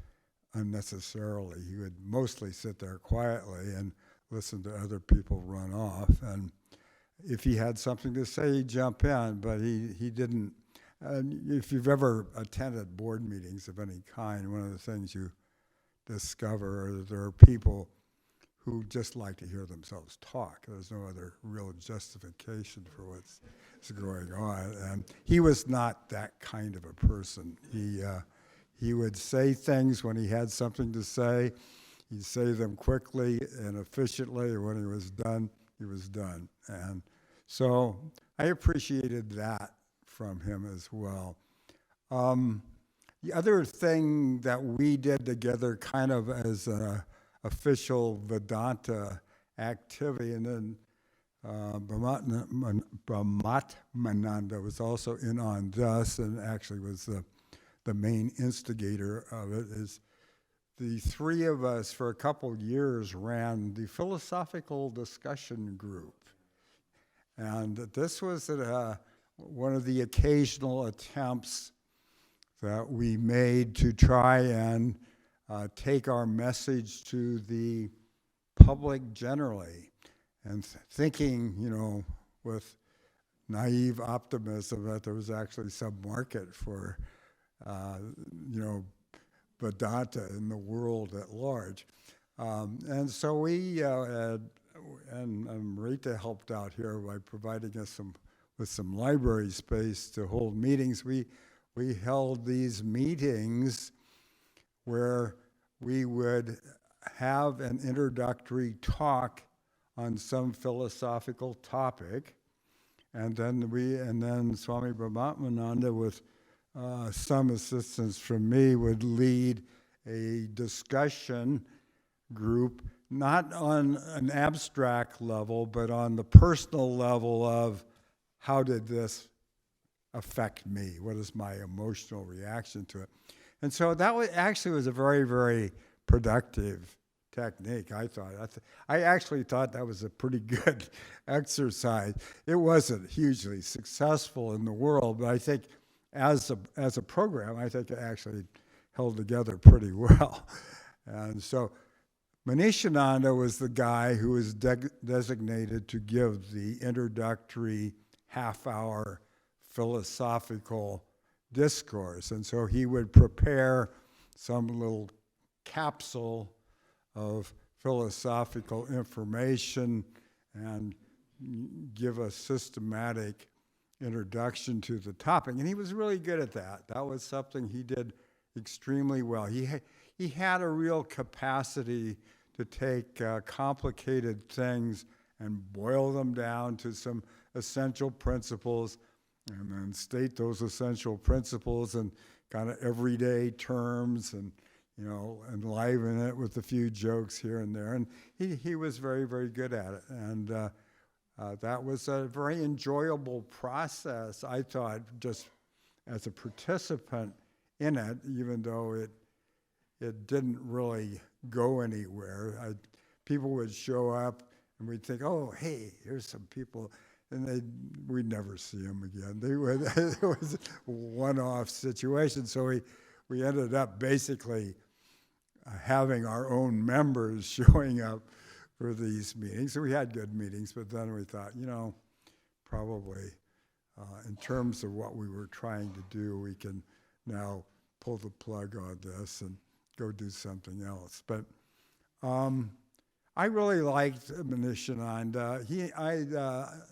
unnecessarily. He would mostly sit there quietly and listen to other people run off. And if he had something to say, he'd jump in, but he didn't. If you've ever attended board meetings of any kind, one of the things you discover is that there are people who just like to hear themselves talk. There's no other real justification for what's going on. And he was not that kind of a person. He would say things when he had something to say. He'd say them quickly and efficiently, and when he was done, he was done. And so I appreciated that from him as well. The other thing that we did together kind of as an official Vedanta activity, and then Brahmatmananda was also in on this and actually was the main instigator of it, is the three of us for a couple years ran the philosophical discussion group. And this was one of the occasional attempts that we made to try and take our message to the public generally, and thinking, with naive optimism that there was actually some market for, Vedanta in the world at large. And so we, and Rita helped out here by providing us with some library space to hold meetings. We held these meetings where we would have an introductory talk on some philosophical topic, and then Swami Brahmatmananda, with some assistance from me, would lead a discussion group, not on an abstract level, but on the personal level of how did this affect me? What is my emotional reaction to it? And so that was a very, very productive technique, I thought. I actually thought that was a pretty good exercise. It wasn't hugely successful in the world, but I think as a program, I think it actually held together pretty well. And so Manishananda was the guy who was designated to give the introductory half-hour philosophical discourse. And so he would prepare some little capsule of philosophical information and give a systematic introduction to the topic. And he was really good at that. That was something he did extremely well. He had a real capacity to take complicated things and boil them down to some essential principles, and then state those essential principles in kind of everyday terms, and enliven it with a few jokes here and there. And he was very, very good at it. And that was a very enjoyable process, I thought, just as a participant in it, even though it didn't really go anywhere. People would show up and we'd think, oh, hey, here's some people, and we'd never see them again. It was a one-off situation. So we ended up basically having our own members showing up for these meetings. So we had good meetings, but then we thought, probably in terms of what we were trying to do, we can now pull the plug on this and go do something else. But I really liked Manishananda.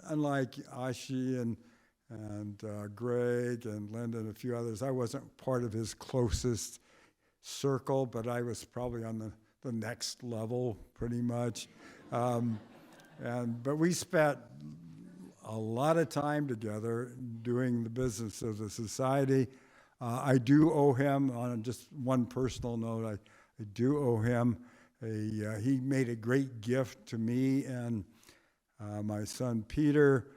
Unlike Ashi and Greg and Linda and a few others, I wasn't part of his closest circle, but I was probably on the next level pretty much. But we spent a lot of time together doing the business of the society. I do owe him, on just one personal note, I do owe him. He made a great gift to me and my son Peter.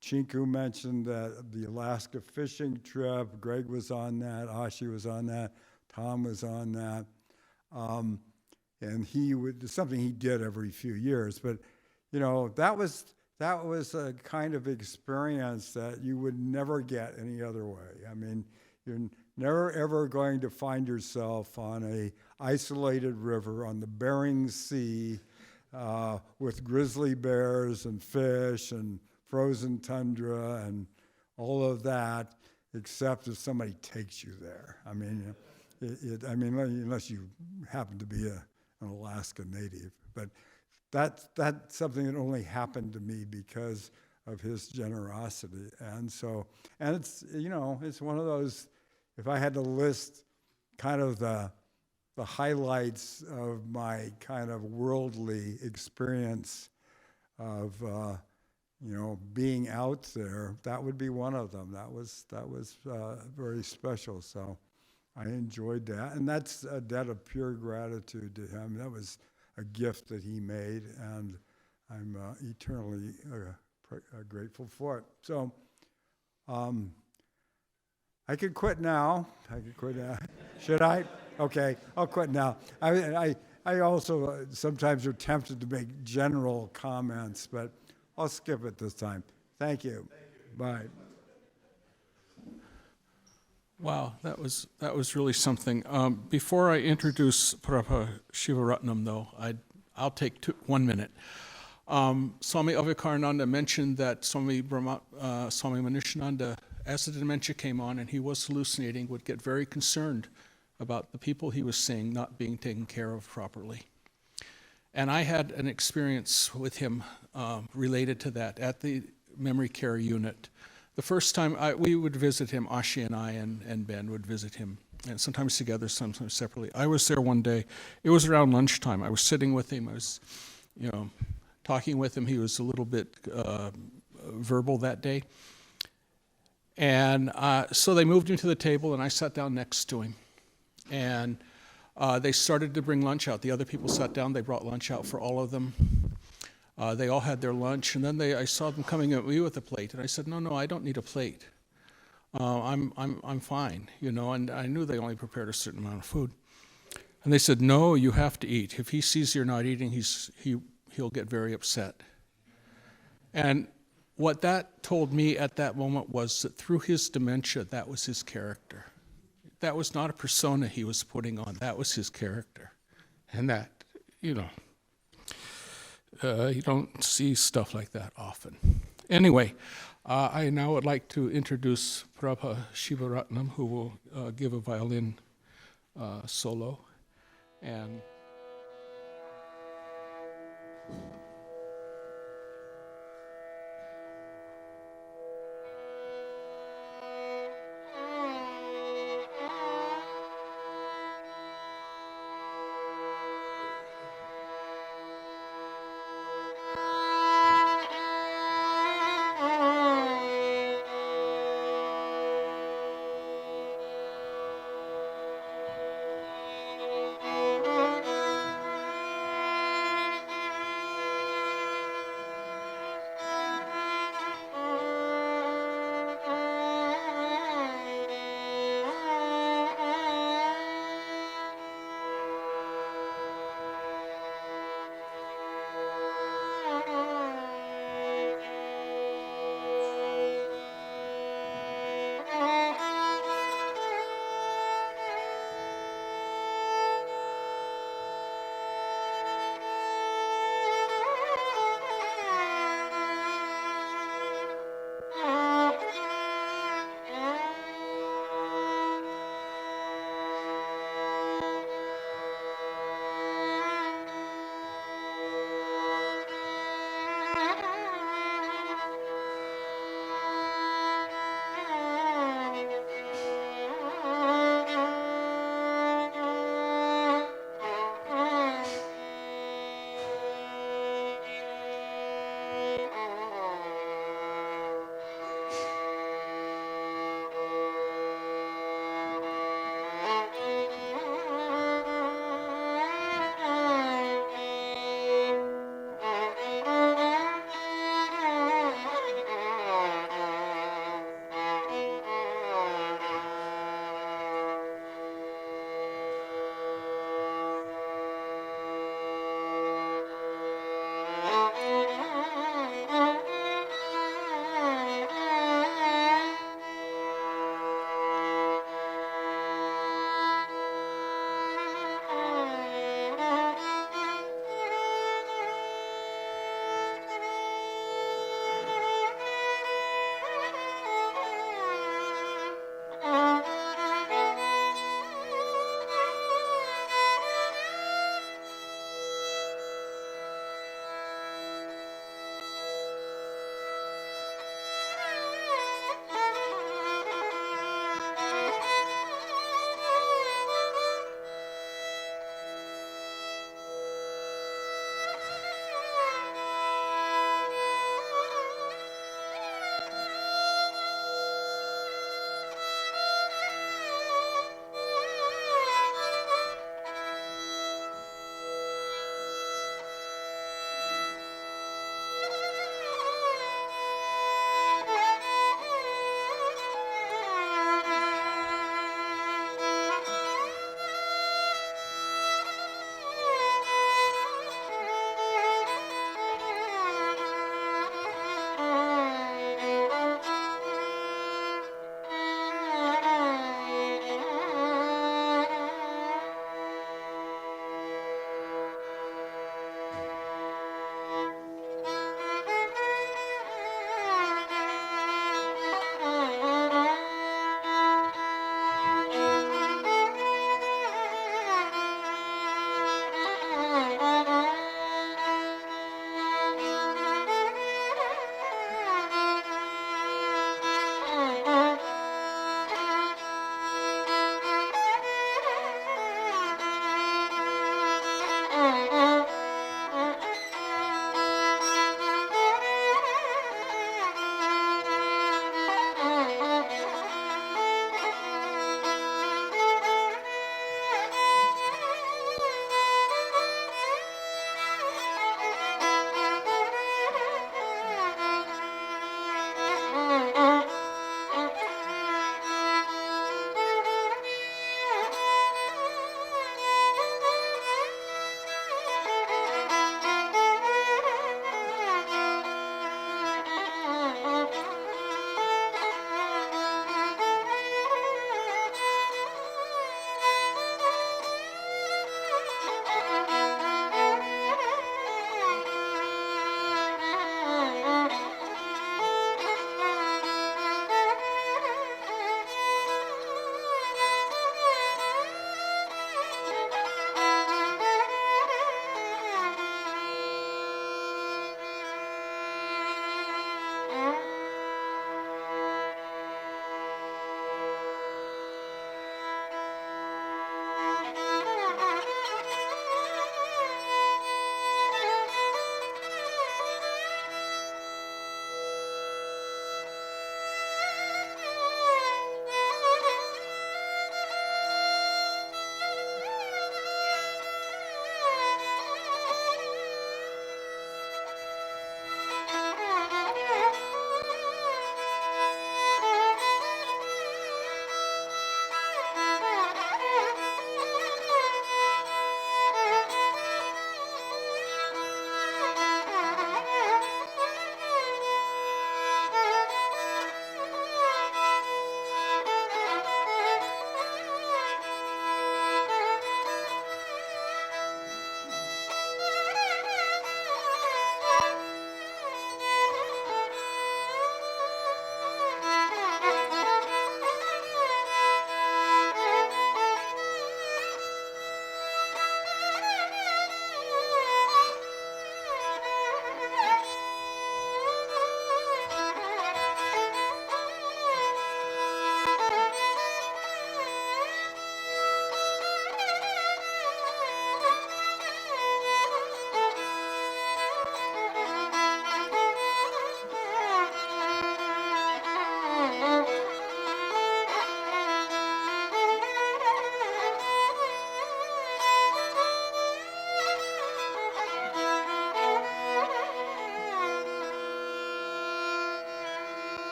Chinku mentioned that the Alaska fishing trip. Greg was on that. Ashi was on that. Tom was on that. And it's something he did every few years. But, that was a kind of experience that you would never get any other way. I mean, you're never ever going to find yourself on a isolated river on the Bering Sea with grizzly bears and fish and frozen tundra and all of that, except if somebody takes you there. I mean, unless you happen to be an Alaska native, but that's something that only happened to me because of his generosity. And it's it's one of those, if I had to list kind of the highlights of my kind of worldly experience of being out there, that would be one of them. That was very special. So I enjoyed that, and that's a debt of pure gratitude to him. That was a gift that he made, and I'm eternally grateful for it. So I could quit now. Should I? Okay, I'll quit now. I also sometimes are tempted to make general comments, but I'll skip it this time. Thank you. Bye. Wow, that was really something. Before I introduce Prabha Sivaratnam, though, I'll take 1 minute. Swami Avikarananda mentioned that Swami Manishananda, as the dementia came on and he was hallucinating, would get very concerned about the people he was seeing not being taken care of properly. And I had an experience with him related to that at the memory care unit. The first time we would visit him, Ashi and I and Ben would visit him, and sometimes together, sometimes separately. I was there one day. It was around lunchtime. I was sitting with him. I was, talking with him. He was a little bit verbal that day. And so they moved him to the table, and I sat down next to him. And they started to bring lunch out. The other people sat down. They brought lunch out for all of them. They all had their lunch, and then I saw them coming at me with a plate, and I said, "No, I don't need a plate. I'm fine, And I knew they only prepared a certain amount of food. And they said, "No, you have to eat. If he sees you're not eating, he'll get very upset." And what that told me at that moment was that through his dementia, that was his character. That was not a persona he was putting on. That was his character. And that, you don't see stuff like that often. Anyway, I now would like to introduce Prabha Sivaratnam, who will give a violin solo. And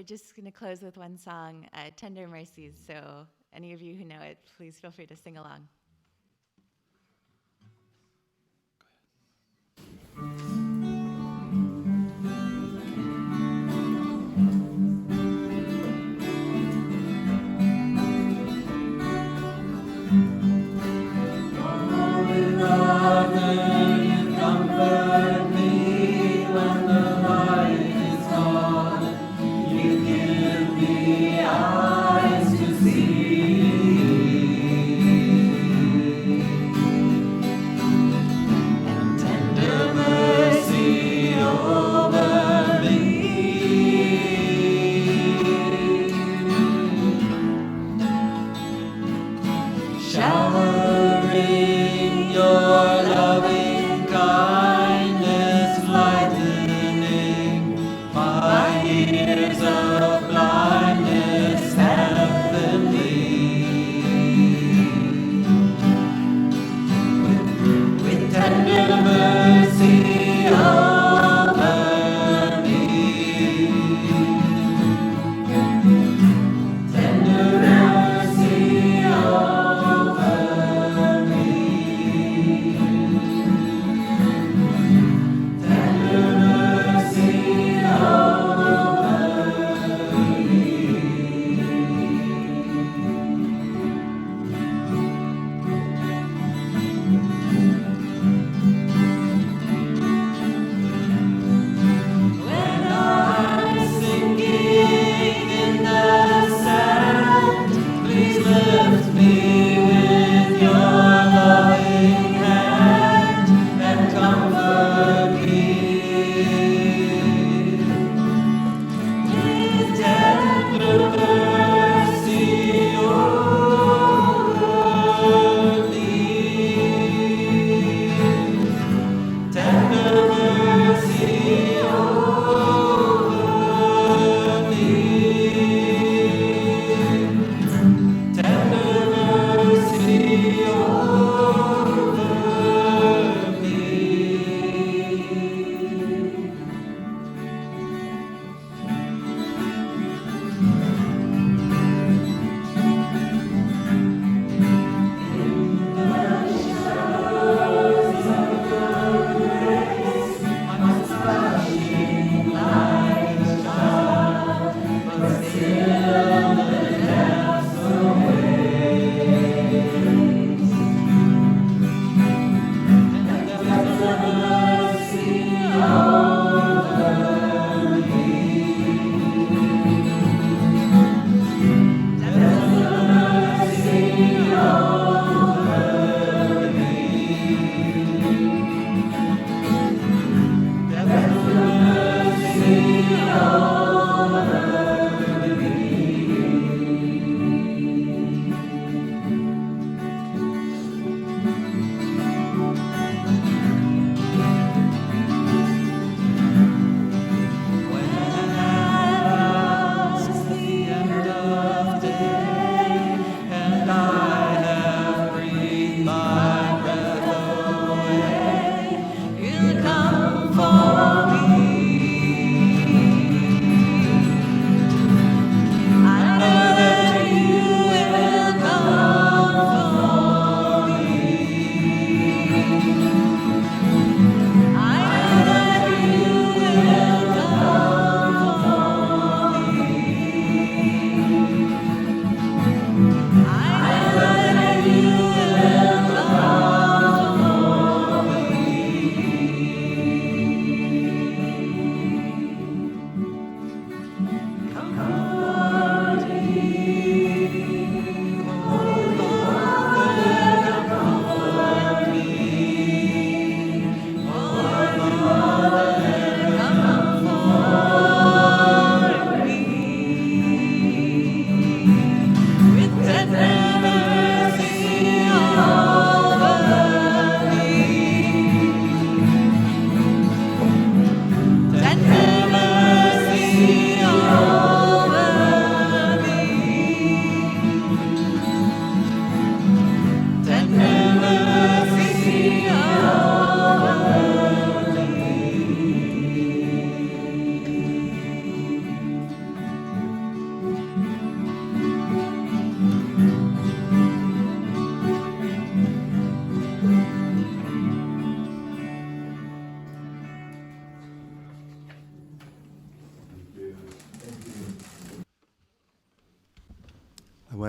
just going to close with one song, Tender Mercies. So any of you who know it, please feel free to sing along. Eyes to see.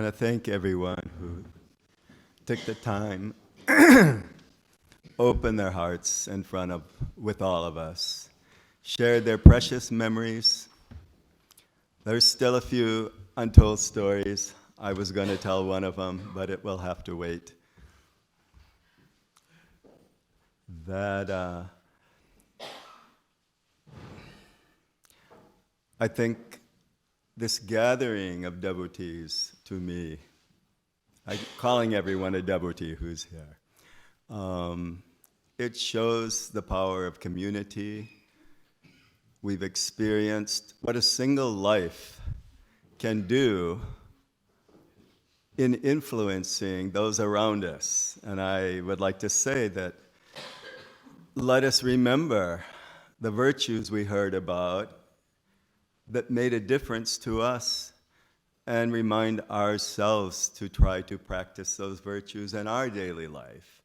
to thank everyone who took the time, opened their hearts in front of, with all of us, shared their precious memories. There's still a few untold stories. I was going to tell one of them, but it will have to wait. That I think this gathering of devotees, to me, I'm calling everyone a devotee who's here. It shows the power of community. We've experienced what a single life can do in influencing those around us. And I would like to say that let us remember the virtues we heard about that made a difference to us and remind ourselves to try to practice those virtues in our daily life,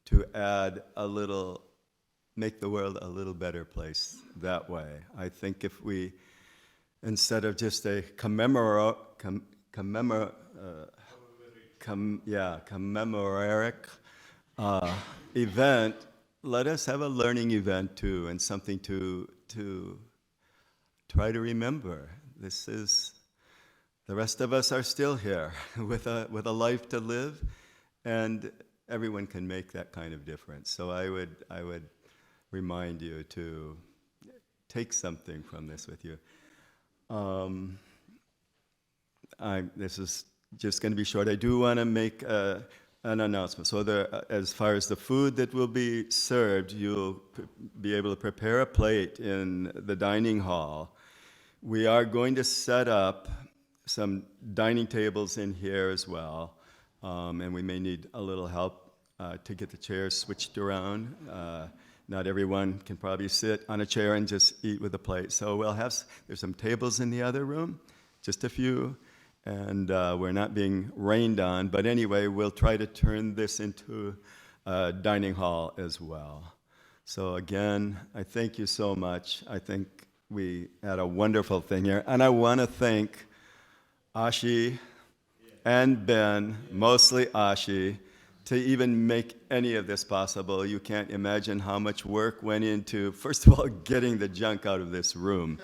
to add a little, make the world a little better place that way. I think if we, instead of just a commemoraric event, let us have a learning event too, and something to try to remember. This is, the rest of us are still here with a life to live, and everyone can make that kind of difference. So I would remind you to take something from this with you. This is just going to be short. I do want to make an announcement. So as far as the food that will be served, you'll be able to prepare a plate in the dining hall. We are going to set up some dining tables in here as well, and we may need a little help to get the chairs switched around. Not everyone can probably sit on a chair and just eat with a plate. So we'll have, there's some tables in the other room, just a few, and we're not being rained on. But anyway, we'll try to turn this into a dining hall as well. So again, I thank you so much. I think we had a wonderful thing here. And I want to thank Ashi and Ben, mostly Ashi, to even make any of this possible. You can't imagine how much work went into, first of all, getting the junk out of this room.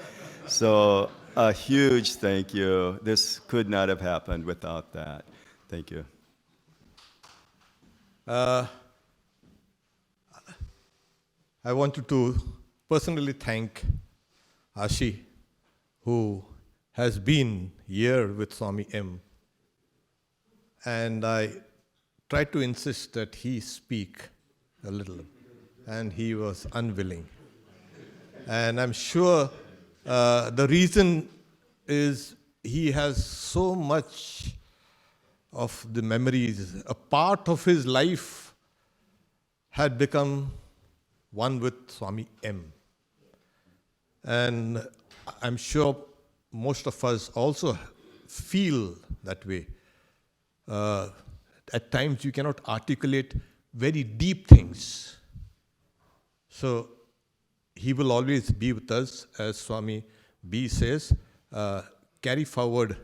So a huge thank you. This could not have happened without that. Thank you. I wanted to personally thank Ashi, who has been here with Swami M. And I tried to insist that he speak a little, and he was unwilling. And I'm sure the reason is he has so much of the memories. A part of his life had become one with Swami M. And I'm sure most of us also feel that way. At times you cannot articulate very deep things. So he will always be with us, as Swami B says, carry forward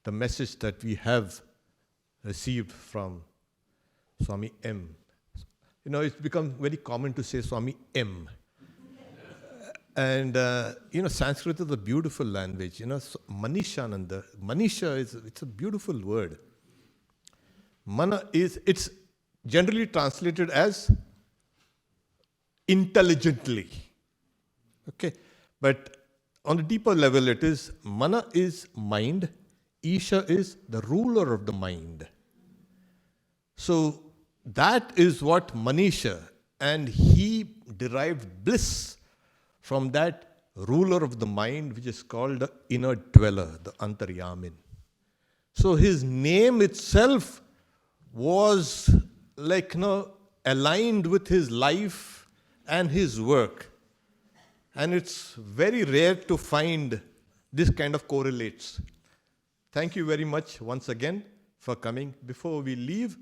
the message that we have received from Swami M. You know, it's become very common to say Swami M. And, you know, Sanskrit is a beautiful language. You know, Manishananda, Manisha it's a beautiful word. Mana it's generally translated as intelligently. Okay, but on a deeper level it is, Mana is mind, Isha is the ruler of the mind. So that is what Manisha, and he derived bliss from that ruler of the mind, which is called the inner dweller, the Antaryamin. So his name itself was like, you know, aligned with his life and his work. And it's very rare to find this kind of correlates. Thank you very much once again for coming. Before we leave,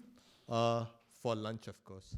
for lunch, of course.